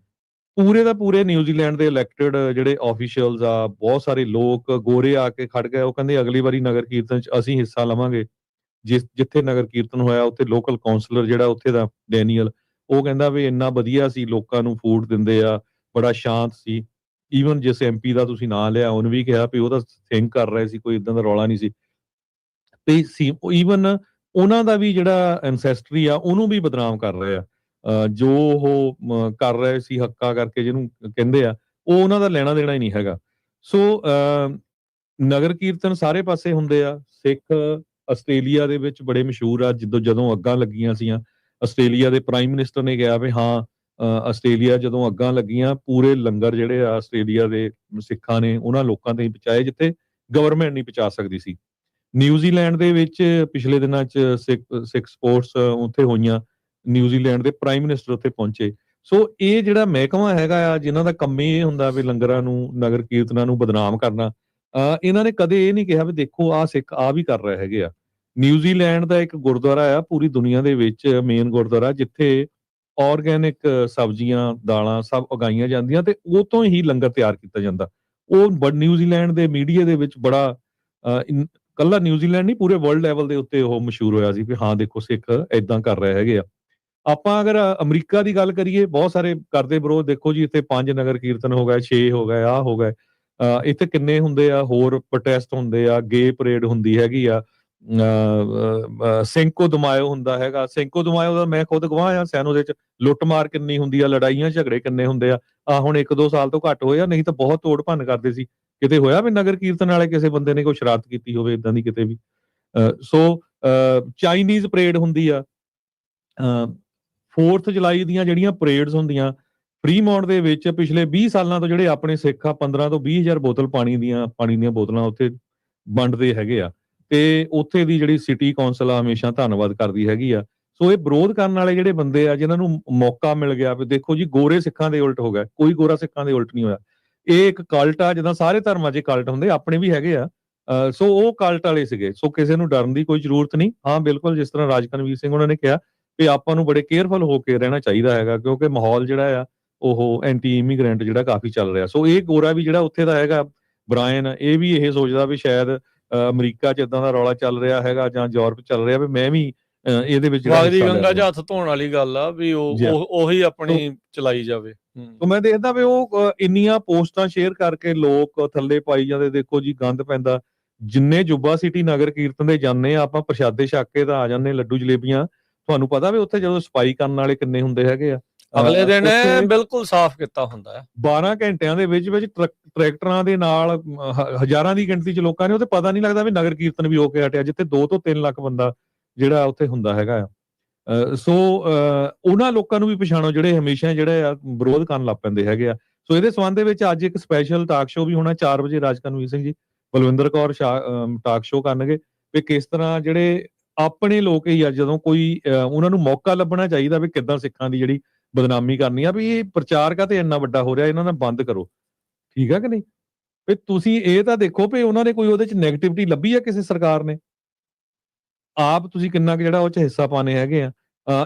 ਪੂਰੇ ਦਾ ਪੂਰੇ ਨਿਊਜ਼ੀਲੈਂਡ ਦੇ ਇਲੈਕਟਡ ਜਿਹੜੇ ਆਫੀਸ਼ੀਅਲਸ ਆ, ਬਹੁਤ ਸਾਰੇ ਲੋਕ ਗੋਰੇ ਆ ਕੇ ਖੜ ਗਏ। ਉਹ ਕਹਿੰਦੇ ਅਗਲੀ ਵਾਰੀ ਨਗਰ ਕੀਰਤਨ ਚ ਅਸੀਂ ਹਿੱਸਾ ਲਵਾਂਗੇ। ਜਿੱਥੇ ਨਗਰ ਕੀਰਤਨ ਹੋਇਆ ਉੱਥੇ ਲੋਕਲ ਕਾਉਂਸਲਰ ਜਿਹੜਾ ਉੱਥੇ ਦਾ ਡੈਨੀਅਲ ਉਹ ਕਹਿੰਦਾ ਵੀ ਇੰਨਾ ਵਧੀਆ ਸੀ, ਲੋਕਾਂ ਨੂੰ ਫੂਡ ਦਿੰਦੇ ਆ, ਬੜਾ ਸ਼ਾਂਤ ਸੀ। ਈਵਨ ਜਿਸ MP ਦਾ ਤੁਸੀਂ ਨਾਂ ਲਿਆ ਉਹਨੇ ਵੀ ਕਿਹਾ ਵੀ ਉਹ ਤਾਂ ਥਿੰਕ ਕਰ ਰਹੇ ਸੀ, ਕੋਈ ਇਦਾਂ ਦਾ ਰੌਲਾ ਨਹੀਂ ਸੀ। ਤੇ ਸੀ ਈਵਨ ਉਹਨਾਂ ਦਾ ਵੀ ਜਿਹੜਾ ਐਂਸੈਸਟਰੀ ਆ ਉਹਨੂੰ ਵੀ ਬਦਨਾਮ ਕਰ ਰਹੇ ਆ। ਜੋ ਉਹ ਕਰ ਰਹੇ ਸੀ ਹੱਕਾ ਕਰਕੇ ਜਿਹਨੂੰ ਕਹਿੰਦੇ ਆ, ਉਹ ਉਹਨਾਂ ਦਾ ਲੈਣਾ ਦੇਣਾ ਹੀ ਨਹੀਂ ਹੈਗਾ। ਸੋ ਨਗਰ ਕੀਰਤਨ ਸਾਰੇ ਪਾਸੇ ਹੁੰਦੇ ਆ। ਸਿੱਖ ਆਸਟ੍ਰੇਲੀਆ ਦੇ ਵਿੱਚ ਬੜੇ ਮਸ਼ਹੂਰ ਆ। ਜਦੋਂ ਅੱਗਾਂ ਲੱਗੀਆਂ ਸੀਆਂ, ਆਸਟ੍ਰੇਲੀਆ ਦੇ ਪ੍ਰਾਈਮ ਮਿਨਿਸਟਰ ਨੇ ਕਿਹਾ ਵੀ ਹਾਂ, ਆਸਟ੍ਰੇਲੀਆ ਜਦੋਂ ਅੱਗਾਂ ਲੱਗੀਆਂ, ਪੂਰੇ ਲੰਗਰ ਜਿਹੜੇ ਆ ਆਸਟ੍ਰੇਲੀਆ ਦੇ ਸਿੱਖਾਂ ਨੇ ਉਹਨਾਂ ਲੋਕਾਂ ਤਾਈਂ ਪਹੁੰਚਾਏ ਜਿੱਥੇ ਗਵਰਨਮੈਂਟ ਨਹੀਂ ਪਹੁੰਚਾ ਸਕਦੀ ਸੀ। ਨਿਊਜ਼ੀਲੈਂਡ ਦੇ ਵਿੱਚ ਪਿਛਲੇ ਦਿਨਾਂ 'ਚ ਸਿੱਖ ਸਪੋਰਟਸ ਉੱਥੇ ਹੋਈਆਂ। ਨਿਊਜ਼ੀਲੈਂਡ ਦੇ ਪ੍ਰਾਈਮ ਮਿਨਿਸਟਰ ਉੱਥੇ ਪਹੁੰਚੇ। ਸੋ ਇਹ ਜਿਹੜਾ ਮਹਿਕਮਾ ਹੈਗਾ ਆ, ਜਿਨ੍ਹਾਂ ਦਾ ਕੰਮ ਹੀ ਇਹ ਹੁੰਦਾ ਵੀ ਲੰਗਰਾਂ ਨੂੰ, ਨਗਰ ਕੀਰਤਨਾਂ ਨੂੰ ਬਦਨਾਮ ਕਰਨਾ, ਇਹਨਾਂ ਨੇ ਕਦੇ ਇਹ ਨਹੀਂ ਕਿਹਾ ਵੀ ਦੇਖੋ ਆਹ ਸਿੱਖ ਆਹ ਵੀ ਕਰ ਰਹੇ ਹੈਗੇ ਆ। ਨਿਊਜ਼ੀਲੈਂਡ ਦਾ ਇੱਕ ਗੁਰਦੁਆਰਾ ਆ ਪੂਰੀ ਦੁਨੀਆ ਦੇ ਵਿੱਚ ਮੇਨ ਗੁਰਦੁਆਰਾ, ਜਿੱਥੇ ਆਰਗੈਨਿਕ ਸਬਜ਼ੀਆਂ, ਦਾਲਾਂ ਸਭ ਉਗਾਈਆਂ ਜਾਂਦੀਆਂ ਤੇ ਉਹ ਤੋਂ ਹੀ ਲੰਗਰ ਤਿਆਰ ਕੀਤਾ ਜਾਂਦਾ। ਉਹ ਨਿਊਜ਼ੀਲੈਂਡ ਦੇ ਮੀਡੀਆ ਦੇ ਵਿੱਚ ਬੜਾ ਕੱਲਾ ਨਿਊਜ਼ੀਲੈਂਡ ਨਹੀਂ, ਪੂਰੇ ਵਰਲਡ ਲੈਵਲ ਦੇ ਉੱਤੇ ਉਹ ਮਸ਼ਹੂਰ ਹੋਇਆ ਸੀ ਵੀ ਹਾਂ ਦੇਖੋ ਸਿੱਖ ਏਦਾਂ ਕਰ ਰਹੇ ਹੈਗੇ ਆ। ਆਪਾਂ ਅਗਰ ਅਮਰੀਕਾ ਦੀ ਗੱਲ ਕਰੀਏ, ਬਹੁਤ ਸਾਰੇ ਕਰਦੇ ਵਿਰੋਧ। ਦੇਖੋ ਜੀ ਇੱਥੇ 5 ਨਗਰ ਕੀਰਤਨ ਹੋ ਗਏ, 6 ਹੋ ਗਏ, ਆਹ ਹੋ ਗਏ। ਇੱਥੇ ਕਿੰਨੇ ਹੁੰਦੇ ਆ, ਹੋਰ ਪ੍ਰੋਟੈਸਟ ਹੁੰਦੇ ਆ, ਗੇ ਪਰੇਡ ਹੁੰਦੀ ਹੈਗੀ ਆ, ਸਿੰਕੋ ਦਮਾਇਓ ਹੁੰਦਾ ਹੈਗਾ। ਸਿੰਕੋ ਦਮਾਇਓ ਦਾ ਮੈਂ ਖੁਦ ਗਵਾਹ ਆ, ਸੈਨੋ ਦੇ ਚ ਲੁੱਟਮਾਰ ਕਿੰਨੀ ਹੁੰਦੀ ਆ, ਲੜਾਈਆਂ ਝਗੜੇ ਕਿੰਨੇ ਹੁੰਦੇ ਆ। ਹੁਣ 1-2 ਸਾਲ ਤੋਂ ਘੱਟ ਹੋਏ ਆ, ਨਹੀਂ ਤਾਂ ਬਹੁਤ ਤੋੜ ਭੰਨ ਕਰਦੇ ਸੀ। ਕਿਤੇ ਹੋਇਆ ਵੀ ਨਗਰ ਕੀਰਤਨ ਵਾਲੇ ਕਿਸੇ ਬੰਦੇ ਨੇ ਕੋਈ ਸ਼ਰਾਰਤ ਕੀਤੀ ਹੋਵੇ ਇਦਾਂ ਦੀ ਕਿਤੇ ਵੀ? ਸੋ ਚਾਈਨੀਜ਼ ਪਰੇਡ ਹੁੰਦੀ ਆ। 4th ਜੁਲਾਈ ਦੀਆਂ ਜਿਹੜੀਆਂ ਪਰੇਡਸ ਹੁੰਦੀਆਂ ਫਰੀਮੌਂਟ ਦੇ ਵਿੱਚ, ਪਿਛਲੇ 20 ਸਾਲਾਂ ਤੋਂ ਜਿਹੜੇ ਆਪਣੇ ਸਿੱਖ ਆ 15 ਤੋਂ 20,000 ਬੋਤਲ ਪਾਣੀ ਦੀਆਂ ਬੋਤਲਾਂ ਉੱਥੇ ਵੰਡਦੇ ਹੈਗੇ ਆ। ਤੇ ਉੱਥੇ ਦੀ ਜਿਹੜੀ ਸਿਟੀ ਕੌਂਸਲ ਆ ਹਮੇਸ਼ਾ ਧੰਨਵਾਦ ਕਰਦੀ ਹੈਗੀ ਆ। ਸੋ ਇਹ ਵਿਰੋਧ ਕਰਨ ਵਾਲੇ ਜਿਹੜੇ ਬੰਦੇ ਆ, ਜਿਨ੍ਹਾਂ ਨੂੰ ਮੌਕਾ ਮਿਲ ਗਿਆ ਵੀ ਦੇਖੋ ਜੀ ਗੋਰੇ ਸਿੱਖਾਂ ਦੇ ਉਲਟ ਹੋ ਗਿਆ, ਕੋਈ ਗੋਰਾ ਸਿੱਖਾਂ ਦੇ ਉਲਟ ਨਹੀਂ ਹੋਇਆ। ਇਹ ਇੱਕ ਕਲਟ ਆ, ਜਿੱਦਾਂ ਸਾਰੇ ਧਰਮਾਂ 'ਚ ਕਲਟ ਹੁੰਦੇ, ਆਪਣੇ ਵੀ ਹੈਗੇ ਆ। ਸੋ ਉਹ ਕਲਟ ਵਾਲੇ ਸੀਗੇ। ਸੋ ਕਿਸੇ ਨੂੰ ਡਰਨ ਦੀ ਕੋਈ ਜ਼ਰੂਰਤ ਨਹੀਂ। ਹਾਂ ਬਿਲਕੁਲ, ਜਿਸ ਤਰ੍ਹਾਂ ਰਾਜਕਨਵੀਰ ਸਿੰਘ ਉਹਨਾਂ ਨੇ ਕਿਹਾ ਵੀ ਆਪਾਂ ਨੂੰ ਬੜੇ ਕੇਅਰਫੁਲ ਹੋ ਕੇ ਰਹਿਣਾ ਚਾਹੀਦਾ ਹੈਗਾ, ਕਿਉਂਕਿ ਮਾਹੌਲ ਜਿਹੜਾ ਆ ਉਹ ਐਂਟੀ ਇਮੀਗ੍ਰੈਂਟ ਜਿਹੜਾ ਕਾਫੀ ਚੱਲ ਰਿਹਾ। ਸੋ ਇਹ ਗੋਰਾ ਵੀ ਜਿਹੜਾ ਉੱਥੇ ਦਾ ਹੈਗਾ ਬ੍ਰਾਇਨ, ਇਹ ਵੀ ਇਹ ਸੋਚਦਾ ਵੀ ਸ਼ਾਇਦ ਅਮਰੀਕਾ 'ਚ ਇਦਾਂ ਦਾ ਰੌਲਾ ਚੱਲ ਰਿਹਾ ਹੈਗਾ ਜਾਂ ਯੂਰਪ ਚੱਲ ਰਿਹਾ ਵੀ ਮੈਂ ਵੀ ਇਹਦੇ ਵਿੱਚ ਜਿਹੜਾ ਵਾਗਦੀ ਗੰਗਾ 'ਚ ਹੱਥ ਧੋਣ ਵਾਲੀ ਗੱਲ ਆ ਵੀ ਉਹੀ ਆਪਣੀ ਚਲਾਈ ਜਾਵੇ। ਤਾਂ ਮੈਂ ਦੇਖਦਾ ਵੀ ਉਹ ਇੰਨੀਆਂ ਪੋਸਟਾਂ ਸ਼ੇਅਰ ਕਰਕੇ ਲੋਕ ਥੱਲੇ ਪਾਈ ਜਾਂਦੇ, ਦੇਖੋ ਜੀ ਗੰਦ ਪੈਂਦਾ। ਜਿੰਨੇ ਜੁੱਬਾ ਸਿਟੀ ਨਗਰ ਕੀਰਤਨ ਦੇ ਜਾਂਦੇ ਆ ਆਪਾਂ, ਪ੍ਰਸ਼ਾਦੇ ਛਕ ਕੇ ਤਾਂ ਆ ਜਾਂਦੇ, ਲੱਡੂ ਜਲੇਬੀਆਂ। ਤੁਹਾਨੂੰ ਪਤਾ ਵੀ ਉੱਥੇ ਜਦੋਂ ਸਫਾਈ ਕਰਨ ਵਾਲੇ ਕਿੰਨੇ ਹੁੰਦੇ ਹੈਗੇ ਆ, ਅਗਲੇ ਦਿਨ ਬਿਲਕੁਲ ਸਾਫ਼ ਕੀਤਾ ਹੁੰਦਾ ਹੈ। 12 ਘੰਟਿਆਂ ਦੇ ਵਿੱਚ ਟਰੈਕਟਰਾਂ ਦੇ ਨਾਲ ਹਜ਼ਾਰਾਂ ਦੀ ਗਿਣਤੀ 'ਚ ਲੋਕਾਂ ਨੇ, ਉਹ ਤੇ ਪਤਾ ਨਹੀਂ ਲੱਗਦਾ ਵੀ ਨਗਰ ਕੀਰਤਨ ਵੀ ਹੋ ਕੇ ਹਟਿਆ, ਜਿੱਥੇ 2 ਤੋਂ 3 ਲੱਖ ਬੰਦਾ ਜਿਹੜਾ ਉੱਥੇ ਹੁੰਦਾ ਹੈਗਾ ਆ। ਸੋ ਉਹਨਾਂ ਲੋਕਾਂ ਨੂੰ ਵੀ ਪਛਾਣੋ ਜਿਹੜੇ ਹਮੇਸ਼ਾ ਜਿਹੜੇ ਆ ਵਿਰੋਧ ਕਰਨ ਲੱਗ ਪੈਂਦੇ ਹੈਗੇ ਆ। ਸੋ ਇਹਦੇ ਸੰਬੰਧ ਦੇ ਵਿੱਚ ਅੱਜ ਇੱਕ ਸਪੈਸ਼ਲ ਟਾਕ ਸ਼ੋਅ ਵੀ ਹੋਣਾ 4 ਵਜੇ। ਰਾਜਕਨਵੀਰ ਸਿੰਘ ਜੀ, ਬਲਵਿੰਦਰ ਕੌਰ ਟਾਕ ਸ਼ੋਅ ਕਰਨਗੇ ਵੀ ਕਿਸ ਤਰ੍ਹਾਂ ਜਿਹੜੇ ਆਪਣੇ ਲੋਕ ਹੀ ਆ, ਜਦੋਂ ਕੋਈ ਉਹਨਾਂ ਨੂੰ ਮੌਕਾ ਲੱਭਣਾ ਚਾਹੀਦਾ ਵੀ ਕਿੱਦਾਂ ਸਿੱਖਾਂ ਦੀ ਜਿਹੜੀ ਬਦਨਾਮੀ ਕਰਨੀ ਆ, ਵੀ ਇਹ ਪ੍ਰਚਾਰ ਕਾਤੇ ਇੰਨਾ ਵੱਡਾ ਹੋ ਰਿਹਾ, ਇਹਨਾਂ ਦਾ ਬੰਦ ਕਰੋ। ਠੀਕ ਆ ਕਿ ਨਹੀਂ? ਵੀ ਤੁਸੀਂ ਇਹ ਤਾਂ ਦੇਖੋ ਵੀ ਉਹਨਾਂ ਨੇ ਕੋਈ ਉਹਦੇ 'ਚ ਨੈਗੇਟਿਵਿਟੀ ਲੱਭੀ ਆ ਕਿਸੇ ਸਰਕਾਰ ਨੇ? ਆਪ ਤੁਸੀਂ ਕਿੰਨਾ ਕੁ ਜਿਹੜਾ ਉਹ 'ਚ ਹਿੱਸਾ ਪਾਣੇ ਹੈਗੇ ਆ।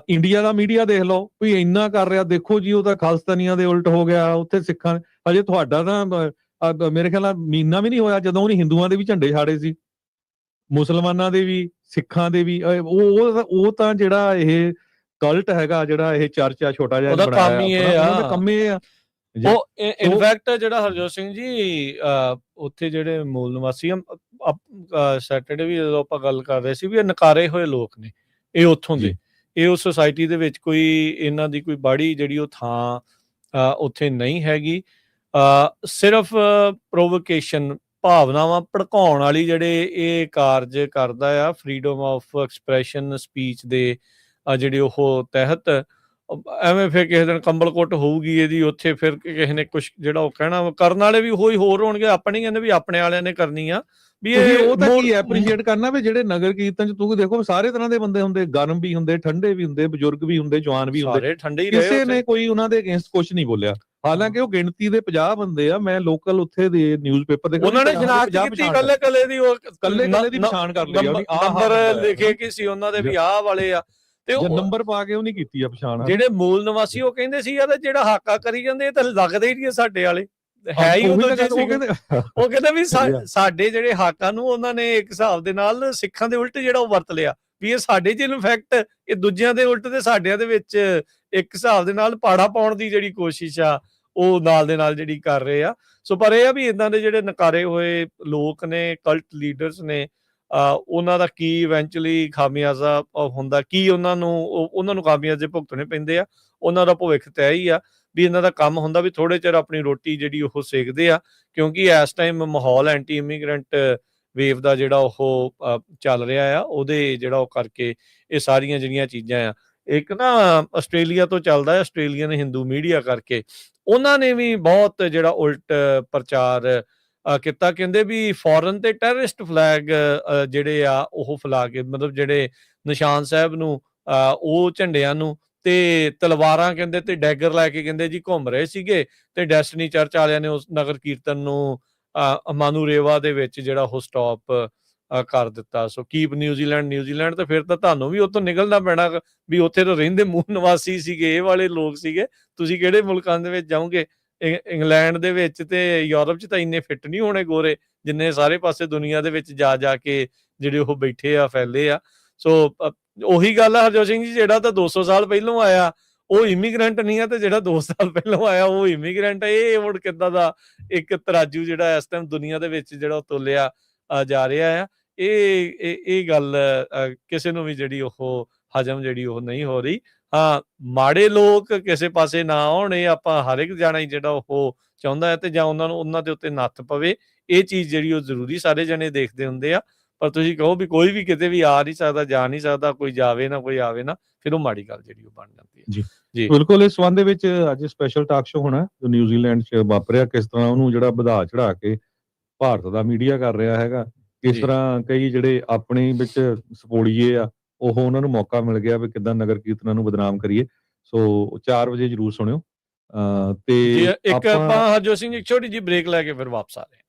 ਇੰਡੀਆ ਦਾ ਮੀਡੀਆ ਦੇਖ ਲਓ ਵੀ ਇੰਨਾ ਕਰ ਰਿਹਾ, ਦੇਖੋ ਜੀ ਉਹ ਤਾਂ ਖਾਲਸਤਾਨੀਆਂ ਦੇ ਉਲਟ ਹੋ ਗਿਆ, ਉੱਥੇ ਸਿੱਖਾਂ। ਹਜੇ ਤੁਹਾਡਾ ਤਾਂ ਮੇਰੇ ਖਿਆਲ ਨਾਲ ਮਹੀਨਾ ਵੀ ਨਹੀਂ ਹੋਇਆ ਜਦੋਂ ਉਹਨੇ ਹਿੰਦੂਆਂ ਦੇ ਵੀ ਝੰਡੇ ਛਾੜੇ ਸੀ, ਮੁਸਲਮਾਨਾਂ ਦੇ ਵੀ, ਸਿੱਖਾਂ ਦੇ ਵੀ। ਉਹ ਤਾਂ ਜਿਹੜਾ ਇਹ ਕਲਟ ਹੈਗਾ, ਜਿਹੜਾ ਇਹ ਚਰਚ ਆ ਛੋਟਾ ਜਿਹਾ ਬਣਾਇਆ, ਉਹਦਾ ਕੰਮ ਇਹ ਆ। ਉਹ ਇਨਫੈਕਟ ਜਿਹੜਾ ਹਰਜੋਤ ਸਿੰਘ ਜੀ ਉੱਥੇ ਜਿਹੜੇ ਮੂਲ ਨਿਵਾਸੀ ਸੈਟਰਡੇ ਵੀ ਜਦੋਂ ਆਪਾਂ ਗੱਲ ਕਰ ਰਹੇ ਸੀ ਵੀ ਇਹ ਨਕਾਰੇ ਹੋਏ ਲੋਕ ਨੇ, ਇਹ ਉੱਥੋਂ ਦੇ, ਇਹ ਉਸ ਸੁਸਾਇਟੀ ਦੇ ਵਿੱਚ ਕੋਈ ਇਹਨਾਂ ਦੀ ਕੋਈ ਬਾੜੀ ਜਿਹੜੀ ਉਹ ਥਾਂ ਉੱਥੇ ਨਹੀਂ ਹੈਗੀ। ਸਿਰਫ ਪ੍ਰੋਵੋਕੇਸ਼ਨ, ਭਾਵਨਾਵਾਂ ਭੜਕਾਉਣ ਵਾਲੀ ਜਿਹੜੇ ਇਹ ਕਾਰਜ ਕਰਦਾ ਆ ਫਰੀडम ਆਫ ਐਕਸਪ੍ਰੈਸ਼ਨ ਸਪੀਚ ਦੇ ਜਿਹੜੇ ਉਹ ਤਹਿਤ। ਐਵੇਂ ਫਿਰ ਕਿਸੇ ਦਿਨ ਕੰਬਲ ਕੁੱਟ ਹੋਊਗੀ ਇਹਦੀ ਉੱਥੇ, ਫਿਰ ਕਿਸੇ ਨੇ ਕੁਛ ਜਿਹੜਾ ਉਹ ਕਹਿਣਾ, ਕਰਨ ਵਾਲੇ ਵੀ ਉਹੀ ਹੋਰ ਹੋਣਗੇ। ਆਪਣੇ ਕਹਿੰਦੇ ਵੀ ਆਪਣੇ ਵਾਲਿਆਂ ਨੇ ਕਰਨੀ ਆ ਵੀ ਉਹ ਤਾਂ ਕੀ ਐਪਰੀਸ਼ੀਏਟ ਕਰਨਾ ਵੀ ਜਿਹੜੇ ਨਗਰ ਕੀਰਤਨ 'ਚ ਤੁਸੀਂ ਦੇਖੋ ਸਾਰੇ ਤਰ੍ਹਾਂ ਦੇ ਬੰਦੇ ਹੁੰਦੇ, ਗਰਮ ਵੀ ਹੁੰਦੇ, ਠੰਡੇ ਵੀ ਹੁੰਦੇ, ਬਜ਼ੁਰਗ ਵੀ ਹੁੰਦੇ, ਜਵਾਨ ਵੀ ਹੁੰਦੇ, ਠੰਡੇ ਹੀ। ਕਿਸੇ ਨੇ ਕੋਈ ਉਹਨਾਂ ਦੇ ਅਗੇਂਸਟ ਕੁਝ ਨਹੀਂ ਬੋਲਿਆ। ਹਾਲਾਂਕਿ ਉਹ ਗਿਣਤੀ ਦੇ 50 ਬੰਦੇ ਆ। ਮੈਂ ਲੋਕਲ ਉੱਥੇ ਦੇ ਨਿਊਜ਼ਪੇਪਰ ਦੇ ਉਹਨਾਂ ਨੇ ਸ਼ਨਾਖਤ ਕੀਤੀ ਕੱਲੇ ਦੀ, ਉਹ ਕੱਲੇ ਦੀ ਪਛਾਣ ਕਰ ਲਈ, ਨੰਬਰ ਲਿਖੇ ਕਿ ਸੀ ਉਹਨਾਂ ਦੇ ਵੀ ਆਹ ਵਾਲੇ ਆ, ਤੇ ਉਹ ਨੰਬਰ ਪਾ ਕੇ ਉਹ ਨਹੀਂ ਕੀਤੀ ਆ ਪਛਾਣ। ਜਿਹੜੇ ਮੂਲ ਨਿਵਾਸੀ ਉਹ ਕਹਿੰਦੇ ਸੀ ਯਾਰ ਜਿਹੜਾ ਹਾਕਾ ਕਰੀ ਜਾਂਦੇ ਇਹ ਤਾਂ ਲੱਗਦੇ ਹੀ ਨਹੀਂ ਸਾਡੇ ਵਾਲੇ, ਹੈ ਹੀ ਉਹ ਕਹਿੰਦੇ ਵੀ ਸਾਡੇ ਜਿਹੜੇ ਹਾਕਾਂ ਨੂੰ ਉਹਨਾਂ ਨੇ ਇੱਕ ਹਿਸਾਬ ਦੇ ਨਾਲ ਸਿੱਖਾਂ ਦੇ ਉਲਟ ਜਿਹੜਾ ਉਹ ਵਰਤ ਲਿਆ ਵੀ ਇਹ ਸਾਡੇ 'ਚ ਇਨਫੈਕਟ ਇਹ ਦੂਜਿਆਂ ਦੇ ਉਲਟ ਤੇ ਸਾਡਿਆਂ ਦੇ ਵਿੱਚ ਇੱਕ ਹਿਸਾਬ ਦੇ ਨਾਲ ਪਾੜਾ ਪਾਉਣ ਦੀ ਜਿਹੜੀ ਕੋਸ਼ਿਸ਼ ਆ, ਉਹ ਨਾਲ ਦੇ ਨਾਲ ਜਿਹੜੀ ਕਰ ਰਹੇ ਆ। ਸੋ ਪਰ ਇਹ ਆ ਵੀ ਇਦਾਂ ਦੇ ਜਿਹੜੇ ਨਕਾਰੇ ਹੋਏ ਲੋਕ ਨੇ, ਕਲਟ ਲੀਡਰਸ ਨੇ, ਉਹਨਾਂ ਦਾ ਕੀ ਇਵੈਂਚੁਅਲੀ ਖਾਮਿਆਜ਼ਾ ਹੁੰਦਾ, ਕੀ ਉਹਨਾਂ ਨੂੰ ਖਾਮਿਆਜ਼ੇ ਭੁਗਤਣੇ ਪੈਂਦੇ ਆ, ਉਹਨਾਂ ਦਾ ਭਵਿੱਖ ਤੈਅ ਹੀ ਆ। ਵੀ ਇਹਨਾਂ ਦਾ ਕੰਮ ਹੁੰਦਾ ਵੀ ਥੋੜੇ ਚਿਰ ਆਪਣੀ ਰੋਟੀ ਜਿਹੜੀ ਉਹ ਸੇਕਦੇ ਆ, ਕਿਉਂਕਿ ਇਸ ਟਾਈਮ ਮਾਹੌਲ ਐਂਟੀ ਇਮੀਗ੍ਰੈਂਟ ਵੇਵ ਦਾ ਜਿਹੜਾ ਉਹ ਚੱਲ ਰਿਹਾ ਆ, ਉਹਦੇ ਜਿਹੜਾ ਉਹ ਕਰਕੇ ਇਹ ਸਾਰੀਆਂ ਜਿਹੜੀਆਂ ਚੀਜ਼ਾਂ ਆ। ਇੱਕ ਨਾ ਆਸਟ੍ਰੇਲੀਆ ਤੋਂ ਚੱਲਦਾ ਹੈ, ਆਸਟ੍ਰੇਲੀਅਨ ਹਿੰਦੂ ਮੀਡੀਆ ਕਰਕੇ, ਉਹਨਾਂ ਨੇ ਵੀ ਬਹੁਤ ਜਿਹੜਾ ਉਲਟ ਪ੍ਰਚਾਰ ਕੀਤਾ। ਕਹਿੰਦੇ ਵੀ ਫੋਰਨ ਤੇ ਟੈਰਰਿਸਟ ਫਲੈਗ ਜਿਹੜੇ ਆ ਉਹ ਫੈਲਾ ਕੇ, ਮਤਲਬ ਜਿਹੜੇ ਨਿਸ਼ਾਨ ਸਾਹਿਬ ਨੂੰ, ਉਹ ਝੰਡਿਆਂ ਨੂੰ ਤੇ ਤਲਵਾਰਾਂ ਕਹਿੰਦੇ ਤੇ ਡੈਗਰ ਲੈ ਕੇ ਕਹਿੰਦੇ ਜੀ ਘੁੰਮ ਰਹੇ ਸੀਗੇ, ਤੇ ਡੈਸਟਨੀ ਚਰਚ ਵਾਲਿਆਂ ਨੇ ਉਸ ਨਗਰ ਕੀਰਤਨ ਨੂੰ ਮਾਨੂਰੇਵਾ ਦੇ ਵਿੱਚ ਜਿਹੜਾ ਉਹ ਸਟਾਪ ਕਰ ਦਿੱਤਾ। ਸੋ ਕੀਪ ਨਿਊਜ਼ੀਲੈਂਡ ਨਿਊਜ਼ੀਲੈਂਡ, ਤੇ ਫਿਰ ਤਾਂ ਤੁਹਾਨੂੰ ਵੀ ਉੱਥੋਂ ਨਿਕਲਣਾ ਪੈਣਾ, ਵੀ ਉੱਥੇ ਤਾਂ ਰਹਿੰਦੇ ਮੂਲ ਨਿਵਾਸੀ ਸੀਗੇ, ਇਹ ਵਾਲੇ ਲੋਕ ਸੀਗੇ, ਤੁਸੀਂ ਕਿਹੜੇ ਮੁਲਕਾਂ ਦੇ ਵਿੱਚ ਜਾਓਗੇ। ਇੰਗਲੈਂਡ ਦੇ ਵਿੱਚ ਤੇ ਯੂਰਪ 'ਚ ਤਾਂ ਇੰਨੇ ਫਿੱਟ ਨਹੀਂ ਹੋਣੇ ਗੋਰੇ, ਜਿੰਨੇ ਸਾਰੇ ਪਾਸੇ ਦੁਨੀਆ ਦੇ ਵਿੱਚ ਜਾ ਜਾ ਕੇ ਜਿਹੜੇ ਉਹ ਬੈਠੇ ਆ, ਫੈਲੇ ਆ। ਸੋ ਉਹੀ ਗੱਲ ਆ ਹਰਜੋਤ ਸਿੰਘ ਜੀ, ਜਿਹੜਾ ਤਾਂ 200 ਸਾਲ ਪਹਿਲੋਂ ਆਇਆ ਉਹ ਇਮੀਗ੍ਰੈਂਟ ਨਹੀਂ ਆ, ਤੇ ਜਿਹੜਾ 2 ਸਾਲ ਪਹਿਲੋਂ ਆਇਆ ਉਹ ਇਮੀਗ੍ਰੈਂਟ ਆ। ਇਹ ਹੁਣ ਕਿੱਦਾਂ ਦਾ ਇੱਕ ਤਰਾਜੂ ਜਿਹੜਾ ਇਸ ਟਾਈਮ ਦੁਨੀਆ ਦੇ ਵਿੱਚ ਜਿਹੜਾ ਉਹ ਤੋਲਿਆ ਜਾ ਰਿਹਾ ਆ, ਇਹ ਗੱਲ ਕਿਸੇ ਨੂੰ ਵੀ ਜਿਹੜੀ ਉਹ ਹਜਮ ਜਿਹੜੀ ਉਹ ਨਹੀਂ ਹੋ ਰਹੀ। ਹਾਂ, ਮਾੜੇ ਲੋਕ ਕਿਸੇ ਪਾਸੇ ਨਾ ਆਉਣ, ਇਹ ਆਪਾਂ ਹਰ ਇੱਕ ਜਾਣਾ ਹੀ ਜਿਹੜਾ ਉਹ ਚਾਹੁੰਦਾ ਹੈ, ਤੇ ਜਾਂ ਉਹਨਾਂ ਦੇ ਉੱਤੇ ਨੱਥ ਪਵੇ, ਇਹ ਚੀਜ਼ ਜਿਹੜੀ ਉਹ ਜ਼ਰੂਰੀ ਸਾਰੇ ਜਣੇ ਦੇਖਦੇ ਹੁੰਦੇ ਆ। ਪਰ ਤੁਸੀਂ ਕਹੋ ਵੀ ਕੋਈ ਵੀ ਕਿਤੇ ਵੀ ਆ ਨਹੀਂ ਸਕਦਾ, ਜਾ ਨਹੀਂ ਸਕਦਾ, ਕੋਈ ਜਾਵੇ ਨਾ ਕੋਈ ਆਵੇ ਨਾ, ਫਿਰ ਉਹ ਮਾੜੀ ਗੱਲ ਜਿਹੜੀ ਉਹ ਬਣ ਜਾਂਦੀ ਹੈ। ਜੀ, ਜੀ ਬਿਲਕੁਲ। ਇਸ ਸੰਬੰਧ ਦੇ ਵਿੱਚ ਅੱਜ ਸਪੈਸ਼ਲ ਟਾਕ ਸ਼ੋ ਹੋਣਾ, ਜੋ ਨਿਊਜ਼ੀਲੈਂਡ 'ਚ ਵਾਪਰਿਆ, ਕਿਸ ਤਰ੍ਹਾਂ ਉਹਨੂੰ ਜਿਹੜਾ ਵਧਾ ਚੜਾ ਕੇ ਭਾਰਤ ਦਾ ਮੀਡੀਆ ਕਰ ਰਿਹਾ ਹੈਗਾ, ਕਿਸ ਜੀ ਤਰ੍ਹਾਂ ਕਈ ਜਿਹੜੇ ਆਪਣੇ ਵਿੱਚ ਸਪੋਲੀਏ ਆ, ਉਹ ਉਹਨਾਂ ਨੂੰ ਮੌਕਾ ਮਿਲ ਗਿਆ ਵੀ ਕਿੱਦਾਂ ਨਗਰ ਕੀਰਤਨਾਂ ਨੂੰ ਬਦਨਾਮ ਕਰੀਏ। ਸੋ 4 ਵਜੇ ਜ਼ਰੂਰ ਸੁਣਿਓ। ਜੀ ਤੇ ਇੱਕ ਆਪਾਂ ਆਪਾਂ ਹਰਜੋਤ ਸਿੰਘ ਇੱਕ ਛੋਟੀ ਜਿਹੀ ਬ੍ਰੇਕ ਲੈ ਕੇ ਫਿਰ ਵਾਪਸ ਆ ਰਹੇ ਹਾਂ।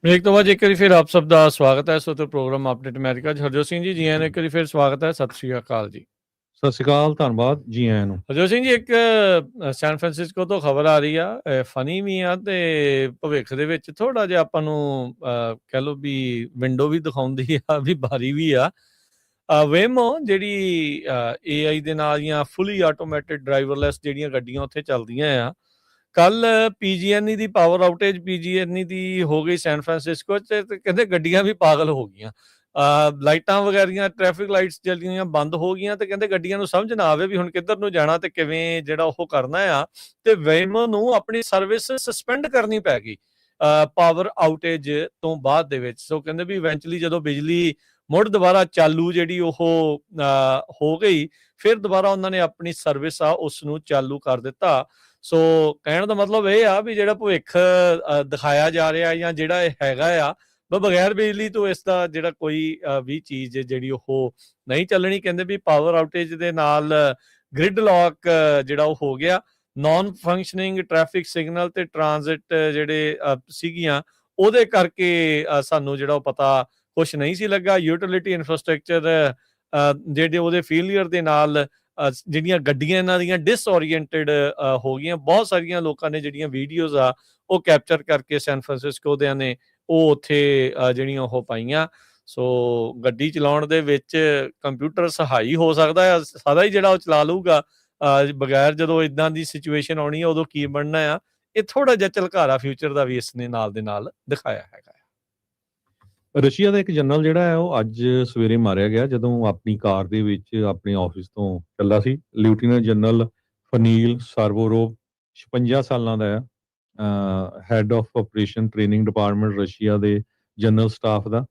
ब्रेक तो बाद एक बारी फिर आप सब ਦਾ ਸਵਾਗਤ ਹੈ। ਸੋ ਤੇ ਪ੍ਰੋਗਰਾਮ ਅਪਡੇਟ ਅਮਰੀਕਾ 'ਚ ਹਰਜੋਤ ਸਿੰਘ ਜੀ ਆਇਆਂ ਨੂੰ ਇੱਕ ਵਾਰੀ ਫਿਰ ਸਵਾਗਤ ਹੈ। ਸਤਿ ਸ਼੍ਰੀ ਅਕਾਲ ਜੀ। ਸਤਿ ਸ਼੍ਰੀ ਅਕਾਲ, ਧੰਨਵਾਦ, ਜੀ ਆਇਆਂ ਨੂੰ। ਹਰਜੋਤ ਸਿੰਘ ਜੀ, ਇੱਕ ਸੈਨ ਫਰਾਂਸਿਸਕੋ ਤੋਂ ਖਬਰ ਆ ਰਹੀ ਆ, ਫਨੀ ਵੀ ਆ ਤੇ ਭਵਿੱਖ ਦੇ ਵਿੱਚ ਥੋੜਾ ਜਿਹਾ ਆਪਾਂ ਨੂੰ ਕਹਿ ਲਓ ਵੀ ਵਿੰਡੋ ਵੀ ਦਿਖਾਉਂਦੀ ਆ, ਵੀ ਬਾਰੀ ਵੀ ਆ। ਵੇਮੋ ਜਿਹੜੀ AI ਦੇ ਨਾਲ ਜਾਂ ਫੁੱਲੀ ਆਟੋਮੈਟਿਡ ਡਰਾਈਵਰਲੈਸ ਜਿਹੜੀਆਂ ਗੱਡੀਆਂ ਉੱਥੇ ਚੱਲਦੀਆਂ ਆ, ਕੱਲ PG&E ਦੀ ਪਾਵਰ ਆਊਟੇਜ PG&E ਦੀ ਹੋ ਗਈ ਸੈਨ ਫਰਾਂਸਿਸਕੋ 'ਚ, ਤੇ ਕਹਿੰਦੇ ਗੱਡੀਆਂ ਵੀ ਪਾਗਲ ਹੋ ਗਈਆਂ। ਲਾਈਟਾਂ ਵਗੈਰੀਆਂ, ਟ੍ਰੈਫਿਕ ਲਾਈਟਸ ਜਿਹੜੀਆਂ ਬੰਦ ਹੋ ਗਈਆਂ, ਤੇ ਕਹਿੰਦੇ ਗੱਡੀਆਂ ਨੂੰ ਸਮਝ ਨਾ ਆਵੇ ਵੀ ਹੁਣ ਕਿੱਧਰ ਨੂੰ ਜਾਣਾ ਤੇ ਕਿਵੇਂ ਜਿਹੜਾ ਉਹ ਕਰਨਾ ਆ, ਤੇ ਵੇਮੋ ਨੂੰ ਆਪਣੀ ਸਰਵਿਸ ਸਸਪੈਂਡ ਕਰਨੀ ਪੈ ਗਈ ਪਾਵਰ ਆਊਟੇਜ ਤੋਂ ਬਾਅਦ ਦੇ ਵਿੱਚ। ਸੋ ਕਹਿੰਦੇ ਵੀ ਇਵੈਂਚੁਅਲੀ ਜਦੋਂ ਬਿਜਲੀ ਮੁੜ ਦੁਬਾਰਾ ਚਾਲੂ ਜਿਹੜੀ ਉਹ ਹੋ ਗਈ, ਫਿਰ ਦੁਬਾਰਾ ਉਹਨਾਂ ਨੇ ਆਪਣੀ ਸਰਵਿਸ ਆ ਉਸ ਨੂੰ ਚਾਲੂ ਕਰ ਦਿੱਤਾ। ਸੋ ਕਹਿਣ ਦਾ ਮਤਲਬ ਇਹ ਆ ਵੀ ਜਿਹੜਾ ਭਵਿੱਖ ਦਿਖਾਇਆ ਜਾ ਰਿਹਾ ਜਾਂ ਜਿਹੜਾ ਇਹ ਹੈਗਾ ਆ, ਬਗੈਰ ਬਿਜਲੀ ਤੋਂ ਇਸ ਦਾ ਜਿਹੜਾ ਕੋਈ ਵੀ ਚੀਜ਼ ਜਿਹੜੀ ਉਹ ਨਹੀਂ ਚੱਲਣੀ। ਕਹਿੰਦੇ ਵੀ ਪਾਵਰ ਆਊਟੇਜ ਦੇ ਨਾਲ ਗ੍ਰਿਡ ਲੋਕ ਜਿਹੜਾ ਉਹ ਹੋ ਗਿਆ, ਨਾਨ ਫੰਕਸ਼ਨਿੰਗ ਟ੍ਰੈਫਿਕ ਸਿਗਨਲ ਤੇ ਟ੍ਰਾਂਜ਼ਿਟ ਜਿਹੜੇ ਸੀਗੀਆਂ, ਉਹਦੇ ਕਰਕੇ ਸਾਨੂੰ ਜਿਹੜਾ ਉਹ ਪਤਾ ਕੁਛ ਨਹੀਂ ਸੀ ਲੱਗਾ। ਯੂਟਿਲਿਟੀ ਇਨਫਰਾਸਟ੍ਰਕਚਰ ਜਿਹੜੇ ਉਹਦੇ ਫੇਲੀਅਰ ਦੇ ਨਾਲ ਜਿਹੜੀਆਂ ਗੱਡੀਆਂ ਇਹਨਾਂ ਦੀਆਂ ਡਿਸਓਰੀਐਂਟਡ ਹੋ ਗਈਆਂ। ਬਹੁਤ ਸਾਰੀਆਂ ਲੋਕਾਂ ਨੇ ਜਿਹੜੀਆਂ ਵੀਡੀਓਜ਼ ਆ ਉਹ ਕੈਪਚਰ ਕਰਕੇ ਸੈਨ ਫਰਾਂਸਿਸਕੋ ਦਿਆਂ ਨੇ ਉਹ ਉੱਥੇ ਜਿਹੜੀਆਂ ਉਹ ਪਾਈਆਂ। ਸੋ ਗੱਡੀ ਚਲਾਉਣ ਦੇ ਵਿੱਚ ਕੰਪਿਊਟਰ ਸਹਾਈ ਹੋ ਸਕਦਾ ਹੈ, ਸਾਦਾ ਹੀ ਜਿਹੜਾ ਉਹ ਚਲਾ ਲਊਗਾ ਬਗੈਰ। ਜਦੋਂ ਇਦਾਂ ਦੀ ਸਿਚੁਏਸ਼ਨ ਆਉਣੀ ਹੈ ਉਦੋਂ ਕੀ ਬਣਨਾ ਆ, ਇਹ ਥੋੜਾ ਜਿਹਾ ਝਲਕਾਰਾ ਫਿਊਚਰ ਦਾ ਵੀ ਇਸ ਨੇ ਨਾਲ ਦੇ ਨਾਲ ਦਿਖਾਇਆ ਹੈਗਾ। ਰਸ਼ੀਆ ਦਾ ਇੱਕ ਜਨਰਲ ਜਿਹੜਾ ਹੈ ਉਹ ਅੱਜ ਸਵੇਰੇ ਮਾਰਿਆ ਗਿਆ ਜਦੋਂ ਆਪਣੀ ਕਾਰ ਦੇ ਵਿੱਚ ਆਪਣੇ ਆਫਿਸ ਤੋਂ ਚੱਲਾ ਸੀ। ਲੈਫਟੀਨੈਂਟ ਜਨਰਲ ਫਨੀਲ ਸਾਰਵੋਰੋਵ 56 ਸਾਲਾਂ ਦਾ ਹੈ, head of operation training department Russia ਦੇ ਜਨਰਲ ਸਟਾਫ ਦਾ,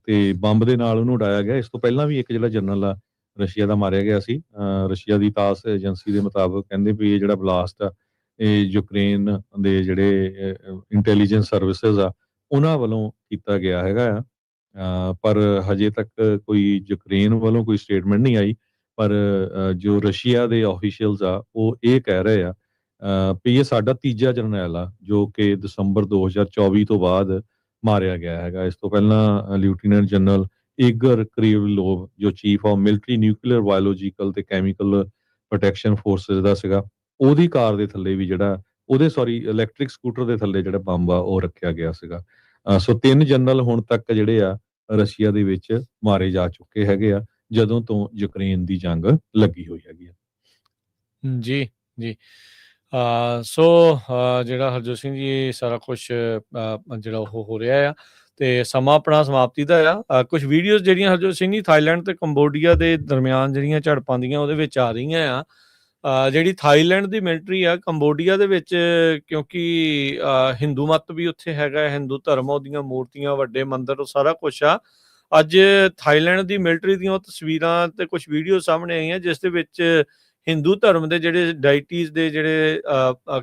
ਤੇ ਬੰਬ ਦੇ ਨਾਲ ਉਹਨੂੰ ਉਡਾਇਆ ਗਿਆ। ਇਸ ਤੋਂ ਪਹਿਲਾਂ ਵੀ ਇੱਕ ਜਿਹੜਾ ਜਨਰਲ ਆ ਰਸ਼ੀਆ ਦਾ ਮਾਰਿਆ ਗਿਆ ਸੀ। ਰਸ਼ੀਆ ਦੀ ਤਾਸ ਏਜੰਸੀ ਦੇ ਮੁਤਾਬਕ ਕਹਿੰਦੇ ਵੀ ਇਹ ਜਿਹੜਾ ਬਲਾਸਟ ਆ ਇਹ ਯੂਕਰੇਨ ਦੇ ਜਿਹੜੇ ਇੰਟੈਲੀਜੈਂਸ ਸਰਵਿਸਿਜ਼ ਆ ਉਹਨਾਂ ਵੱਲੋਂ ਕੀਤਾ ਗਿਆ ਹੈਗਾ ਆ। ਪਰ ਹਜੇ ਤੱਕ ਕੋਈ ਯੂਕਰੇਨ ਵੱਲੋਂ ਕੋਈ ਸਟੇਟਮੈਂਟ ਨਹੀਂ ਆਈ। ਪਰ ਜੋ ਰਸ਼ੀਆ ਦੇ ਆਫੀਸ਼ੀਅਲਸ ਆ ਉਹ ਇਹ ਕਹਿ ਰਹੇ ਆ ਵੀ ਇਹ ਸਾਡਾ ਤੀਜਾ ਜਰਨੈਲ ਆ ਜੋ ਕਿ ਦਸੰਬਰ 2024 ਤੋਂ ਬਾਅਦ ਮਾਰਿਆ ਗਿਆ ਹੈਗਾ। ਇਸ ਤੋਂ ਪਹਿਲਾਂ ਲੈਫਟੀਨੈਂਟ ਜਨਰਲ ਈਗਰ ਕਰੀਵਲੋਵ ਜੋ chief of military nuclear biological ਤੇ ਕੈਮੀਕਲ ਪ੍ਰੋਟੈਕਸ਼ਨ ਫੋਰਸਿਸ ਦਾ ਸੀਗਾ, ਉਹਦੀ ਕਾਰ ਦੇ ਥੱਲੇ ਵੀ ਜਿਹੜਾ ਉਹਦੇ ਇਲੈਕਟ੍ਰਿਕ ਸਕੂਟਰ ਦੇ ਥੱਲੇ ਜਿਹੜਾ ਬੰਬ ਆ ਉਹ ਰੱਖਿਆ ਗਿਆ ਸੀਗਾ। ਸੋ 3 ਜਨਰਲ ਹੁਣ ਤੱਕ ਜਿਹੜੇ ਆ ਰਸ਼ੀਆ ਦੇ ਵਿੱਚ ਮਾਰੇ ਜਾ ਚੁੱਕੇ ਹੈਗੇ ਆ ਜਦੋਂ ਤੋਂ ਯੂਕਰੇਨ ਦੀ ਜੰਗ ਲੱਗੀ ਹੋਈ ਹੈਗੀ ਆ। ਜੀ ਜੀ। ਸੋ ਜਿਹੜਾ ਹਰਜੋਤ ਸਿੰਘ ਜੀ ਸਾਰਾ ਕੁਛ ਜਿਹੜਾ ਉਹ ਹੋ ਰਿਹਾ ਆ ਤੇ ਸਮਾਂ ਆਪਣਾ ਸਮਾਪਤੀ ਦਾ ਆ। ਕੁਝ ਵੀਡੀਓਜ਼ ਜਿਹੜੀਆਂ ਹਰਜੋਤ ਸਿੰਘ ਜੀ ਥਾਈਲੈਂਡ ਤੇ ਕੰਬੋਡੀਆ ਦੇ ਦਰਮਿਆਨ ਜਿਹੜੀਆਂ ਝੜਪਾਂ ਦੀਆਂ ਉਹਦੇ ਵਿੱਚ ਆ ਰਹੀਆਂ ਆ। ਜਿਹੜੀ ਥਾਈਲੈਂਡ ਦੀ ਮਿਲਟਰੀ ਆ ਕੰਬੋਡੀਆ ਦੇ ਵਿੱਚ, ਕਿਉਂਕਿ ਹਿੰਦੂ ਮਤ ਵੀ ਉੱਥੇ ਹੈਗਾ, ਹਿੰਦੂ ਧਰਮ, ਉਹਦੀਆਂ ਮੂਰਤੀਆਂ, ਵੱਡੇ ਮੰਦਿਰ, ਉਹ ਸਾਰਾ ਕੁਛ ਆ। ਅੱਜ ਥਾਈਲੈਂਡ ਦੀ ਮਿਲਟਰੀ ਦੀਆਂ ਉਹ ਤਸਵੀਰਾਂ ਤੇ ਕੁਝ ਵੀਡੀਓ ਸਾਹਮਣੇ ਆਈਆਂ ਜਿਸ ਦੇ ਵਿੱਚ ਹਿੰਦੂ ਧਰਮ ਦੇ ਜਿਹੜੇ ਡਾਇਟੀਜ਼ ਦੇ ਜਿਹੜੇ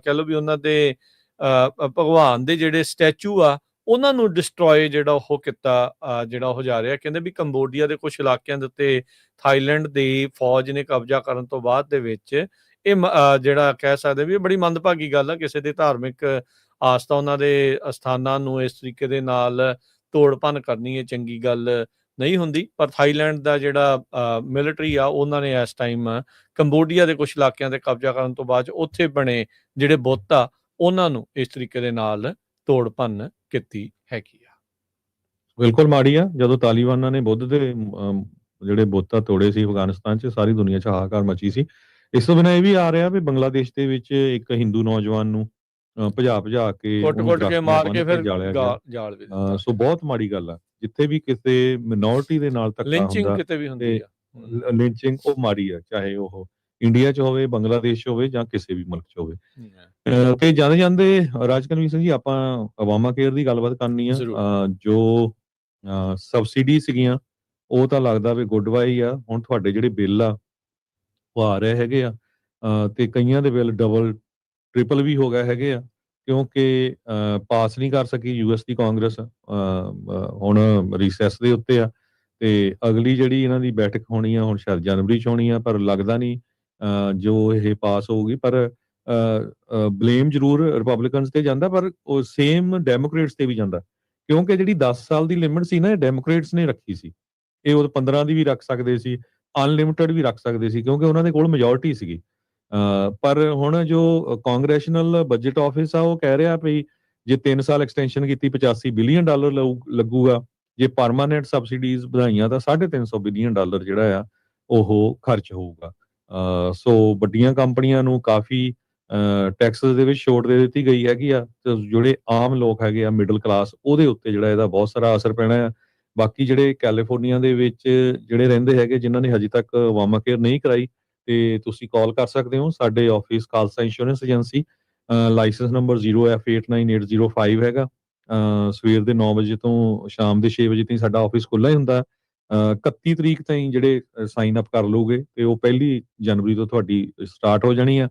ਕਹਿ ਲਓ ਵੀ ਉਹਨਾਂ ਦੇ ਭਗਵਾਨ ਦੇ ਜਿਹੜੇ ਸਟੈਚੂ ਆ ਉਹਨਾਂ ਨੂੰ ਡਿਸਟਰੋਏ ਜਿਹੜਾ ਉਹ ਕੀਤਾ ਜਿਹੜਾ ਉਹ ਜਾ ਰਿਹਾ। ਕਹਿੰਦੇ ਵੀ ਕੰਬੋਡੀਆ ਦੇ ਕੁਝ ਇਲਾਕਿਆਂ ਦੇ ਉੱਤੇ ਥਾਈਲੈਂਡ ਦੀ ਫੌਜ ਨੇ ਕਬਜ਼ਾ ਕਰਨ ਤੋਂ ਬਾਅਦ ਦੇ ਵਿੱਚ ਇਹ ਜਿਹੜਾ ਕਹਿ ਸਕਦੇ ਵੀ ਇਹ ਬੜੀ ਮੰਦਭਾਗੀ ਗੱਲ ਆ। ਕਿਸੇ ਦੇ ਧਾਰਮਿਕ ਆਸਥਾ, ਉਹਨਾਂ ਦੇ ਅਸਥਾਨਾਂ ਨੂੰ ਇਸ ਤਰੀਕੇ ਦੇ ਨਾਲ ਤੋੜ ਭੰਨ ਕਰਨੀ ਇਹ ਚੰਗੀ ਗੱਲ ਨਹੀਂ ਹੁੰਦੀ, ਪਰ ਥਾਈਲੈਂਡ ਦਾ ਜਿਹੜਾ ਮਿਲਟਰੀ ਆ ਉਹਨਾਂ ਨੇ ਇਸ ਟਾਈਮ ਕੰਬੋਡੀਆ ਦੇ ਕੁਝ ਇਲਾਕਿਆਂ ਤੇ ਕਬਜ਼ਾ ਕਰਨ ਤੋਂ ਬਾਅਦ ਉੱਥੇ ਬਣੇ ਜਿਹੜੇ ਬੁੱਤ ਆ ਉਹਨਾਂ ਨੂੰ ਇਸ ਤਰੀਕੇ ਦੇ ਨਾਲ ਤੋੜ ਭੰਨ ਕੀਤੀ ਹੈਗੀ ਆ। ਬਿਲਕੁਲ ਮਾੜੀ ਆ। ਜਦੋਂ ਤਾਲਿਬਾਨਾਂ ਨੇ ਬੁੱਧ ਦੇ ਜਿਹੜੇ ਬੁੱਤ ਆ ਤੋੜੇ ਸੀ ਅਫਗਾਨਿਸਤਾਨ 'ਚ, ਸਾਰੀ ਦੁਨੀਆ 'ਚ ਹਾਹਾਕਾਰ ਮਚੀ ਸੀ। ਇਸ ਤੋਂ ਬਿਨਾਂ ਇਹ ਵੀ ਆ ਰਿਹਾ ਵੀ ਬੰਗਲਾਦੇਸ਼ ਦੇ ਵਿੱਚ ਇੱਕ ਹਿੰਦੂ ਨੌਜਵਾਨ ਨੂੰ ਭਜਾ ਕੇ ਉਹਨੂੰ ਕੁੱਟ-ਕੁੱਟ ਦਰੱਖਤ ਕੇ ਨਾਲ ਮਾਰ ਬੰਨ੍ਹ ਕੇ ਕੇ ਫਿਰ ਜਾਲਿਆ ਗਿਆ। ਜਾਲ ਵੀ ਦਿੱਤਾ। ਸੋ ਬਹੁਤ ਮਾੜੀ ਗੱਲ ਆ। ਜਿੱਥੇ ਵੀ ਕਿਸੇ ਮਿਨੋਰਿਟੀ ਦੇ ਨਾਲ ਧੱਕਾ ਲਿੰਚਿੰਗ ਹੁੰਦਾ ਕਿਤੇ ਵੀ ਹੁੰਦੀ ਤੇ ਆ। ਲਿੰਚਿੰਗ ਉਹ ਮਾੜੀ ਆ, ਚਾਹੇ ਉਹ ਇੰਡੀਆ 'ਚ ਹੋਵੇ, ਬੰਗਲਾਦੇਸ਼ 'ਚ ਹੋਵੇ ਜਾਂ ਕਿਸੇ ਵੀ ਮੁਲਕ 'ਚ ਹੋਵੇ। ਤੇ ਜਾਂਦੇ-ਜਾਂਦੇ ਰਾਜਕਨਵੀਰ ਸਿੰਘ ਜੀ, ਆਪਾਂ ਓਬਾਮਾ ਕੇਅਰ ਦੀ ਗੱਲਬਾਤ ਕਰਨੀ ਆ। ਜ਼ਰੂਰ। ਜੋ ਸਬਸਿਡੀ ਸੀਗੀਆਂ ਉਹ ਤਾਂ ਲੱਗਦਾ ਵੀ ਗੁੱਡ ਬਾਏ ਹੀ ਆ। ਹੁਣ ਤੁਹਾਡੇ ਜਿਹੜੇ ਬਿੱਲ ਆ ਉਹ ਆ ਰਹੇ ਹੈਗੇ ਆ, ਤੇ ਕਈਆਂ ਦੇ ਬਿੱਲ ਡਬਲ ਟ੍ਰਿਪਲ ਵੀ ਹੋ ਗਏ ਹੈਗੇ ਆ, ਕਿਉਂਕਿ ਪਾਸ ਨਹੀਂ ਕਰ ਸਕੀ ਯੂਐਸ ਦੀ ਕਾਂਗਰਸ। ਹੁਣ ਰੀਸੈਸ ਦੇ ਉੱਤੇ ਆ ਤੇ ਅਗਲੀ ਜਿਹੜੀ ਇਹਨਾਂ ਦੀ ਬੈਠਕ ਹੋਣੀ ਆ ਹੁਣ ਸ਼ਾਇਦ ਜਨਵਰੀ 'ਚ ਹੋਣੀ ਆ, ਪਰ ਲੱਗਦਾ ਨਹੀਂ ਜੋ ਇਹ ਪਾਸ ਹੋਊਗੀ। ਪਰ ਬਲੇਮ ਜ਼ਰੂਰ ਰਿਪਬਲਿਕਨਸ ਤੇ ਜਾਂਦਾ, ਪਰ ਉਹ ਸੇਮ ਡੈਮੋਕ੍ਰੇਟਸ ਤੇ ਵੀ ਜਾਂਦਾ, ਕਿਉਂਕਿ ਜਿਹੜੀ 10 ਸਾਲ ਦੀ ਲਿਮਿਟ ਸੀ ਨਾ, ਇਹ ਡੈਮੋਕ੍ਰੇਟਸ ਨੇ ਰੱਖੀ ਸੀ। ਇਹ ਉਹ 15 ਦੀ ਵੀ ਰੱਖ ਸਕਦੇ ਸੀ, ਅਨਲਿਮਿਟਿਡ ਵੀ ਰੱਖ ਸਕਦੇ ਸੀ, ਕਿਉਂਕਿ ਉਹਨਾਂ ਦੇ ਕੋਲ ਮੈਜੋਰਿਟੀ ਸੀਗੀ। ਪਰ ਹੁਣ ਜੋ ਕਾਂਗਰੈਸ਼ਨਲ ਬਜਟ ਆਫਿਸ ਆ ਉਹ ਕਹਿ ਰਿਹਾ ਵੀ ਜੇ 3 ਸਾਲ ਐਕਸਟੈਂਸ਼ਨ ਕੀਤੀ $85 ਬਿਲੀਅਨ ਲੱਗੂਗਾ। ਜੇ ਪਰਮਾਨੈਂਟ ਸਬਸਿਡੀਜ਼ ਵਧਾਈਆਂ ਤਾਂ $350 ਬਿਲੀਅਨ ਜਿਹੜਾ ਆ ਉਹ ਖਰਚ ਹੋਊਗਾ। ਸੋ ਵੱਡੀਆਂ ਕੰਪਨੀਆਂ ਨੂੰ ਕਾਫੀ ਟੈਕਸਸ ਦੇ ਵਿੱਚ ਛੋਟ ਦੇ ਦਿੱਤੀ ਗਈ ਹੈਗੀ ਆ, ਤੇ ਜਿਹੜੇ ਆਮ ਲੋਕ ਹੈਗੇ ਆ ਮਿਡਲ ਕਲਾਸ, ਉਹਦੇ ਉੱਤੇ ਜਿਹੜਾ ਇਹਦਾ ਬਹੁਤ ਸਾਰਾ ਅਸਰ ਪੈਣਾ ਆ। ਬਾਕੀ ਜਿਹੜੇ ਕੈਲੀਫੋਰਨੀਆ ਦੇ ਵਿੱਚ ਜਿਹੜੇ ਰਹਿੰਦੇ ਹੈਗੇ ਜਿਨ੍ਹਾਂ ਨੇ ਹਜੇ ਤੱਕ ਓਬਾਮਾ ਕੇਅਰ ਨਹੀਂ ਕਰਾਈ, ਤੇ ਤੁਸੀਂ ਕਾਲ ਕਰ ਸਕਦੇ ਹੋ ਸਾਡੇ office Khalsa insurance agency, licence number 0F89805 ਹੈਗਾ। ਸਵੇਰ ਦੇ 9 ਵਜੇ ਤੋਂ ਸ਼ਾਮ ਦੇ 6 ਵਜੇ ਤਾਈਂ ਸਾਡਾ ਆਫਿਸ ਖੁੱਲ੍ਹਾ ਹੀ ਹੁੰਦਾ। 31 ਤਰੀਕ ਤਾਈਂ ਜਿਹੜੇ ਸਾਈਨ ਅਪ ਕਰ ਲਓਗੇ ਤੇ ਉਹ 1 ਜਨਵਰੀ ਤੋਂ ਤੁਹਾਡੀ ਸਟਾਰਟ ਹੋ ਜਾਣੀ ਆ।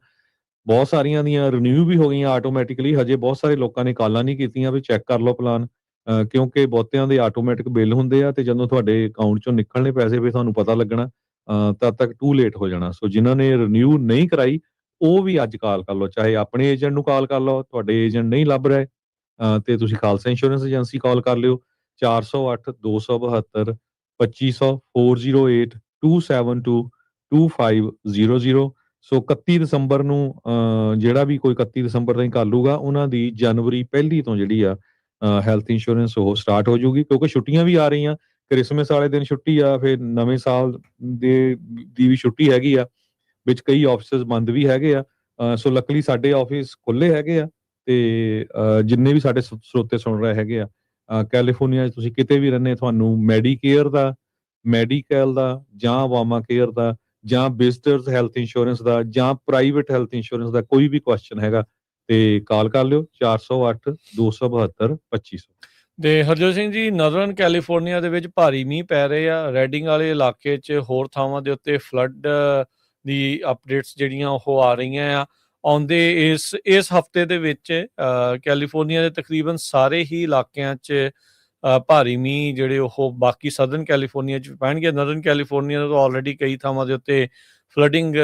ਬਹੁਤ ਸਾਰੀਆਂ ਦੀਆਂ ਰਿਨਿਊ ਵੀ ਹੋ ਗਈਆਂ ਆਟੋਮੈਟਿਕਲੀ। ਹਜੇ ਬਹੁਤ ਸਾਰੇ ਲੋਕਾਂ ਨੇ ਕਾਲਾਂ ਨਹੀਂ ਕੀਤੀਆਂ ਵੀ ਚੈੱਕ ਕਰ ਲਓ ਪਲਾਨ, ਕਿਉਂਕਿ ਬਹੁਤਿਆਂ ਦੇ ਆਟੋਮੈਟਿਕ ਬਿੱਲ ਹੁੰਦੇ ਆ ਤੇ ਜਦੋਂ ਤੁਹਾਡੇ ਅਕਾਊਂਟ ਚੋਂ ਨਿਕਲਣੇ ਪੈਸੇ ਵੀ ਤੁਹਾਨੂੰ ਪਤਾ ਲੱਗਣਾ ਤਦ ਤੱਕ ਟੂ ਲੇਟ ਹੋ ਜਾਣਾ। ਸੋ ਜਿਨ੍ਹਾਂ ਨੇ ਰਿਨਿਊ ਨਹੀਂ ਕਰਾਈ ਉਹ ਵੀ ਅੱਜ ਕਾਲ ਕਰ ਲਓ, ਚਾਹੇ ਆਪਣੇ ਏਜੰਟ ਨੂੰ ਕਾਲ ਕਰ ਲਓ, ਤੁਹਾਡੇ ਏਜੰਟ ਨਹੀਂ ਲੱਭ ਰਹੇ ਤੇ ਤੁਸੀਂ ਖਾਲਸਾ ਇੰਸ਼ੋਰੈਂਸ ਏਜੰਸੀ ਕਾਲ ਕਰ ਲਿਓ 408 272 2500 408 272 2500। ਸੋ 31 ਦਸੰਬਰ ਨੂੰ ਜਿਹੜਾ ਵੀ ਕੋਈ 31 ਦਸੰਬਰ ਤਾਈਂ ਕਰ ਲੂਗਾ ਉਹਨਾਂ ਦੀ ਜਨਵਰੀ 1 ਤੋਂ ਜਿਹੜੀ ਆ ਹੈਲਥ ਇੰਸ਼ੋਰੈਂਸ ਉਹ ਸਟਾਰਟ ਹੋ ਜਾਊਗੀ, ਕਿਉਂਕਿ ਛੁੱਟੀਆਂ ਵੀ ਆ ਰਹੀਆਂ। ਕ੍ਰਿਸਮਸ ਵਾਲੇ ਦਿਨ ਛੁੱਟੀ ਆ, ਫਿਰ ਨਵੇਂ ਸਾਲ ਦੀ ਵੀ ਛੁੱਟੀ ਹੈਗੀ ਆ, ਵਿੱਚ ਕਈ ਆਫਿਸਿਸ ਬੰਦ ਵੀ ਹੈਗੇ ਆ। ਸੋ ਲੱਕਲੀ ਸਾਡੇ ਆਫਿਸ ਖੁੱਲੇ ਹੈਗੇ ਆ ਤੇ ਜਿੰਨੇ ਵੀ ਸਾਡੇ ਸਰੋਤੇ ਸੁਣ ਰਹੇ ਹੈਗੇ ਆ ਕੈਲੀਫੋਰਨੀਆ 'ਚ ਤੁਸੀਂ ਕਿਤੇ ਵੀ ਰਹਿੰਦੇ, ਤੁਹਾਨੂੰ ਮੈਡੀਕੇਅਰ ਦਾ, ਮੈਡੀਕੈਲ ਦਾ ਜਾਂ ਓਬਾਮਾ ਕੇਅਰ ਦਾ ਜਾਂ ਵਿਜ਼ਟਰਸ ਹੈਲਥ ਇੰਸ਼ੋਰੈਂਸ ਦਾ ਜਾਂ ਪ੍ਰਾਈਵੇਟ ਹੈਲਥ ਇੰਸ਼ੋਰੈਂਸ ਦਾ ਕੋਈ ਵੀ ਕੁਐਸਚਨ ਹੈਗਾ ਤੇ ਕਾਲ ਕਰ ਲਿਓ 408 272 2500। ਤੇ ਹਰਜੋਤ ਸਿੰਘ ਜੀ, ਨਰਦਰਨ ਕੈਲੀਫੋਰਨੀਆ ਦੇ ਵਿੱਚ ਭਾਰੀ ਮੀਂਹ ਪੈ ਰਹੇ ਆ। ਰੈਡਿੰਗ ਵਾਲੇ ਇਲਾਕੇ 'ਚ ਹੋਰ ਥਾਵਾਂ ਦੇ ਉੱਤੇ ਫਲੱਡ ਦੀ ਅਪਡੇਟਸ ਜਿਹੜੀਆਂ ਉਹ ਆ ਰਹੀਆਂ ਆ। ਆਉਂਦੇ ਇਸ ਹਫਤੇ ਦੇ ਵਿੱਚ ਕੈਲੀਫੋਰਨੀਆ ਦੇ ਤਕਰੀਬਨ ਸਾਰੇ ਹੀ ਇਲਾਕਿਆਂ 'ਚ ਭਾਰੀ ਮੀਂਹ ਜਿਹੜੇ ਉਹ ਬਾਕੀ ਸਦਰਨ ਕੈਲੀਫੋਰਨੀਆ 'ਚ ਪੈਣਗੇ। ਨਰਦਰਨ ਕੈਲੀਫੋਰਨੀਆ ਤੋਂ ਆਲਰੇਡੀ ਕਈ ਥਾਵਾਂ ਦੇ ਉੱਤੇ ਫਲੱਡਿੰਗ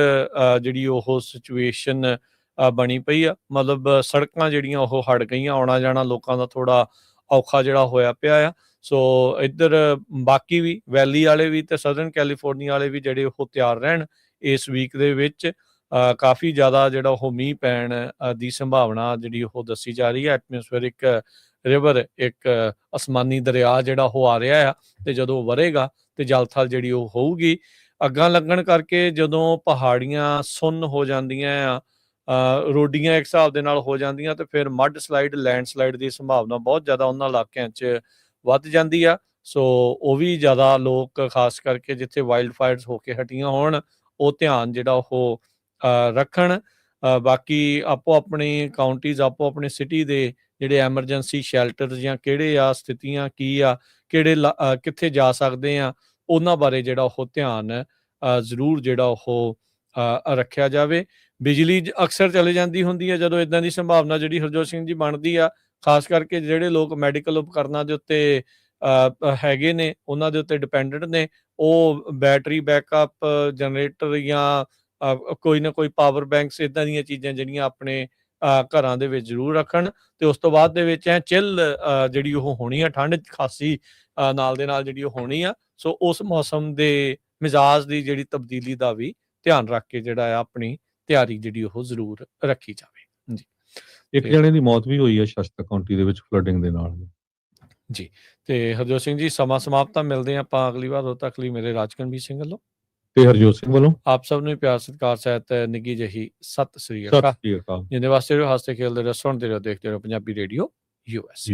ਜਿਹੜੀ ਉਹ ਸਿਚੁਏਸ਼ਨ ਬਣੀ ਪਈ ਆ। ਮਤਲਬ ਸੜਕਾਂ ਜਿਹੜੀਆਂ ਉਹ ਹੜ ਗਈਆਂ, ਆਉਣਾ ਜਾਣਾ ਲੋਕਾਂ ਦਾ ਥੋੜਾ ਔਖਾ ਜਿਹੜਾ ਹੋਇਆ ਪਿਆ ਆ। ਸੋ ਇੱਧਰ ਬਾਕੀ ਵੀ ਵੈਲੀ ਵਾਲੇ ਵੀ ਤੇ ਸਦਰਨ ਕੈਲੀਫੋਰਨੀਆ ਵਾਲੇ ਵੀ ਜਿਹੜੇ ਉਹ ਤਿਆਰ ਰਹਿਣ। ਇਸ ਵੀਕ ਦੇ ਵਿੱਚ ਕਾਫੀ ਜ਼ਿਆਦਾ ਜਿਹੜਾ ਉਹ ਮੀਂਹ ਪੈਣ ਦੀ ਸੰਭਾਵਨਾ ਜਿਹੜੀ ਉਹ ਦੱਸੀ ਜਾ ਰਹੀ ਹੈ। ਐਟਮੋਸਫੇਰਿਕ ਰਿਵਰ, ਇੱਕ ਅਸਮਾਨੀ ਦਰਿਆ ਜਿਹੜਾ ਉਹ ਆ ਰਿਹਾ ਆ, ਤੇ ਜਦੋਂ ਵਰੇਗਾ ਤੇ ਜਲ ਥਲ ਜਿਹੜੀ ਉਹ ਹੋਊਗੀ। ਅੱਗਾਂ ਲੱਗਣ ਕਰਕੇ ਜਦੋਂ ਪਹਾੜੀਆਂ ਸੁੰਨ ਹੋ ਜਾਂਦੀਆਂ ਆ, ਰੋਡੀਆਂ ਇੱਕ ਹਿਸਾਬ ਦੇ ਨਾਲ ਹੋ ਜਾਂਦੀਆਂ, ਤੇ ਫਿਰ ਮੱਡ ਸਲਾਈਡ, ਲੈਂਡ ਸਲਾਈਡ ਦੀ ਸੰਭਾਵਨਾ ਬਹੁਤ ਜ਼ਿਆਦਾ ਉਹਨਾਂ ਇਲਾਕਿਆਂ 'ਚ ਵੱਧ ਜਾਂਦੀ ਆ। ਸੋ ਉਹ ਵੀ ਜ਼ਿਆਦਾ ਲੋਕ, ਖਾਸ ਕਰਕੇ ਜਿੱਥੇ ਵਾਈਲਡ ਫਾਇਰਸ ਹੋ ਕੇ ਹਟੀਆਂ ਹੋਣ, ਉਹ ਧਿਆਨ ਜਿਹੜਾ ਉਹ ਰੱਖਣ। ਬਾਕੀ ਆਪੋ ਆਪਣੀ ਕਾਊਂਟੀਜ਼, ਆਪੋ ਆਪਣੇ ਸਿਟੀ ਦੇ ਜਿਹੜੇ ਐਮਰਜੈਂਸੀ ਸ਼ੈਲਟਰ ਜਾਂ ਕਿਹੜੇ ਆ, ਸਥਿਤੀਆਂ ਕੀ ਆ, ਕਿਹੜੇ ਕਿੱਥੇ ਜਾ ਸਕਦੇ ਆ, ਉਹਨਾਂ ਬਾਰੇ ਜਿਹੜਾ ਉਹ ਧਿਆਨ ਜ਼ਰੂਰ ਜਿਹੜਾ ਉਹ ਰੱਖਿਆ ਜਾਵੇ। ਬਿਜਲੀ ਅਕਸਰ ਚਲੇ ਜਾਂਦੀ ਹੁੰਦੀ ਹੈ ਜਦੋਂ ਇੱਦਾਂ ਦੀ ਸੰਭਾਵਨਾ ਜਿਹੜੀ ਹਰਜੋਤ ਸਿੰਘ ਜੀ ਬਣਦੀ ਆ। ਖਾਸ ਕਰਕੇ ਜਿਹੜੇ ਲੋਕ ਮੈਡੀਕਲ ਉਪਕਰਨਾਂ ਦੇ ਉੱਤੇ ਹੈਗੇ ਨੇ, ਉਹਨਾਂ ਦੇ ਉੱਤੇ ਡਿਪੈਂਡੈਂਟ ਨੇ, ਉਹ ਬੈਟਰੀ ਬੈਕਅਪ, ਜਨਰੇਟਰ ਜਾਂ ਕੋਈ ਨਾ ਕੋਈ ਪਾਵਰ ਬੈਂਕਸ, ਇੱਦਾਂ ਦੀਆਂ ਚੀਜ਼ਾਂ ਜਿਹੜੀਆਂ ਆਪਣੇ ਘਰਾਂ ਦੇ ਵਿੱਚ ਜ਼ਰੂਰ ਰੱਖਣ। ਤੇ ਉਸ ਤੋਂ ਬਾਅਦ ਦੇ ਵਿੱਚ ਚਿੱਲ ਜਿਹੜੀ ਉਹ ਹੋਣੀ ਆ, ਠੰਡ ਖਾਸੀ ਨਾਲ ਦੇ ਨਾਲ ਜਿਹੜੀ ਉਹ ਹੋਣੀ ਆ। ਸੋ ਉਸ ਮੌਸਮ ਦੇ ਮਿਜ਼ਾਜ ਦੀ ਜਿਹੜੀ ਤਬਦੀਲੀ ਦਾ ਵੀ ਧਿਆਨ ਰੱਖ ਕੇ ਜਿਹੜਾ ਆ ਆਪਣੀ ਤਿਆਰੀ ਜਿਹੜੀ ਉਹ ਜ਼ਰੂਰ ਰੱਖੀ ਜਾਵੇ ਜੀ। ਇੱਕ ਜਣੇ ਦੀ ਮੌਤ ਵੀ ਹੋਈ ਹੈ ਸ਼ਸਤਰ ਕਾਉਂਟੀ ਦੇ ਵਿੱਚ ਫਲੱਡਿੰਗ ਦੇ ਨਾਲ। ਜੀ ਤੇ ਹਰਜੋਤ ਸਿੰਘ ਜੀ ਸਮਾਂ ਸਮਾਪਤ, ਆਪਾਂ ਆਪਾਂ ਅਗਲੀ ਵਾਰ। ਉਦੋਂ ਤੱਕ ਲਈ ਮੇਰੇ ਰਾਜਕਨਵੀਰ ਸਿੰਘ ਵੱਲੋਂ ਤੇ ਹਰਜੋਤ ਸਿੰਘ ਵੱਲੋਂ ਆਪ ਸਭ ਨੂੰ ਪਿਆਰ ਸਤਿਕਾਰ ਸਹਿਤ ਨਿੱਘੀ ਜਿਹੀ ਸਤਿ ਸ੍ਰੀ ਸਤਿ ਅਕਾਲ। ਸ੍ਰੀ ਅਕਾਲ। ਜਿੰਦੇ ਵਾਸਤੇ ਰਹੋ, ਹੱਸਦੇ ਖੇਲਦੇ ਰਹੋ, ਸੁਣਦੇ ਰਹੋ, ਦੇਖਦੇ ਰਹੋ ਪੰਜਾਬੀ ਰੇਡੀਓ US।